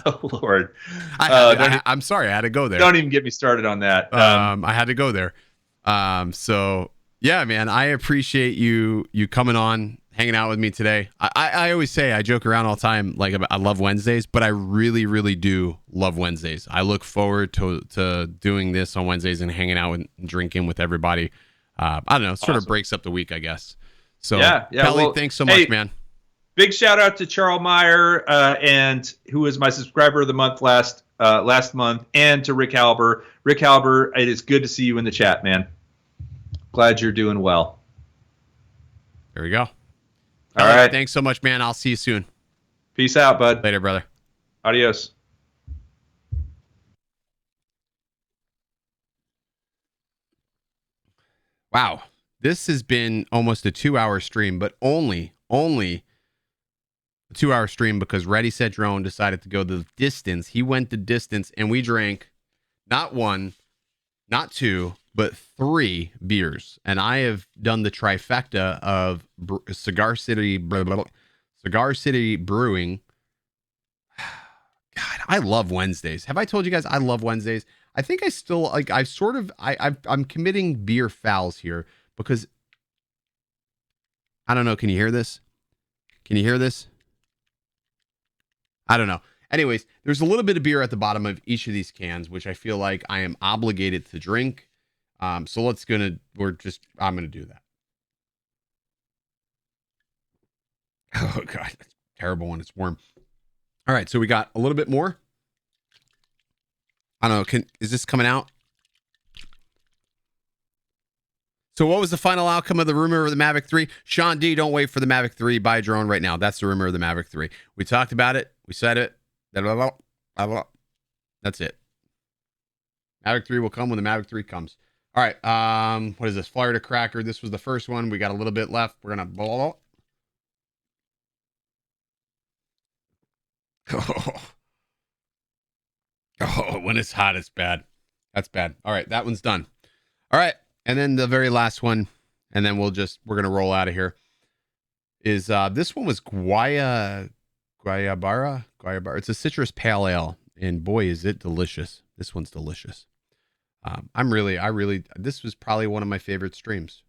Oh Lord, I'm sorry, I had to go there. Don't even get me started on that. I had to go there. So yeah, man, I appreciate you coming on, hanging out with me today. I always say, I joke around all the time, like, I love Wednesdays, but I really, really do love Wednesdays. I look forward to doing this on Wednesdays and hanging out and drinking with everybody. I don't know, it sort of breaks up the week, I guess. So yeah. Kelly, well, thanks so much, man. Big shout out to Charles Meyer, and who was my subscriber of the month last month, and to Rick Halber. Rick Halber, it is good to see you in the chat, man. Glad you're doing well. There we go. All right. Thanks so much, man. I'll see you soon. Peace out, bud. Later, brother. Adios. Wow. This has been almost a 2-hour stream, but only a 2-hour stream because Ready Set Drone decided to go the distance. He went the distance, and we drank not one, not two, but 3 beers. And I have done the trifecta of Cigar City Brewing. God, I love Wednesdays. Have I told you guys I love Wednesdays? I think I still like. I'm committing beer fouls here because I don't know. Can you hear this? Can you hear this? I don't know. Anyways, there's a little bit of beer at the bottom of each of these cans, which I feel like I am obligated to drink. So I'm gonna do that. Oh God, that's terrible when it's warm. All right, so we got a little bit more. I don't know. Is this coming out? So what was the final outcome of the rumor of the Mavic 3? Sean D, don't wait for the Mavic 3. Buy a drone right now. That's the rumor of the Mavic 3. We talked about it. We said it. That's it. Mavic 3 will come when the Mavic 3 comes. All right. What is this? Florida Cracker. This was the first one. We got a little bit left. We're going to... Oh, when it's hot, it's bad. That's bad. All right. That one's done. All right. And then the very last one, and then we're going to roll out of here, is this one was Guayabara. It's a citrus pale ale, and boy, is it delicious. This one's delicious. This was probably one of my favorite streams.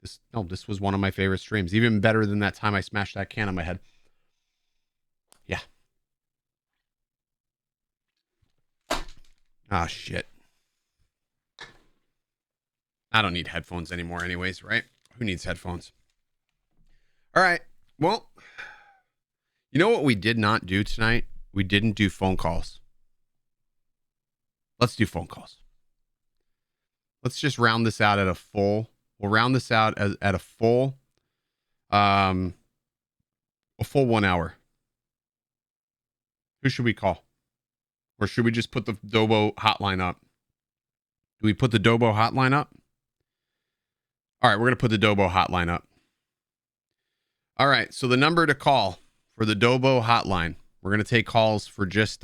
This was one of my favorite streams, even better than that time I smashed that can on my head. Yeah. Ah, shit. I don't need headphones anymore anyways, right? Who needs headphones? All right. Well, you know what we did not do tonight? We didn't do phone calls. Let's do phone calls. Let's just round this out at a full. We'll round this out at a full 1 hour. Who should we call? Or should we just put the Dobo hotline up? Do we put the Dobo hotline up? All right, we're going to put the Dobo hotline up. All right, so the number to call for the Dobo hotline, we're going to take calls for just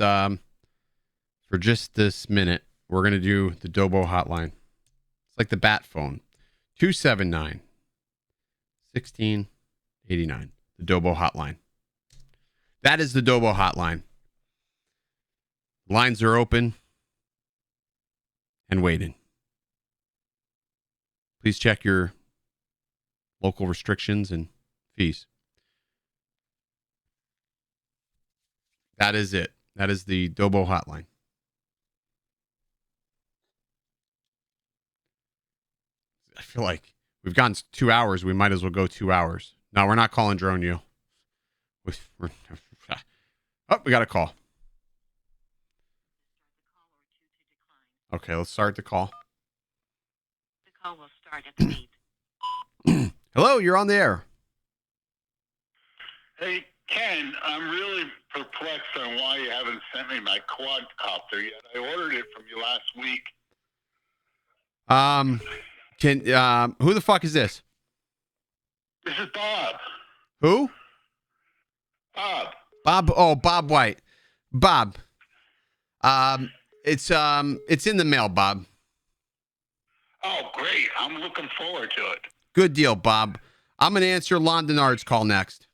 this minute. We're going to do the Dobo hotline. It's like the bat phone. 279-1689. The Dobo hotline. That is the Dobo hotline. Lines are open and waiting. Please check your local restrictions and fees. That is it. That is the Dobo hotline. I feel like we've gone 2 hours. We might as well go 2 hours. No, we're not calling Drone U. Oh, we got a call. Okay, let's start the call. The call will start at the beep. Hello, you're on the air. Hey, Ken, I'm really perplexed on why you haven't sent me my quadcopter yet. I ordered it from you last week. Who the fuck is this? This is Bob. Who? Bob. Bob. Oh, Bob White. Bob. It's in the mail, Bob. Oh, great. I'm looking forward to it. Good deal, Bob. I'm going to answer Lon Denard's call next.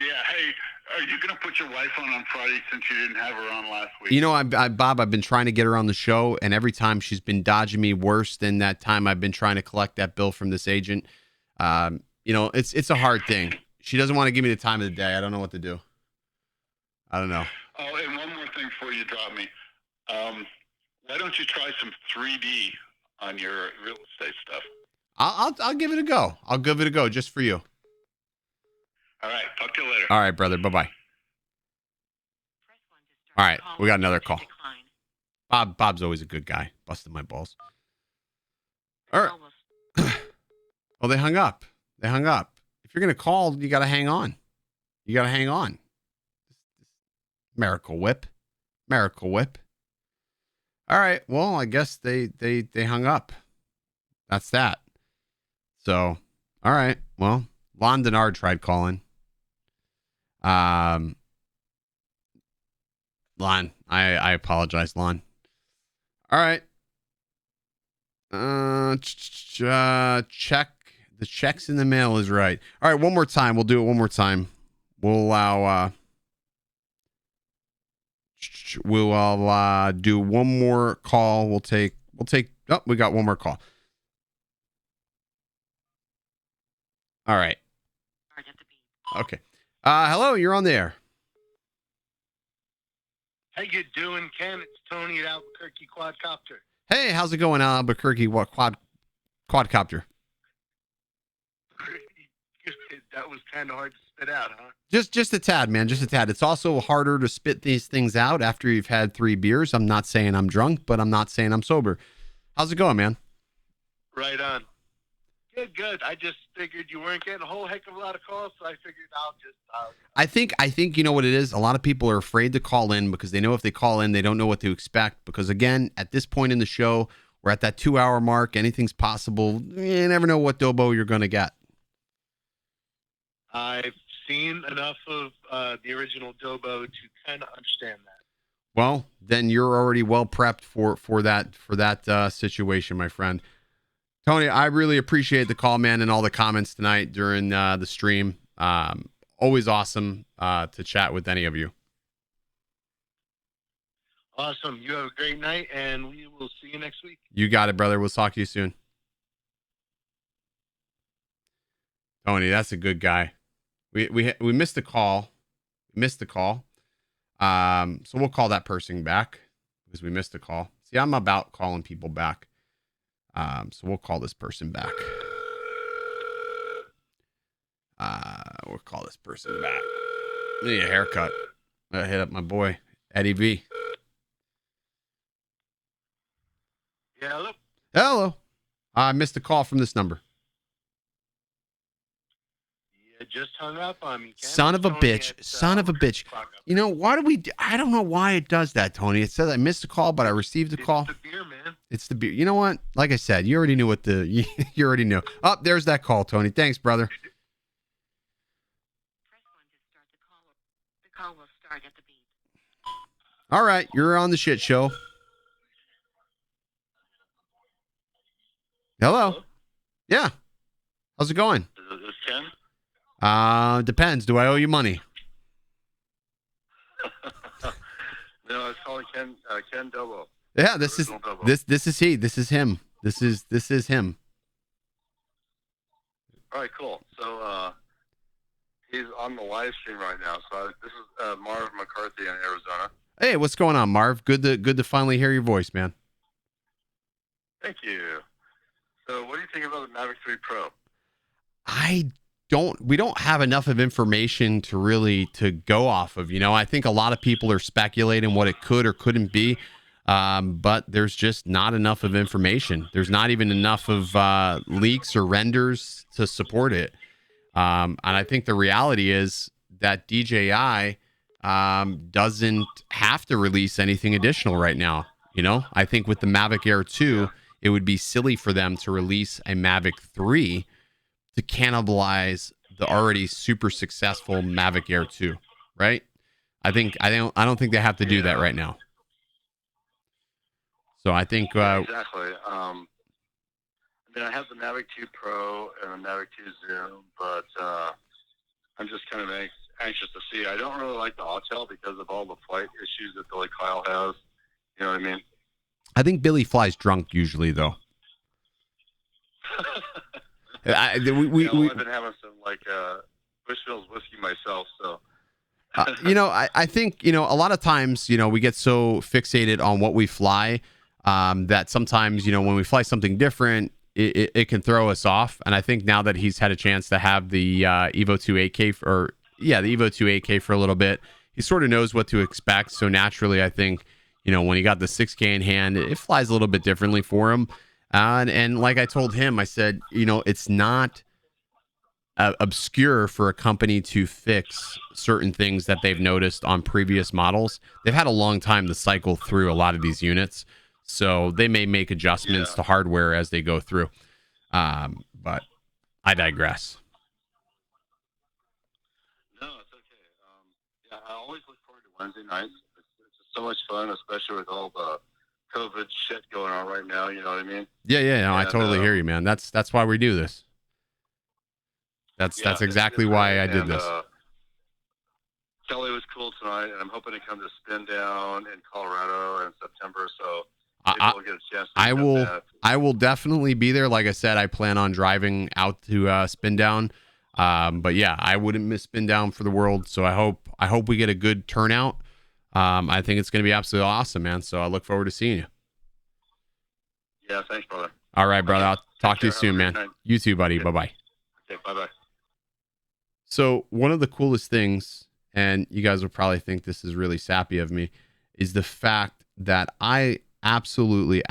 Yeah, hey, are you going to put your wife on Friday since you didn't have her on last week? You know, Bob, I've been trying to get her on the show, and every time she's been dodging me worse than that time I've been trying to collect that bill from this agent. You know, it's a hard thing. She doesn't want to give me the time of the day. I don't know what to do. I don't know. Oh, and one more thing before you drop me. Why don't you try some 3D on your real estate stuff? I'll give it a go. I'll give it a go just for you. All right. Talk to you later. All right, brother. Bye-bye. All right. We got another call. Bob's always a good guy. Busting my balls. All right. Well, they hung up. They hung up. If you're going to call, you got to hang on. You got to hang on. Miracle Whip. Miracle Whip. All right. Well, I guess they hung up. That's that. So, all right. Well, Lon Denard tried calling. Lon, I apologize, Lon. All right. Check. The check's in the mail is right. All right, one more time. We'll do it one more time. We'll allow do one more call. We'll take oh, we got one more call. All right. Okay. Hello, you're on the air. How you doing, Ken? It's Tony at Albuquerque Quadcopter. Hey, how's it going, Albuquerque? What quadcopter? That was kind of hard to spit out, huh? Just a tad, man. Just a tad. It's also harder to spit these things out after you've had 3 beers. I'm not saying I'm drunk, but I'm not saying I'm sober. How's it going, man? Right on. Good. I just figured you weren't getting a whole heck of a lot of calls, so I figured I'll just... I think you know what it is? A lot of people are afraid to call in because they know if they call in, they don't know what to expect. Because, again, at this point in the show, we're at that 2-hour mark. Anything's possible. You never know what Dobo you're going to get. I've seen enough of the original Dobo to kind of understand that. Well, then you're already well prepped for that situation, my friend. Tony, I really appreciate the call, man, and all the comments tonight during the stream. Always awesome to chat with any of you. Awesome. You have a great night, and we will see you next week. You got it, brother. We'll talk to you soon. Tony, that's a good guy. We missed the call. So we'll call that person back because we missed the call. See, I'm about calling people back. So we'll call this person back. We'll call this person back. I need a haircut. I hit up my boy, Eddie V. Yeah, hello. Hello. I missed a call from this number. You just hung up on me, Ken. Son of a bitch. Son of a bitch. You know, why do we... I don't know why it does that, Tony. It says I missed a call, but I received a call. It's the beer, man. It's the beer. You know what? Like I said, you already knew what you already knew. Oh, there's that call, Tony. Thanks, brother. Press 1 to start the call. The call will start at the beep. All right, you're on the shit show. Hello? Yeah. How's it going? Is this Ken? Depends. Do I owe you money? No, I was calling Ken Dobo. Yeah, this is he. This is him. This is him. All right, cool. So he's on the live stream right now. So this is Marv McCarthy in Arizona. Hey, what's going on, Marv? Good to finally hear your voice, man. Thank you. So what do you think about the Mavic 3 Pro? We don't have enough of information to go off of. You know, I think a lot of people are speculating what it could or couldn't be. But there's just not enough of information. There's not even enough of leaks or renders to support it. And I think the reality is that DJI doesn't have to release anything additional right now. You know, I think with the Mavic Air 2, it would be silly for them to release a Mavic 3 to cannibalize the already super successful Mavic Air 2, right? I don't think they have to do that right now. So I think exactly. I mean, I have the Mavic 2 Pro and the Mavic 2 Zoom, but I'm just kind of anxious to see. I don't really like the Autel because of all the flight issues that Billy Kyle has. You know what I mean? I think Billy flies drunk usually, though. I've been having some like Bushmills whiskey myself, so. I think, a lot of times, we get so fixated on what we fly that sometimes, when we fly something different, it can throw us off. And I think now that he's had a chance to have the Evo 2 8K the Evo 2 8K for a little bit, he sort of knows what to expect. So naturally, I think, when he got the 6K in hand, it flies a little bit differently for him. And like I told him, I said, it's not obscure for a company to fix certain things that they've noticed on previous models. They've had a long time to cycle through a lot of these units, so they may make adjustments to hardware as they go through. But I digress. No, it's okay. I always look forward to Wednesday nights. It's so much fun, especially with all the COVID shit going on right now. You know what I mean? Yeah. I totally hear you, man. That's why we do this. That's exactly why I did this. Kelly was cool tonight, and I'm hoping to come to Spin Down in Colorado in September. So we'll get a chance. I will definitely be there. Like I said, I plan on driving out to Spin Down. But yeah, I wouldn't miss Spin Down for the world. So I hope we get a good turnout. I think it's going to be absolutely awesome, man. So I look forward to seeing you. Yeah, thanks, brother. All right, brother. I'll talk to you soon, man. You too, buddy. Bye bye. Okay, bye bye. So one of the coolest things, and you guys will probably think this is really sappy of me, is the fact that I absolutely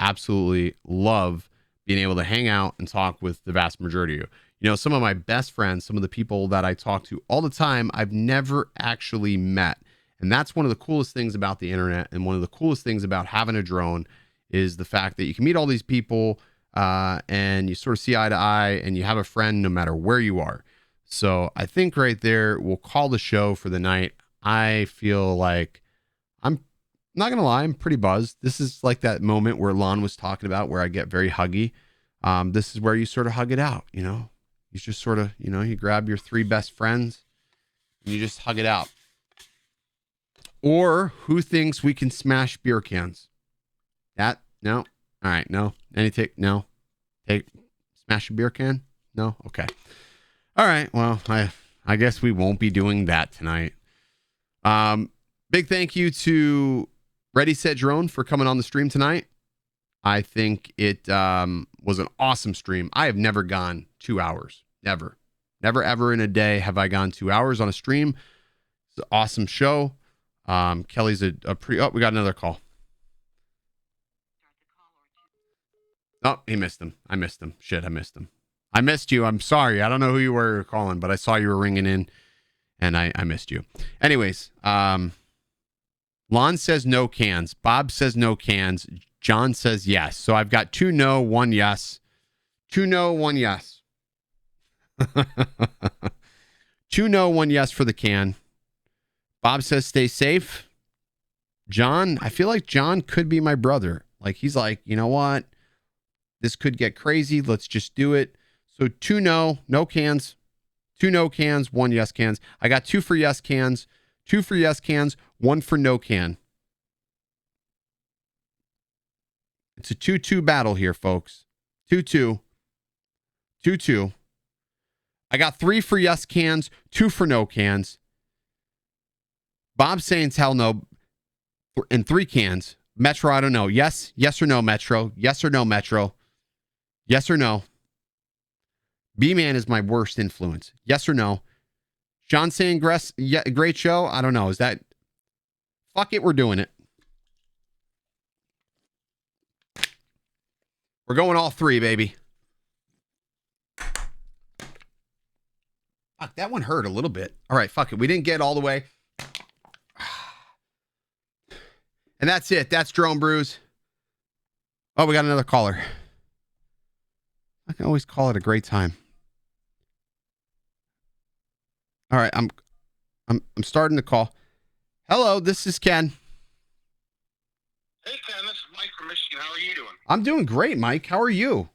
love being able to hang out and talk with the vast majority of you. Some of my best friends, some of the people that I talk to all the time, I've never actually met. And that's one of the coolest things about the internet. And one of the coolest things about having a drone is the fact that you can meet all these people and you sort of see eye to eye and you have a friend no matter where you are. So I think right there, we'll call the show for the night. I feel like I'm not going to lie. I'm pretty buzzed. This is like that moment where Lon was talking about where I get very huggy. This is where you sort of hug it out. You just sort of, you grab your 3 best friends and you just hug it out. Or who thinks we can smash beer cans? No. All right. No. No. Smash a beer can? No. Okay. All right. Well, I guess we won't be doing that tonight. Big thank you to Ready Set Drone for coming on the stream tonight. I think it was an awesome stream. I have never gone 2 hours. Never ever in a day have I gone 2 hours on a stream. It's an awesome show. Kelly's we got another call. Oh, he missed him. I missed him. Shit, I missed him. I missed you. I'm sorry. I don't know who you were calling, but I saw you were ringing in, and I missed you. Anyways, Lon says no cans. Bob says no cans. John says yes. So I've got 2 no, 1 yes. 2 no, 1 yes. 2 no, 1 yes for the can. Bob says stay safe. John, I feel like John could be my brother. Like, he's like, you know what? This could get crazy. Let's just do it. So 2 no cans. 2 no cans, 1 yes cans. I got 2 for yes cans, 2 for yes cans, 1 for no can. It's a 2-2 battle here, folks. 2-2. 2-2. I got 3 for yes cans, 2 for no cans. Bob's saying hell no. And 3 cans. Metro, I don't know. Yes or no, Metro. Yes or no, Metro. Yes or no. B-Man is my worst influence. Yes or no. Sean saying great show. I don't know. Is that... Fuck it, we're doing it. We're going all 3, baby. Fuck, that one hurt a little bit. All right, fuck it. We didn't get all the way. And that's it. That's Drone Brews. Oh, we got another caller. I can always call it a great time. All right, I'm starting to call. Hello, this is Ken. Hey, Ken, this is Mike from Michigan. How are you doing? I'm doing great, Mike. How are you?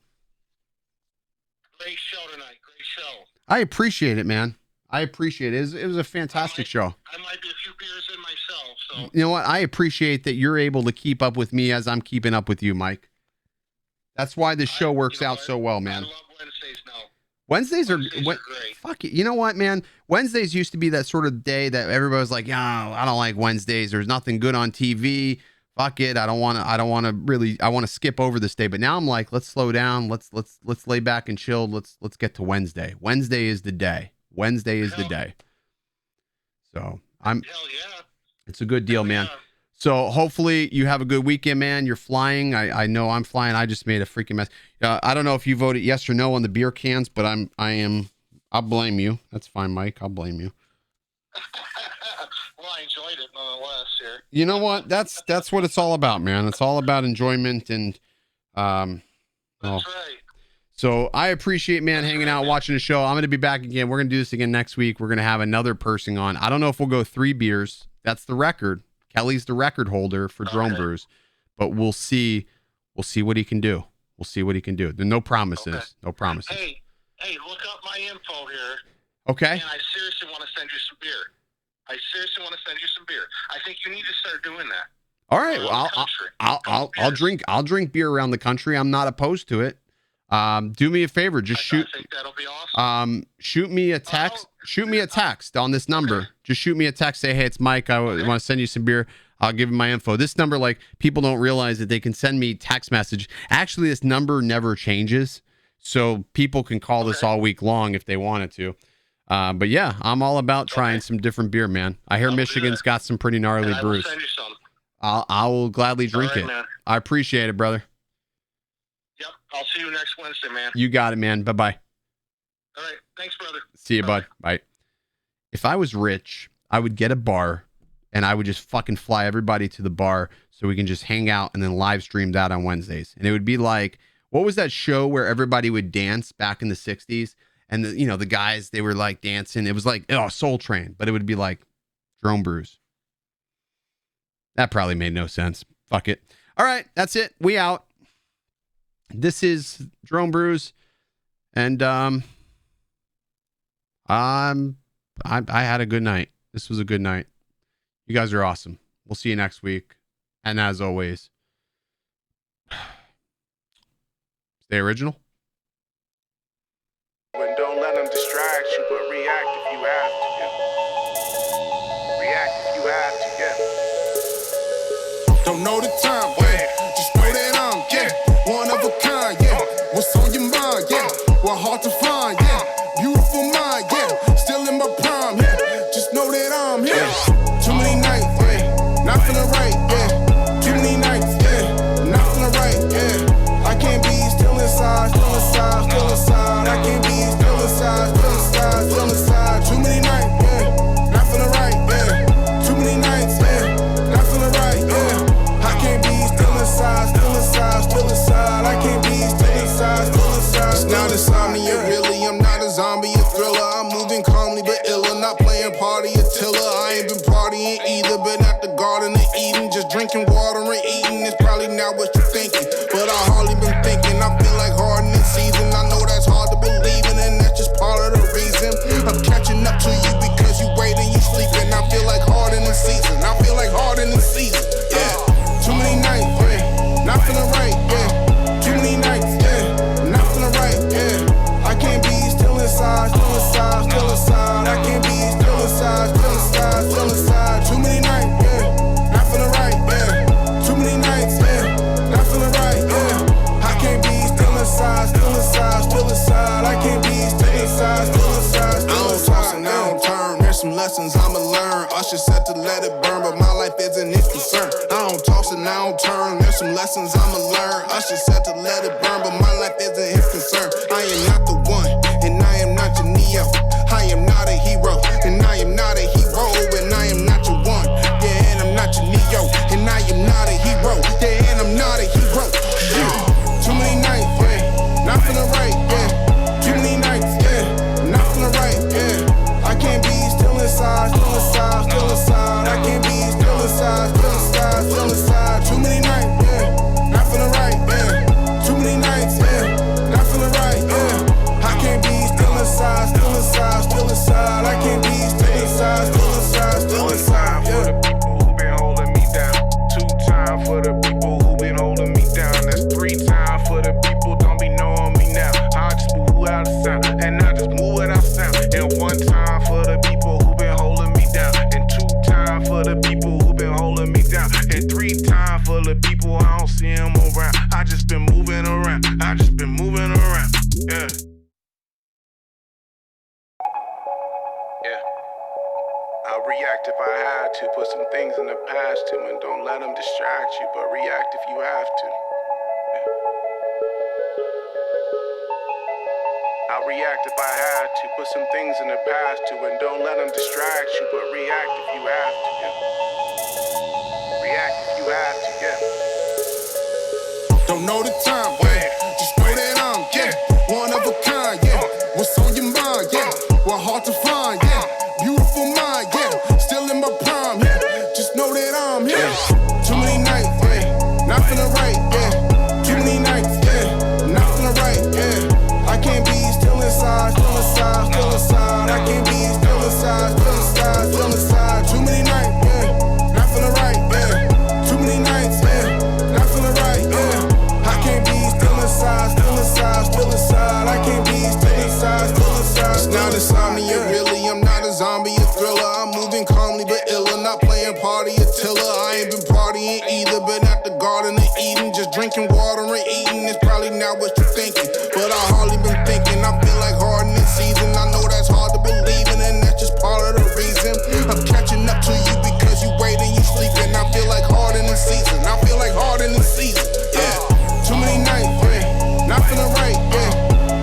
Great show tonight. Great show. I appreciate it, man. I appreciate it. It was a fantastic show. I might be a few beers in myself, so. You know what? I appreciate that you're able to keep up with me as I'm keeping up with you, Mike. That's why this show works out so well, man. I love Wednesdays now. Wednesdays are great. Fuck it. You know what, man? Wednesdays used to be that sort of day that everybody was like, "Yeah, I don't like Wednesdays. There's nothing good on TV. Fuck it. I want to skip over this day." But now I'm like, let's slow down. Let's lay back and chill. Let's get to Wednesday. Wednesday is the day. Wednesday is the day. So Hell yeah. it's a good deal, man. So hopefully you have a good weekend, man. You're flying. I know I'm flying. I just made a freaking mess. I don't know if you voted yes or no on the beer cans, but I'll blame you. That's fine, Mike. I'll blame you. Well, I enjoyed it nonetheless here. You know what? That's what it's all about, man. It's all about enjoyment and That's right. So I appreciate, man, hanging out, watching the show. I'm going to be back again. We're going to do this again next week. We're going to have another person on. I don't know if we'll go 3 beers. That's the record. Kelly's the record holder for Drone Brews, but we'll see. We'll see what he can do. We'll see what he can do. There are no promises. Okay. No promises. Hey, look up my info here. Okay. And I seriously want to send you some beer. I think you need to start doing that. All right. Well, I'll drink beer around the country. I'm not opposed to it. Do me a favor. Just I think that'll be awesome. Shoot me a text. Shoot me a text on this number. Okay. Just shoot me a text. Say, hey, it's Mike. I want to send you some beer. I'll give you my info. This number, like, people don't realize that they can send me text message. Actually, this number never changes, so people can call this all week long if they wanted to. But yeah, I'm all about trying some different beer, man. I hear Michigan's got some pretty gnarly brews. I will send you some. I will gladly drink it. Man. I appreciate it, brother. Yep. I'll see you next Wednesday, man. You got it, man. Bye-bye. All right. Thanks, brother. See you, bud. Bye. If I was rich, I would get a bar and I would just fucking fly everybody to the bar so we can just hang out and then live stream that on Wednesdays. And it would be like, what was that show where everybody would dance back in the 60s? And the guys, they were like dancing. It was like, Soul Train, but it would be like Drone Brews. That probably made no sense. Fuck it. All right. That's it. We out. This is Drone Brews. And, I had a good night. This was a good night. You guys are awesome. We'll see you next week. And as always, stay original. And don't let them distract you, but react if you have to. React if you have to, Don't know the time, just know that I'm, one of a kind, What's on your mind, What hard to find, Beautiful mind, Still in my prime, Just know that I'm, Too many nights, not feeling right, Too many nights, not feeling right, I can't be still inside, still inside, still inside. I can't be still inside, still inside, still inside. Too many nights, not feeling right, Too many nights, not feeling right, I can't be still inside, still inside, still inside. I can't be still inside, still inside. It's not insomnia, really. I'm not a zombie, a thriller. I'm moving calmly but iller, not playing party or tiller. I ain't been partying either, but at the Garden of Eden, just drinking water and eating. It's probably not what you're thinking, but I hardly been thinking. I feel like hardening season. I know that's hard to believe in, and that's just part of the reason. I'm catching up to you because you waiting, you sleeping. I feel like hardening season. I feel like hardening season. Too many nights, not feeling right. Too many nights, not feeling right. I can't be still inside, still inside, still inside. I can't be still inside, still inside, still inside. Too many nights, not feeling right. Too many nights, not feeling right. I can't be still inside, still inside, still inside. I can't be still inside, still inside, still inside. I don't turn. There's some lessons I'ma learn. Usher said to let it burn, but my life isn't his concern. I don't toss and I don't turn. There's some lessons I'ma learn. Usher said to let it burn, but my life isn't his concern. I am not the one, and I am not your Neo. I am not a hero, and I am not a hero, and I am not your one. And I'm not your Neo, and I am not a hero. And I'm not a hero. Too many nights, not feeling right, Too many nights, not feeling right, I can't be still inside, still inside, still inside. I can't be still inside, still inside, still inside. Too many nights, not feeling right, Too many nights, not feeling right, I can't be still inside, still inside, still inside. I can't people, I don't see them around. I just been moving around. I just been moving around. Yeah. I'll react if I had to. Put some things in the past too, and don't let them distract you, but react if you have to. I'll react if I had to. Put some things in the past too, and don't let them distract you, but react if you have to. Yeah. React if you have to. Yeah. Don't know the time, yeah. Just know that I'm, yeah, one of a kind, yeah. What's on your mind, yeah? Well, hard to find, yeah. Beautiful mind, yeah. Still in my prime, yeah. Just know that I'm here. Yeah. Too many nights, yeah. Not feeling right, yeah. Too many nights, yeah. Not feeling right, yeah. I can't be still inside, still inside, still inside. I can't be still inside, still inside, still inside. Too many nights, yeah. Not feeling right, yeah. Too many nights, yeah. Not feeling right, yeah. I can't be still inside, still inside, still inside. I can't be still inside, still inside. It's not insomnia, really. I'm not a zombie, a thriller. I'm moving calmly but iller. Not playing party or tiller. I ain't been partying either. Been at the Garden of Eden, just drinking water and eating. It's probably not what you're thinking, but I hardly been thinking. I feel like hardening this season. I know that's hard to believe in, and that's just part of the reason. I'm catching up to you because you waiting, you sleeping. I feel like hardening the season. I feel like hardening the season. Yeah. Too many nights, yeah. Not feeling right, yeah.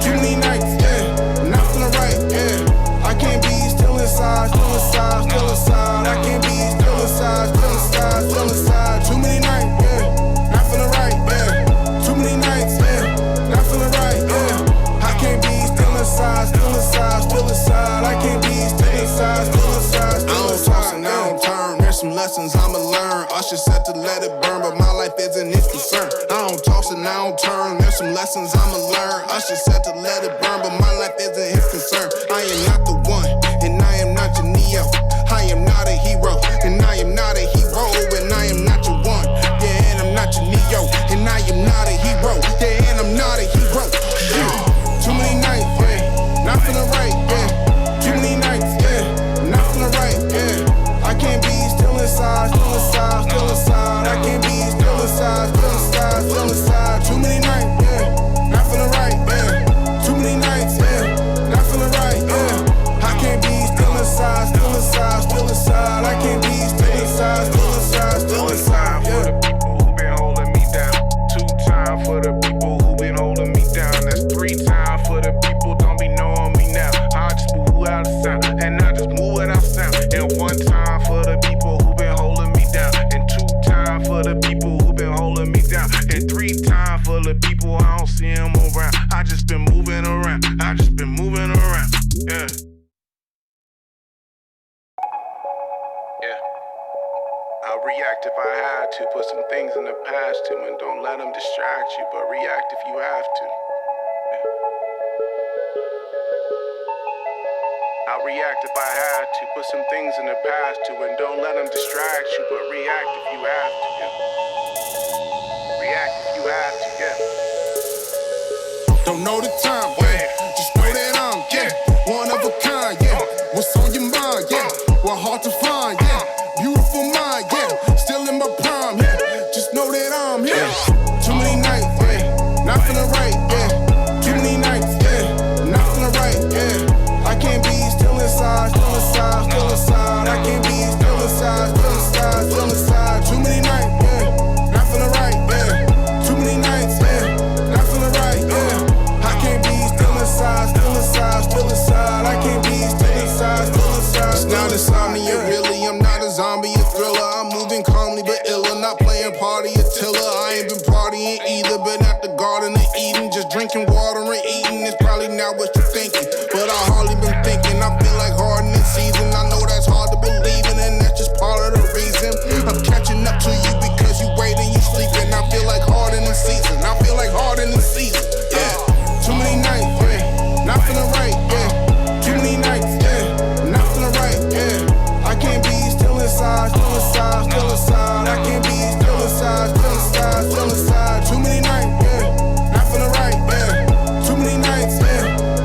Too many nights, yeah. Not feeling right, yeah. I can't be still inside, still inside, still inside. I can't be still inside, still inside, still inside. Too many nights, yeah. Not feeling right, yeah. Too many nights, yeah. Not feeling right, yeah. I can't be still inside, still inside, still inside. I can't be still inside, still inside, still inside. I don't turn. There's some lessons I'ma learn. Usher said to let it burn, but my life isn't his concern. I don't toss and I don't turn. There's some lessons I'ma learn. Usher said to let it burn, but my life isn't his concern. I am not the one, and I am not your Neo. I am not a hero, and I am not a hero, and I am not your one. Yeah, and I'm not your Neo, and I am not a hero. Yeah, and I'm not a hero. Yeah. Too many nights, yeah. Not feeling right, yeah. Too many nights, yeah. Not feeling right, yeah. I can't be still inside, still inside, still inside. I can't be still inside, still inside, still inside. Too many nights, yeah. Not feeling right, yeah. Too many nights, yeah. Not feeling right, yeah. I can't be still inside, still inside, still inside. I can't be still inside, still inside, still inside. For the people who been holding me down. 2 times for the people who been holding me down. That's 3 times for the people don't be knowing me now. I just move without a sound, and I just move without sound. And 1 time for the people who been holding me down. And 2 times for the people who been holding me down. And 3 times for the people I don't see them around. I just been moving around. I just been moving around. Yeah. Yeah. I'll react if I had to. Put some things in the past too, and don't let them distract you, but react if you have to. Yeah. I'll react if I had to. Put some things in the past too, and don't let them distract you, but react if you have to. Yeah. React if you have to. Yeah. Don't know the time, yeah. Just know that I'm, yeah, one of a kind, yeah. What's on your mind, yeah? Well, hard to find, yeah. Beautiful mind, yeah. Still in my prime, yeah. Just know that I'm here. Yeah. Too many nights, yeah. Not feeling right, yeah. Too many nights, yeah. Not feeling right, yeah. I can't be still inside, still inside, still inside. I can't be still inside, still inside, still inside.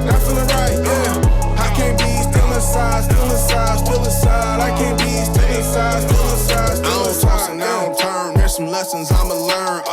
1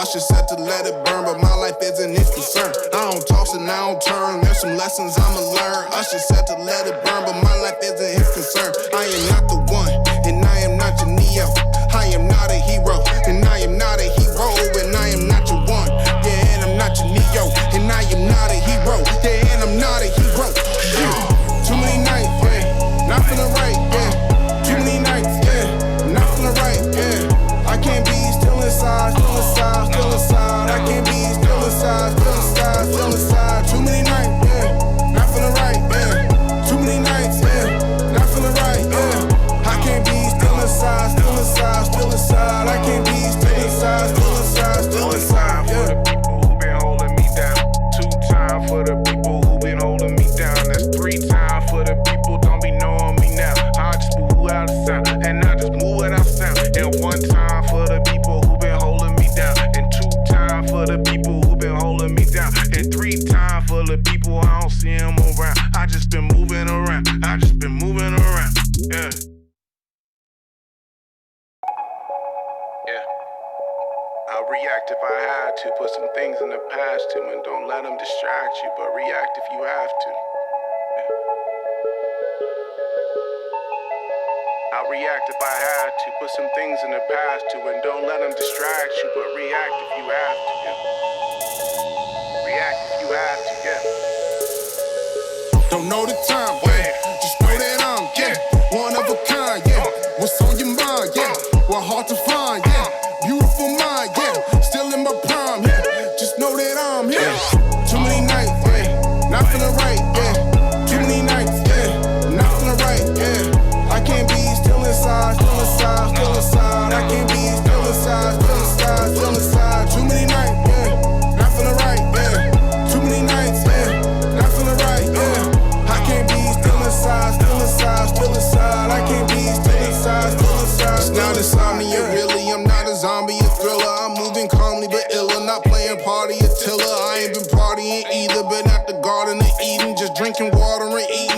Usher said to let it burn, but my life isn't his concern. I don't toss and I don't turn, there's some lessons I'ma learn. Usher said to let it burn, but my life isn't his concern. I am not the one, and I am not your Neo. I am not a hero, and I am not a hero, and I am not your one. Yeah, and I'm not your Neo, and I am not a hero. Yeah, and I'm not a hero. Yeah. Too many nights, yeah, not feeling right, yeah. Too many nights, yeah, not feeling right, yeah. I can't be still inside, still inside, still inside. I can't be still inside, still inside, still inside. Too many nights, yeah, not feeling right, yeah. Too many nights, yeah, not feeling right, yeah. I can't be still inside, still inside, still inside. I can't be still inside, still inside, still inside. For the people who been holding me down. 2 times for the people who been holding me down. That's 3 times for the people don't be knowing me now. I just move without a sound, and I just move without sound. And 1 time for the people who been holding me down. And 2 times for the people who been holding me down. And 3 times for the people I don't see them around. I just been moving around. I just been moving around. Yeah. I'll react if I had to. Put some things in the past too, and don't let them distract you, but react if you have to. I'll react if I had to. Put some things in the past too, and don't let them distract you, but react if you have to. Yeah. React if you have to. Yeah. Don't know the time, yeah. Just know that I'm, yeah, one of a kind, yeah. What's on your mind, yeah. Well, hard to find, yeah. Beautiful mind, yeah. Still in my prime, yeah. Just know that I'm here. Yeah. Too many nights, yeah. Not feeling right, yeah. Too many nights, yeah. Not feeling right, yeah. I can't be still inside, still inside, still inside. I can't be still inside, still inside, still inside. Too many nights, yeah. Not feeling right, yeah. Too many nights, yeah. Not feeling right, yeah. I can't be still inside, still inside, still inside. I can't be still inside, still inside. It's not insomnia, really. I'm not a zombie, a thriller. I'm moving calmly but iller. Not playing party or tiller. I ain't been partying either. Been at the Garden of Eden, just drinking water and eating.